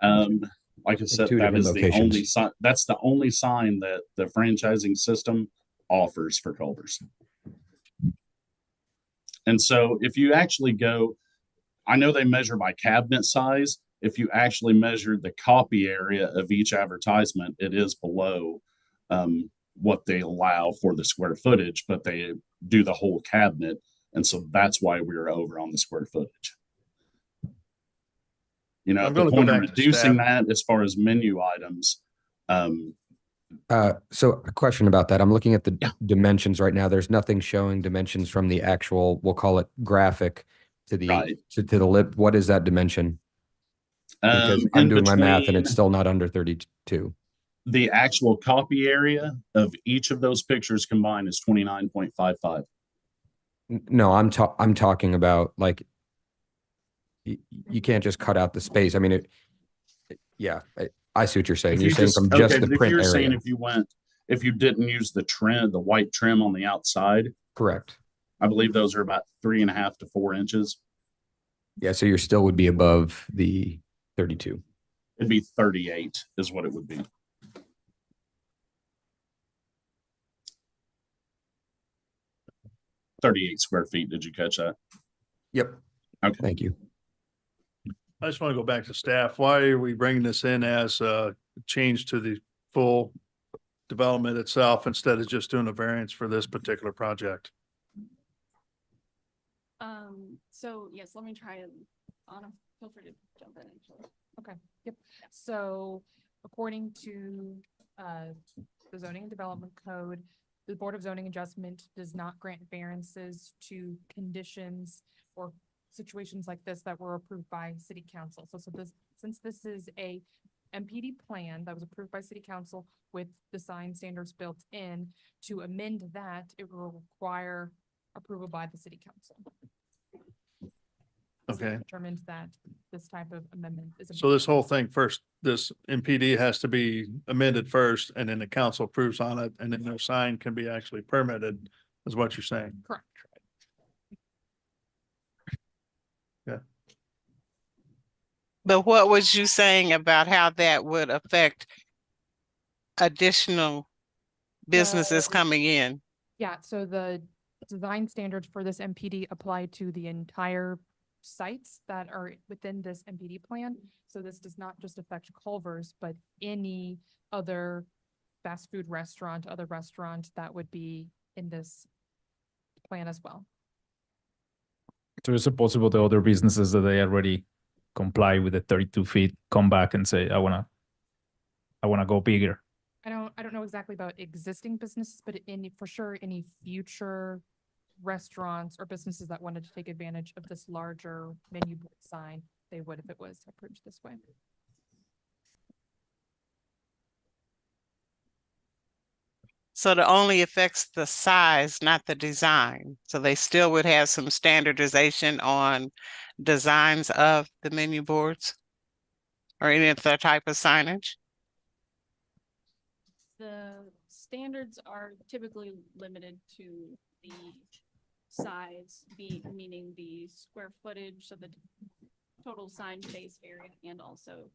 Like I said, 2 that different is the locations. only sign. That's the only sign that the franchising system offers for Culver's. And so if you actually go, I know they measure by cabinet size. If you actually measure the copy area of each advertisement, it is below what they allow for the square footage, but they do the whole cabinet. And so that's why we're over on the square footage. You know, at the point of reducing that as far as menu items. So a question about that. I'm looking at the dimensions right now. There's nothing showing dimensions from the actual, we'll call it graphic, to the to the lip. What is that dimension? Because I'm doing my math and it's still not under 32. The actual copy area of each of those pictures combined is 29.55. No, I'm talking about, like, you can't just cut out the space. I mean, yeah, I see what you're saying. You're saying from just the print area. Saying if you didn't use the trim, the white trim on the outside. Correct. I believe those are about 3.5 to 4 inches. Yeah, so you still would be above the 32. It'd be 38 is what it would be. $38 square feet. Did you catch that? Yep. Okay. Thank you. I just want to go back to staff. Why are we bringing this in as a change to the full development itself instead of just doing a variance for this particular project? So yes, let me try and Anna, feel free to jump in actually. Okay, yep. So according to the zoning and development code, the Board of Zoning Adjustment does not grant variances to conditions or situations like this that were approved by city council. So since this is a MPD plan that was approved by city council with design standards built in, to amend that, it will require approval by the city council. Okay. Determined that this type of amendment is. So this whole thing first, this MPD has to be amended first and then the council approves on it and then no sign can be actually permitted, is what you're saying? Correct. Yeah. But what was you saying about how that would affect additional businesses coming in? Yeah, so the design standards for this MPD apply to the entire sites that are within this MPD plan. So this does not just affect Culver's, but any other fast food restaurant, other restaurant that would be in this plan as well. So is it possible the other businesses that they already comply with the 32 feet come back and say, I wanna go bigger? I don't know exactly about existing businesses, but for sure, any future restaurants or businesses that wanted to take advantage of this larger menu board sign, they would if it was approved this way. So it only affects the size, not the design. So they still would have some standardization on designs of the menu boards or any other type of signage? The standards are typically limited to the size, meaning the square footage, so the total sign face area and also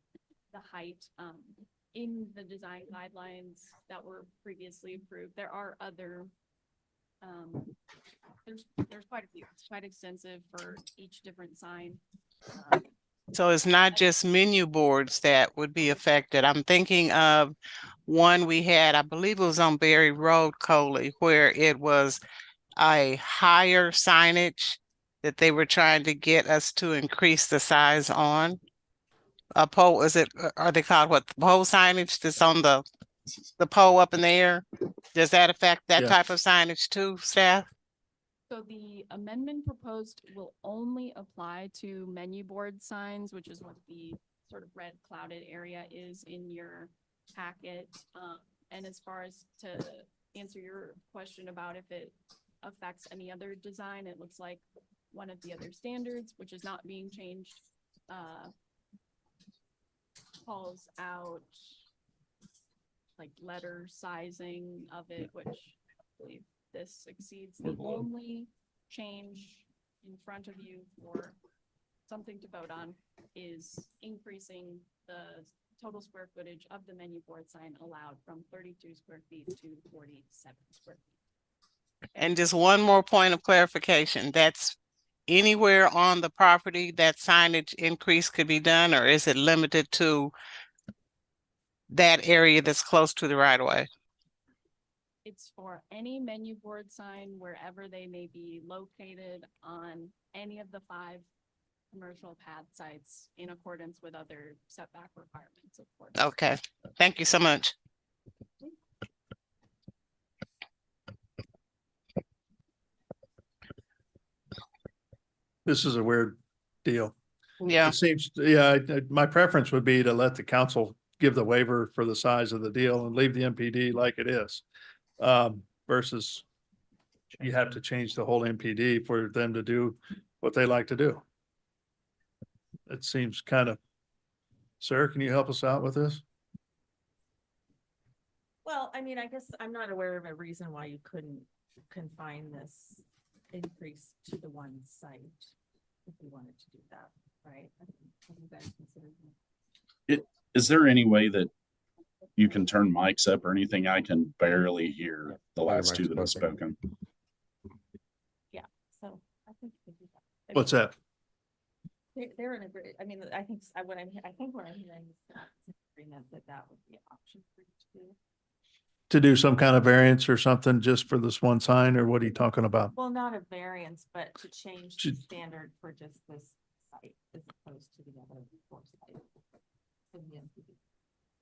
the height. In the design guidelines that were previously approved, there are other, there's quite a few. It's quite extensive for each different sign. So it's not just menu boards that would be affected. I'm thinking of one we had, I believe it was on Berry Road, Coley, where it was a higher signage that they were trying to get us to increase the size on. A pole, are they called what, pole signage that's on the pole up in the air? Does that affect that Yeah. type of signage too, staff? So the amendment proposed will only apply to menu board signs, which is what the sort of red clouded area is in your packet. And as far as to answer your question about if it affects any other design, it looks like one of the other standards, which is not being changed, calls out like letter sizing of it, which I believe this exceeds. The only change in front of you for something to vote on is increasing the total square footage of the menu board sign allowed from 32 square feet to 47 square feet. And just one more point of clarification, that's anywhere on the property that signage increase could be done, or is it limited to that area that's close to the right of way? It's for any menu board sign wherever they may be located on any of the 5 commercial pad sites in accordance with other setback requirements, of course. Okay, thank you so much. This is a weird deal. Yeah. It seems, my preference would be to let the council give the waiver for the size of the deal and leave the MPD like it is. Versus you have to change the whole MPD for them to do what they like to do. It seems kind of, sir, can you help us out with this? Well, I mean, I guess I'm not aware of a reason why you couldn't confine this increase to the one site if you wanted to do that, right? Have you guys considered that? Is there any way that you can turn mics up or anything? I can barely hear the last two that have spoken. Yeah, so I think you could do that. What's that? They're in agree, I mean, I think what I'm hearing is that agreement that would be an option for you to do. To do some kind of variance or something just for this one sign, or what are you talking about? Well, not a variance, but to change the standard for just this site as opposed to the other 4 sites.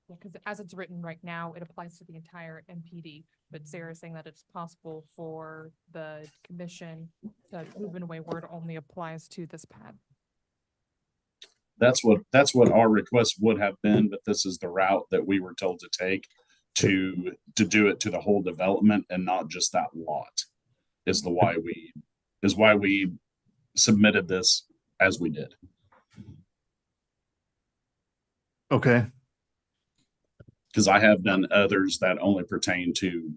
Yeah, because as it's written right now, it applies to the entire MPD, but Sarah's saying that it's possible for the commission to move in a way where it only applies to this pad. That's what our request would have been, but this is the route that we were told to take to do it to the whole development and not just that lot is why we submitted this as we did. Okay. Because I have done others that only pertain to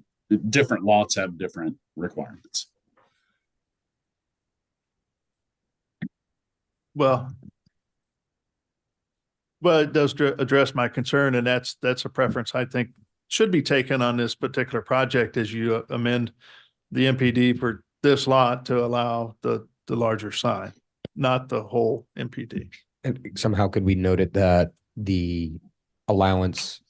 different lots have different requirements. Well, Well, it does address my concern, and that's a preference I think should be taken on this particular project as you amend the MPD for this lot to allow the larger sign, not the whole MPD. And somehow could we note it that the allowance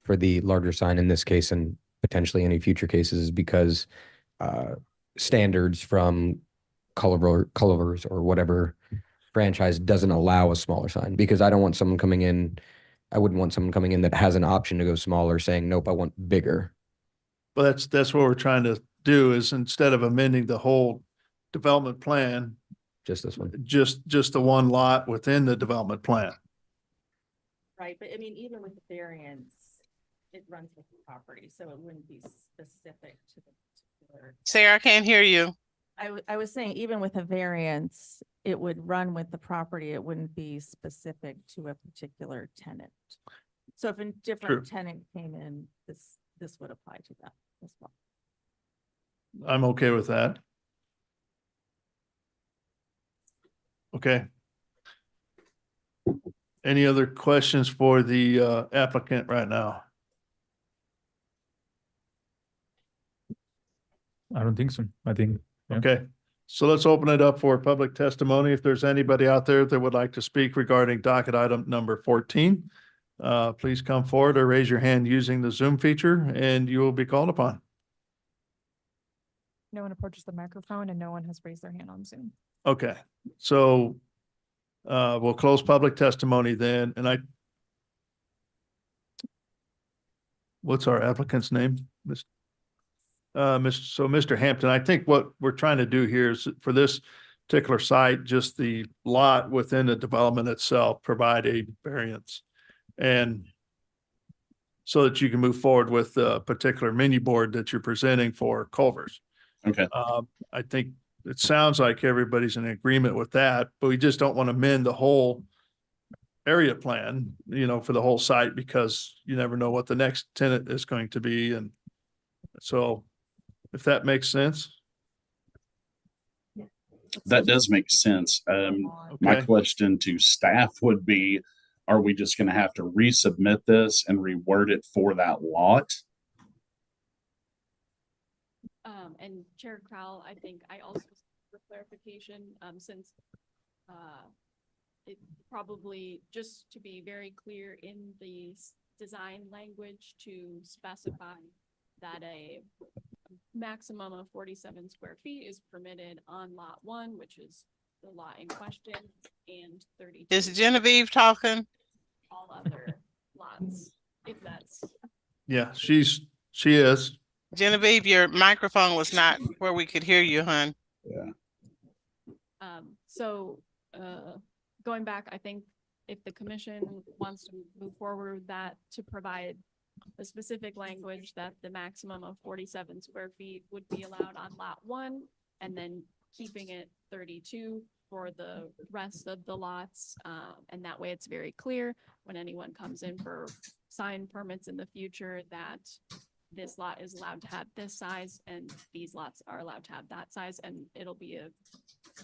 for the larger sign in this case and potentially any future cases is because standards from Culver's or whatever franchise doesn't allow a smaller sign? Because I don't want someone coming in, I wouldn't want someone coming in that has an option to go smaller saying, nope, I want bigger. Well, that's what we're trying to do is instead of amending the whole development plan, Just this one. just the one lot within the development plan. Right, but I mean, even with the variance, it runs with the property, so it wouldn't be specific to the particular. Sarah, I can't hear you. I was saying, even with a variance, it would run with the property. It wouldn't be specific to a particular tenant. So if a different tenant came in, this would apply to that as well. I'm okay with that. Okay. Any other questions for the applicant right now? I don't think so. I think. Yeah. Okay, so let's open it up for public testimony. If there's anybody out there that would like to speak regarding docket item number 14, please come forward or raise your hand using the Zoom feature and you will be called upon. No one approaches the microphone and no one has raised their hand on Zoom. Okay, so we'll close public testimony then, and what's our applicant's name? Mr. Hampton, I think what we're trying to do here is for this particular site, just the lot within the development itself, provide a variance. And so that you can move forward with the particular menu board that you're presenting for Culver's. Okay. I think it sounds like everybody's in agreement with that, but we just don't want to amend the whole area plan, for the whole site because you never know what the next tenant is going to be. And so if that makes sense. That does make sense. My question to staff would be, are we just going to have to resubmit this and reword it for that lot? And Chair Crowell, I think I also, for clarification, since it probably, just to be very clear in the design language to specify that a maximum of 47 square feet is permitted on lot 1, which is the lot in question, and 32. Is Genevieve talking? All other lots, if that's. Yeah, she is. Genevieve, your microphone was not where we could hear you, hon. Yeah. So going back, I think if the commission wants to move forward with that to provide the specific language that the maximum of 47 square feet would be allowed on lot 1, and then keeping it 32 for the rest of the lots. And that way it's very clear when anyone comes in for sign permits in the future that this lot is allowed to have this size and these lots are allowed to have that size, and it'll be a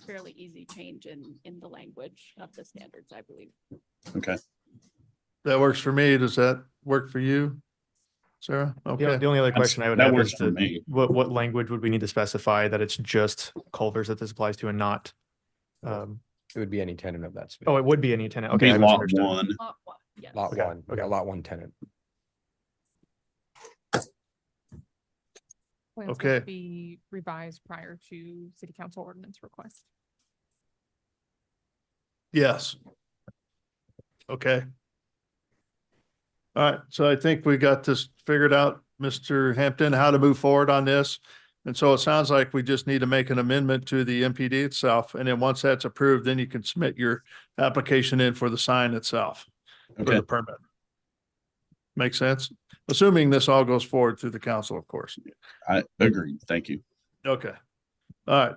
fairly easy change in the language of the standards, I believe. Okay. That works for me. Does that work for you, Sarah? Okay. The only other question I would that have works is for me. What language would we need to specify that it's just Culver's that this applies to and not? It would be any tenant of that space. Oh, it would be any tenant. Be Okay, I lot misunderstood. 1. Lot 1, yes. Lot Okay, 1. okay. Yeah, lot 1 tenant. Plans Okay. would be revised prior to city council ordinance request. Yes. Okay. All right, so I think we got this figured out, Mr. Hampton, how to move forward on this. And so it sounds like we just need to make an amendment to the MPD itself. And then once that's approved, then you can submit your application in for the sign itself. For Okay. the permit. Make sense? Assuming this all goes forward through the council, of course. I agree. Thank you. Okay. All right.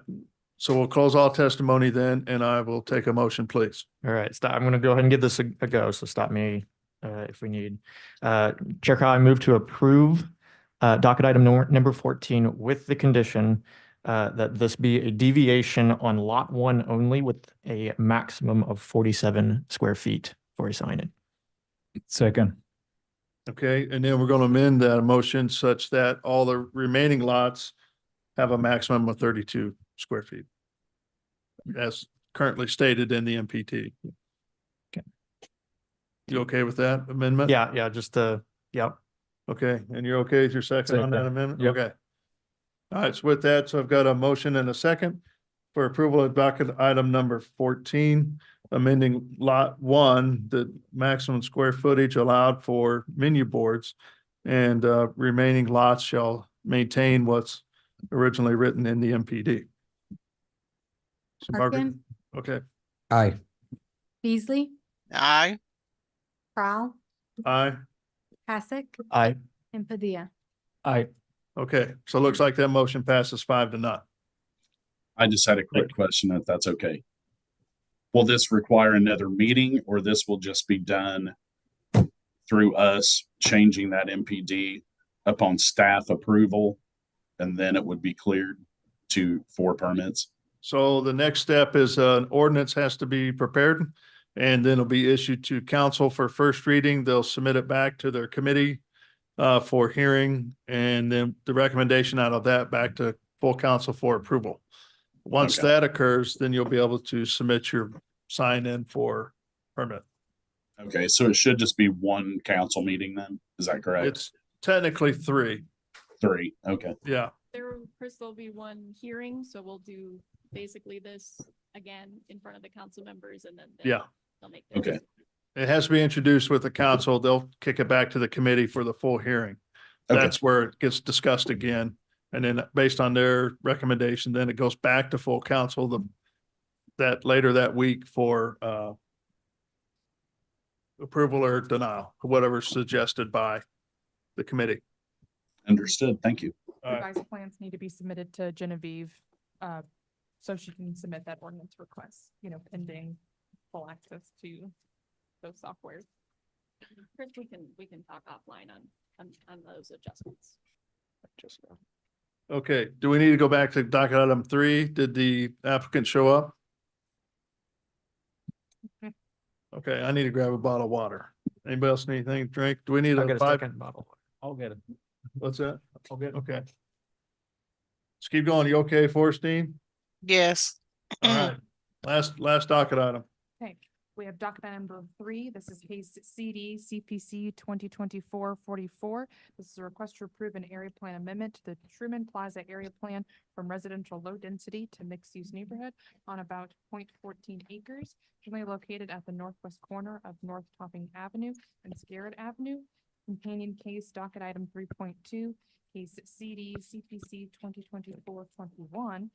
So we'll close all testimony then, and I will take a motion, please. All right, stop. I'm going to go ahead and give this a go. So stop me if we need. Chair Crowell, I move to approve docket item number 14 with the condition that this be a deviation on lot 1 only with a maximum of 47 square feet for a sign-in. Second. Okay, and then we're gonna amend that motion such that all the remaining lots have a maximum of 32 square feet. As currently stated in the MPT. Okay. You okay with that amendment? Yeah, just yep. Okay, and you're okay with your second on that Second. amendment? Yep. Okay. All right, so with that, so I've got a motion and a second for approval of docket item number 14, amending lot 1, the maximum square footage allowed for menu boards, and remaining lots shall maintain what's originally written in the MPD. So Margaret, Merkin, okay, Aye. Beasley, Aye. Prowl, aye, Hasek, Aye. and Padilla. Aye. okay, so it looks like that motion passes 5-0. I just had a quick question, if that's okay. Will this require another meeting, or this will just be done through us changing that MPD upon staff approval? And then it would be cleared for permits? So the next step is an ordinance has to be prepared and then it'll be issued to council for first reading. They'll submit it back to their committee for hearing, and then the recommendation out of that back to full council for approval. Once Okay. that occurs, then you'll be able to submit your sign in for permit. Okay, so it should just be one council meeting then? Is that correct? It's technically 3. 3, okay. Yeah. First there'll be one hearing, so we'll do basically this again in front of the council members and then Yeah. they'll make their Okay. decision. It has to be introduced with the council. They'll kick it back to the committee for the full hearing. Okay. That's where it gets discussed again. And then based on their recommendation, then it goes back to full council that later that week for approval or denial, whatever's suggested by the committee. Understood. Thank you. All right. Revised plans need to be submitted to Genevieve, so she can submit that ordinance request, pending full access to those softwares. Chris, we can talk offline on those adjustments. Okay, do we need to go back to docket item 3? Did the applicant show up? Okay, I need to grab a bottle of water. Anybody else need anything to drink? Do we need I'll a get a 5? second bottle. I'll get it. What's that? I'll get it. Okay. Let's keep going. You okay, Forstine? Yes. All right. Last docket item. Okay, we have docket item number 3. This is case CD-CPC 2024-44. This is a request to approve an area plan amendment to the Truman Plaza area plan from residential low density to mixed use neighborhood on about 0.14 acres, generally located at the northwest corner of North Topping Avenue and Scarrett Avenue. Companion case docket item 3.2, case CD-CPC 2024-21.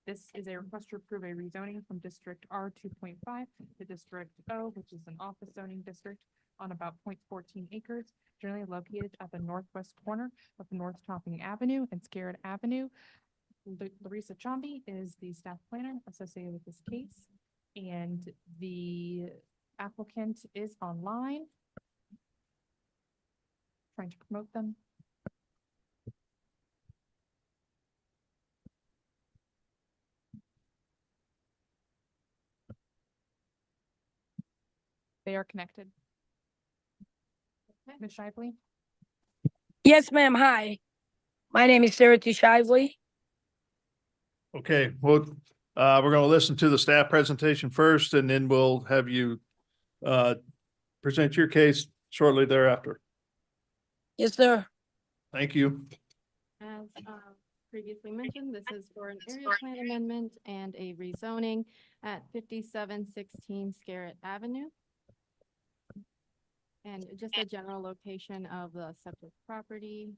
This is a request to approve a rezoning from District R 2.5 to District O, which is an office zoning district on about 0.14 acres, generally located at the northwest corner of North Topping Avenue and Scarrett Avenue. Larissa Chambi is the staff planner associated with this case, and the applicant is online. Trying to promote them. They are connected. Ms. Shively? Yes, ma'am. Hi. My name is Sarah T. Shively. Okay, well, we're going to listen to the staff presentation first, and then we'll have you present your case shortly thereafter. Yes, sir. Thank you. As previously mentioned, this is for an area plan amendment and a rezoning at 5716 Scarrett Avenue. And just a general location of the subject property.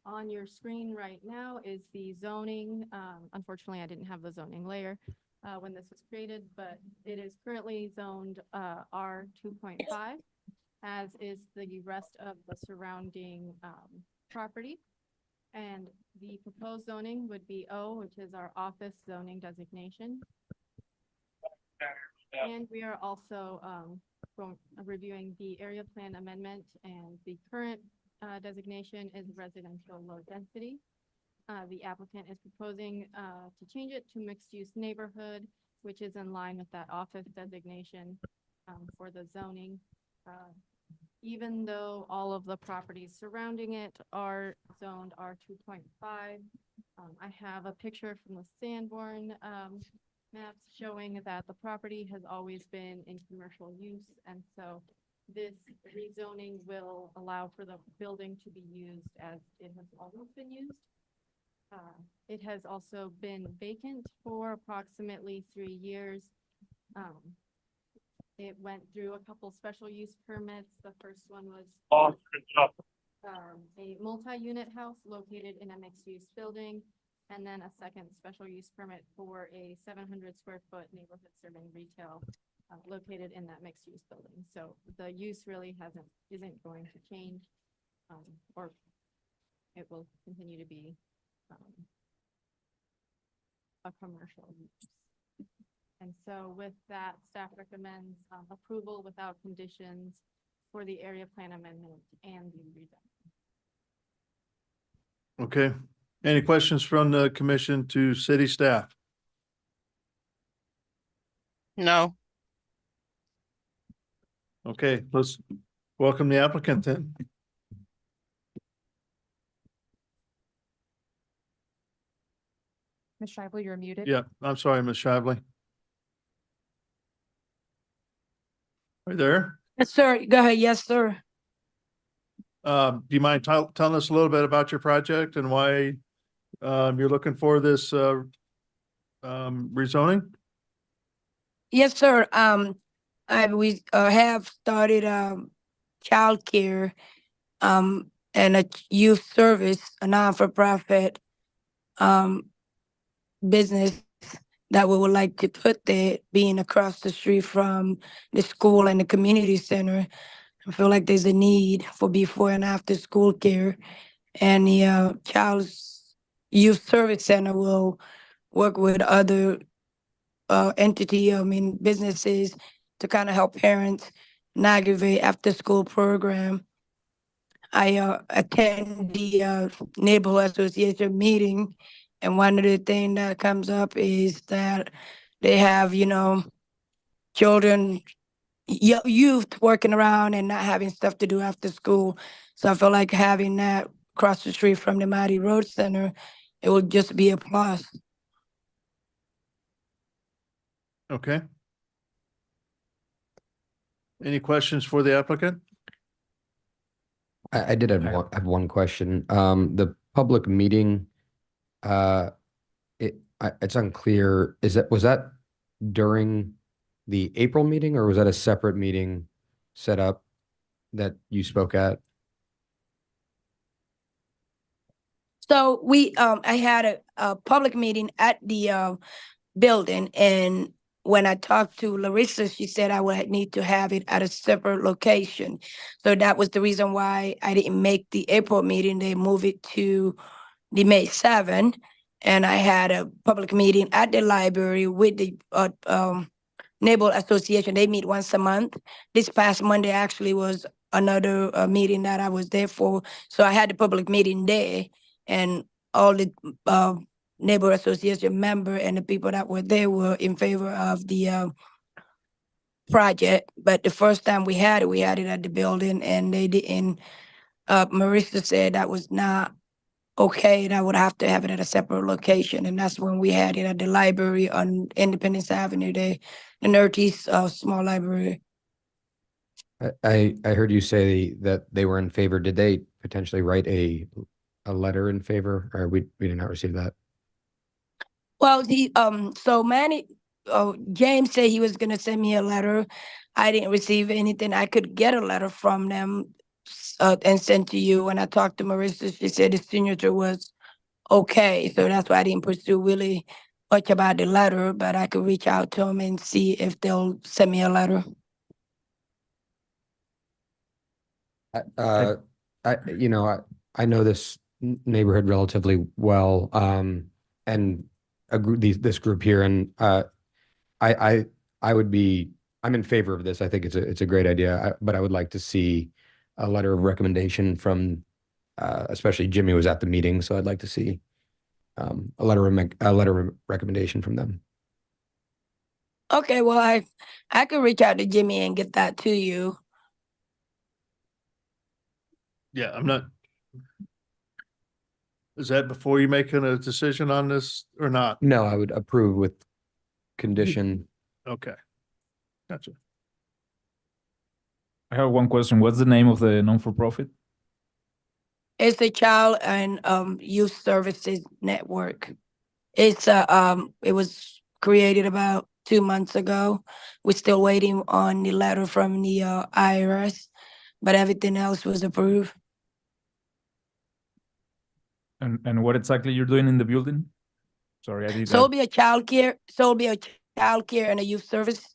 On your screen right now is the zoning. Unfortunately, I didn't have the zoning layer when this was created, but it is currently zoned R 2.5, as is the rest of the surrounding property. And the proposed zoning would be O, which is our office zoning designation. And we are also reviewing the area plan amendment, and the current designation is residential low density. The applicant is proposing to change it to mixed use neighborhood, which is in line with that office designation for the zoning. even though all of the properties surrounding it are zoned R2.5. I have a picture from the Sanborn maps showing that the property has always been in commercial use, and so this rezoning will allow for the building to be used as it has always been used. It has also been vacant for approximately 3 years. It went through a couple special use permits. The first one was a multi-unit house located in a mixed-use building, and then a second special use permit for a 700 square foot neighborhood serving retail located in that mixed-use building. So the use really isn't going to change, or it will continue to be a commercial use. And so with that, staff recommends approval without conditions for the area plan amendment and the rezoning. Okay. Any questions from the commission to city staff? No. Okay, let's welcome the applicant then. Ms. Shively, you're muted. Yeah, I'm sorry, Ms. Shively. Are you there? Yes, sir. Go ahead. Yes, sir. Do you mind telling us a little bit about your project and why you're looking for this rezoning? Yes, sir. We have started childcare and a youth service, a non-for-profit business that we would like to put there, being across the street from the school and the community center. I feel like there's a need for before and after school care, and the child's youth service center will work with other businesses to kind of help parents navigate after school program. I attend the neighborhood association meeting, and one of the things that comes up is that they have, children, youth working around and not having stuff to do after school. So I feel like having that across the street from the Mighty Road Center, it would just be a plus. Okay. Any questions for the applicant? I did have one question. The public meeting, it's unclear. Was that during the April meeting, or was that a separate meeting set up that you spoke at? So I had a public meeting at the building, and when I talked to Larissa, she said I would need to have it at a separate location. So that was the reason why I didn't make the April meeting. They moved it to the May 7th, and I had a public meeting at the library with the neighborhood association. They meet once a month. This past Monday actually was another meeting that I was there for. So I had the public meeting there, and all the neighborhood association member and the people that were there were in favor of the project. But the first time we had it at the building, and they didn't. Marissa said that was not okay, and I would have to have it at a separate location. And that's when we had it at the library on Independence Avenue, the Northeast Small Library. I heard you say that they were in favor. Did they potentially write a letter in favor, or we did not receive that? Well, James said he was gonna send me a letter. I didn't receive anything. I could get a letter from them and send to you. When I talked to Marissa, she said the signature was okay. So that's why I didn't pursue really much about the letter, but I could reach out to them and see if they'll send me a letter. I know this neighborhood relatively well, and this group here, and I'm in favor of this. I think it's a great idea, but I would like to see a letter of recommendation from, especially Jimmy was at the meeting, so I'd like to see a letter of recommendation from them. Okay, well, I could reach out to Jimmy and get that to you. Yeah, I'm not. Is that before you making a decision on this or not? No, I would approve with condition. Okay. Gotcha. I have one question. What's the name of the non-for-profit? It's a child and youth services network. It's it was created about 2 months ago. We're still waiting on the letter from the IRS, but everything else was approved. And what exactly you're doing in the building? Sorry, I did So it'll that. be a childcare and a youth service.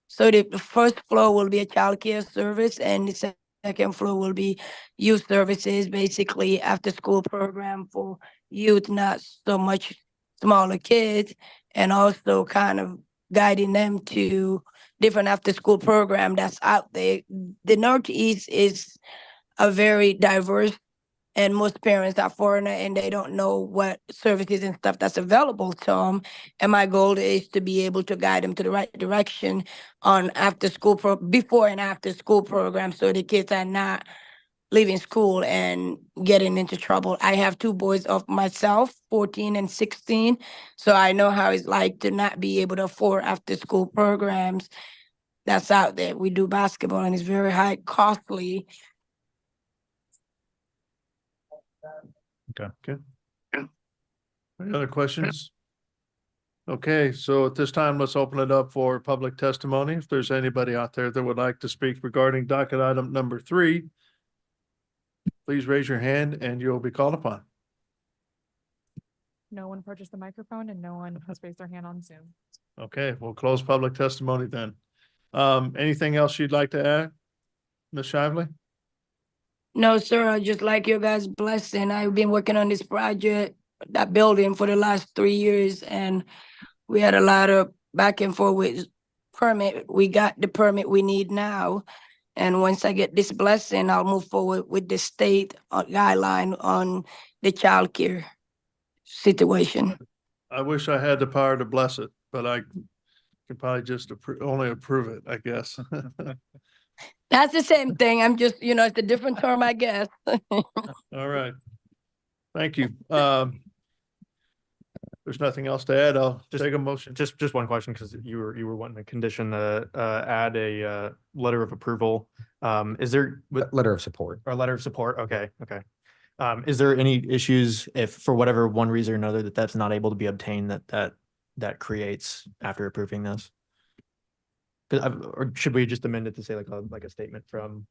So the first floor will be a childcare service and the second floor will be youth services, basically after school program for youth, not so much smaller kids, and also kind of guiding them to different after school program that's out there. The Northeast is a very diverse, and most parents are foreigner and they don't know what services and stuff that's available to them. And my goal is to be able to guide them to the right direction on after school before and after school programs, so the kids are not leaving school and getting into trouble. I have 2 boys of myself, 14 and 16. So I know how it's like to not be able to afford after school programs that's out there. We do basketball and it's very high costly. Okay. Any other questions? Okay, so at this time, let's open it up for public testimony. If there's anybody out there that would like to speak regarding docket item number 3, please raise your hand and you'll be called upon. No one purchased the microphone and no one has raised their hand on Zoom. Okay, we'll close public testimony then. Anything else you'd like to add, Ms. Shively? No, sir, I just like your guys' blessing. I've been working on this project, that building for the last 3 years, and we had a lot of back and forth with permit. We got the permit we need now. And once I get this blessing, I'll move forward with the state guideline on the childcare situation. I wish I had the power to bless it, but I can probably just only approve it, I guess. That's the same thing. I'm just, it's a different term, I guess. All right. Thank you. There's nothing else to add. I'll take a motion. Just one question, because you were wanting to condition the add a letter of approval. Is there Letter of support. or letter of support? Okay. Is there any issues if for whatever one reason or another that's not able to be obtained that creates after approving this? Or should we just amend it to say like a statement from?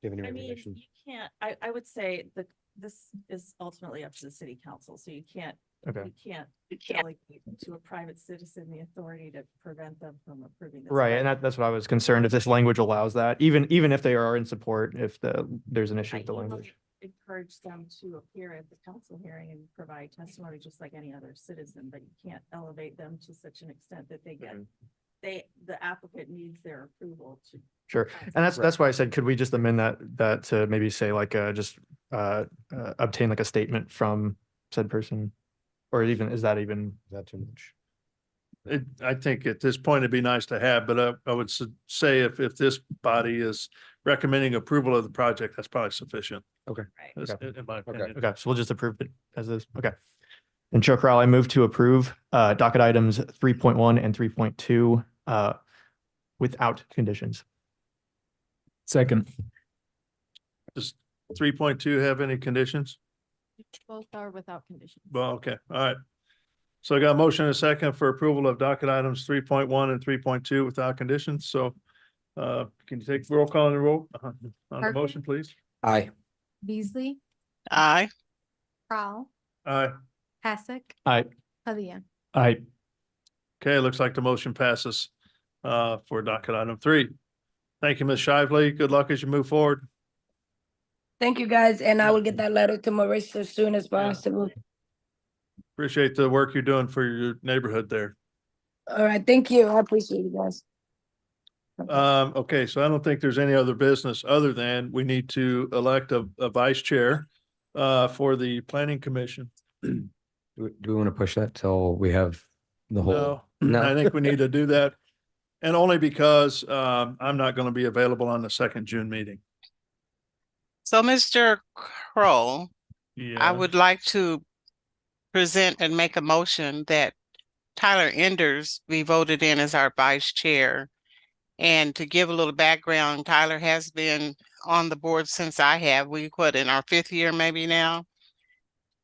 Do you have any I mean, recommendations? you can't, I would say that this is ultimately up to the city council, so you can't delegate to a private citizen the authority to prevent them from approving this. Right, and that's what I was concerned, if this language allows that, even if they are in support, if there's an issue with the language. Encourage them to appear at the council hearing and provide testimony just like any other citizen, but you can't elevate them to such an extent that they get, the applicant needs their approval to. Sure, and that's why I said, could we just amend that to maybe say like just obtain like a statement from said person, or even is that too much? I think at this point, it'd be nice to have, but I would say if this body is recommending approval of the project, that's probably sufficient. Okay. In my opinion. Okay, so we'll just approve it as is. Okay. And Chair Corral, I move to approve docket items 3.1 and 3.2 without conditions. Second. Does 3.2 have any conditions? Both are without conditions. Well, okay, all right. So I got a motion and a second for approval of docket items 3.1 and 3.2 without conditions. So can you take roll call on the roll on the Parker? motion, please? Aye. Beasley, Aye. Prowl, Aye. Pasek, Aye. Padilla. Aye. Okay, looks like the motion passes for docket item 3. Thank you, Ms. Shively. Good luck as you move forward. Thank you, guys, and I will get that letter to Marissa as soon as possible. Appreciate the work you're doing for your neighborhood there. All right, thank you. I appreciate you guys. Okay, so I don't think there's any other business other than we need to elect a vice chair for the planning commission. Do we want to push that till we have the whole? No, I think we need to do that. And only because I'm not going to be available on the second June meeting. So, Mr. Kroll, I Yeah, would like to present and make a motion that Tyler Enders be voted in as our vice chair. And to give a little background, Tyler has been on the board since I have. We, what, in our 5th year maybe now?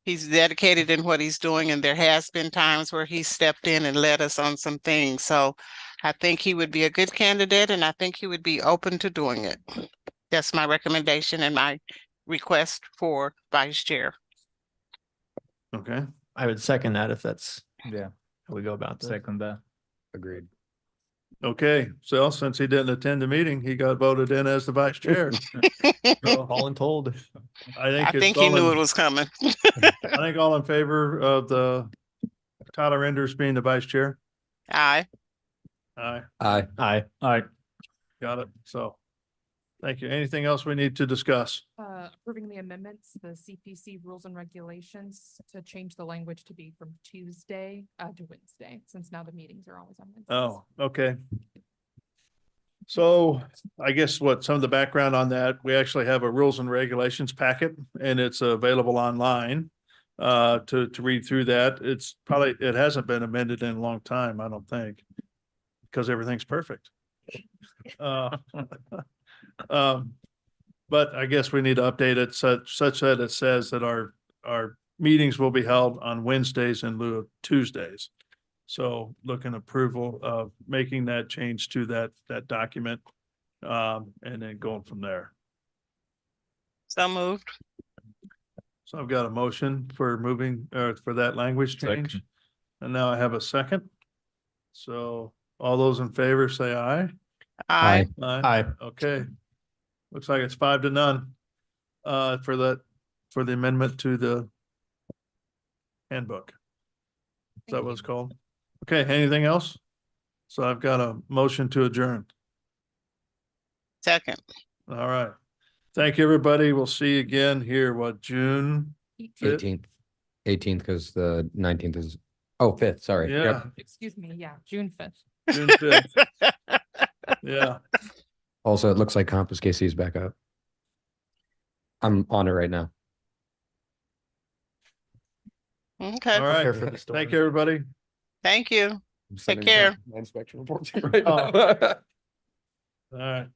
He's dedicated in what he's doing, and there has been times where he stepped in and led us on some things. So I think he would be a good candidate, and I think he would be open to doing it. That's my recommendation and my request for vice chair. okay. I would second that if that's Yeah, how we go about this. second that. Agreed. Okay, so since he didn't attend the meeting, he got voted in as the vice chair. So All in told. I I think it's think he all knew it in, was coming. I think all in favor of the Tyler Enders being the vice chair? Aye. Aye, Aye. Aye. All right. got it. So, thank you. Anything else we need to discuss? Approving the amendments, the CPC rules and regulations to change the language to be from Tuesday to Wednesday, since now the meetings are always on Wednesdays. Oh, okay. So I guess some of the background on that, we actually have a rules and regulations packet and it's available online to read through that. It hasn't been amended in a long time, I don't think, because everything's perfect. But I guess we need to update it such that it says that our meetings will be held on Wednesdays in lieu of Tuesdays. So looking approval of making that change to that document, and then going from there. So moved. So I've got a motion for moving, for that language change. Second. And now I have a second. So all those in favor say aye. Aye. Aye. Okay. Looks like it's 5-0, for the amendment to the handbook. Is that what it's called? Okay, anything else? So I've got a motion to adjourn. Second. All right. Thank you, everybody. We'll see you again here, June 5th? 18th, because the 19th is, 5th, sorry. Yeah, Yep. Excuse me, yeah, June 5th. June 5th. Yeah. Also, it looks like Compass KC is back up. I'm on it right now. Okay. All right. Prepare for the storm. Thank you, everybody. Take I'm sending care. my inspection reports right Oh. now. All right.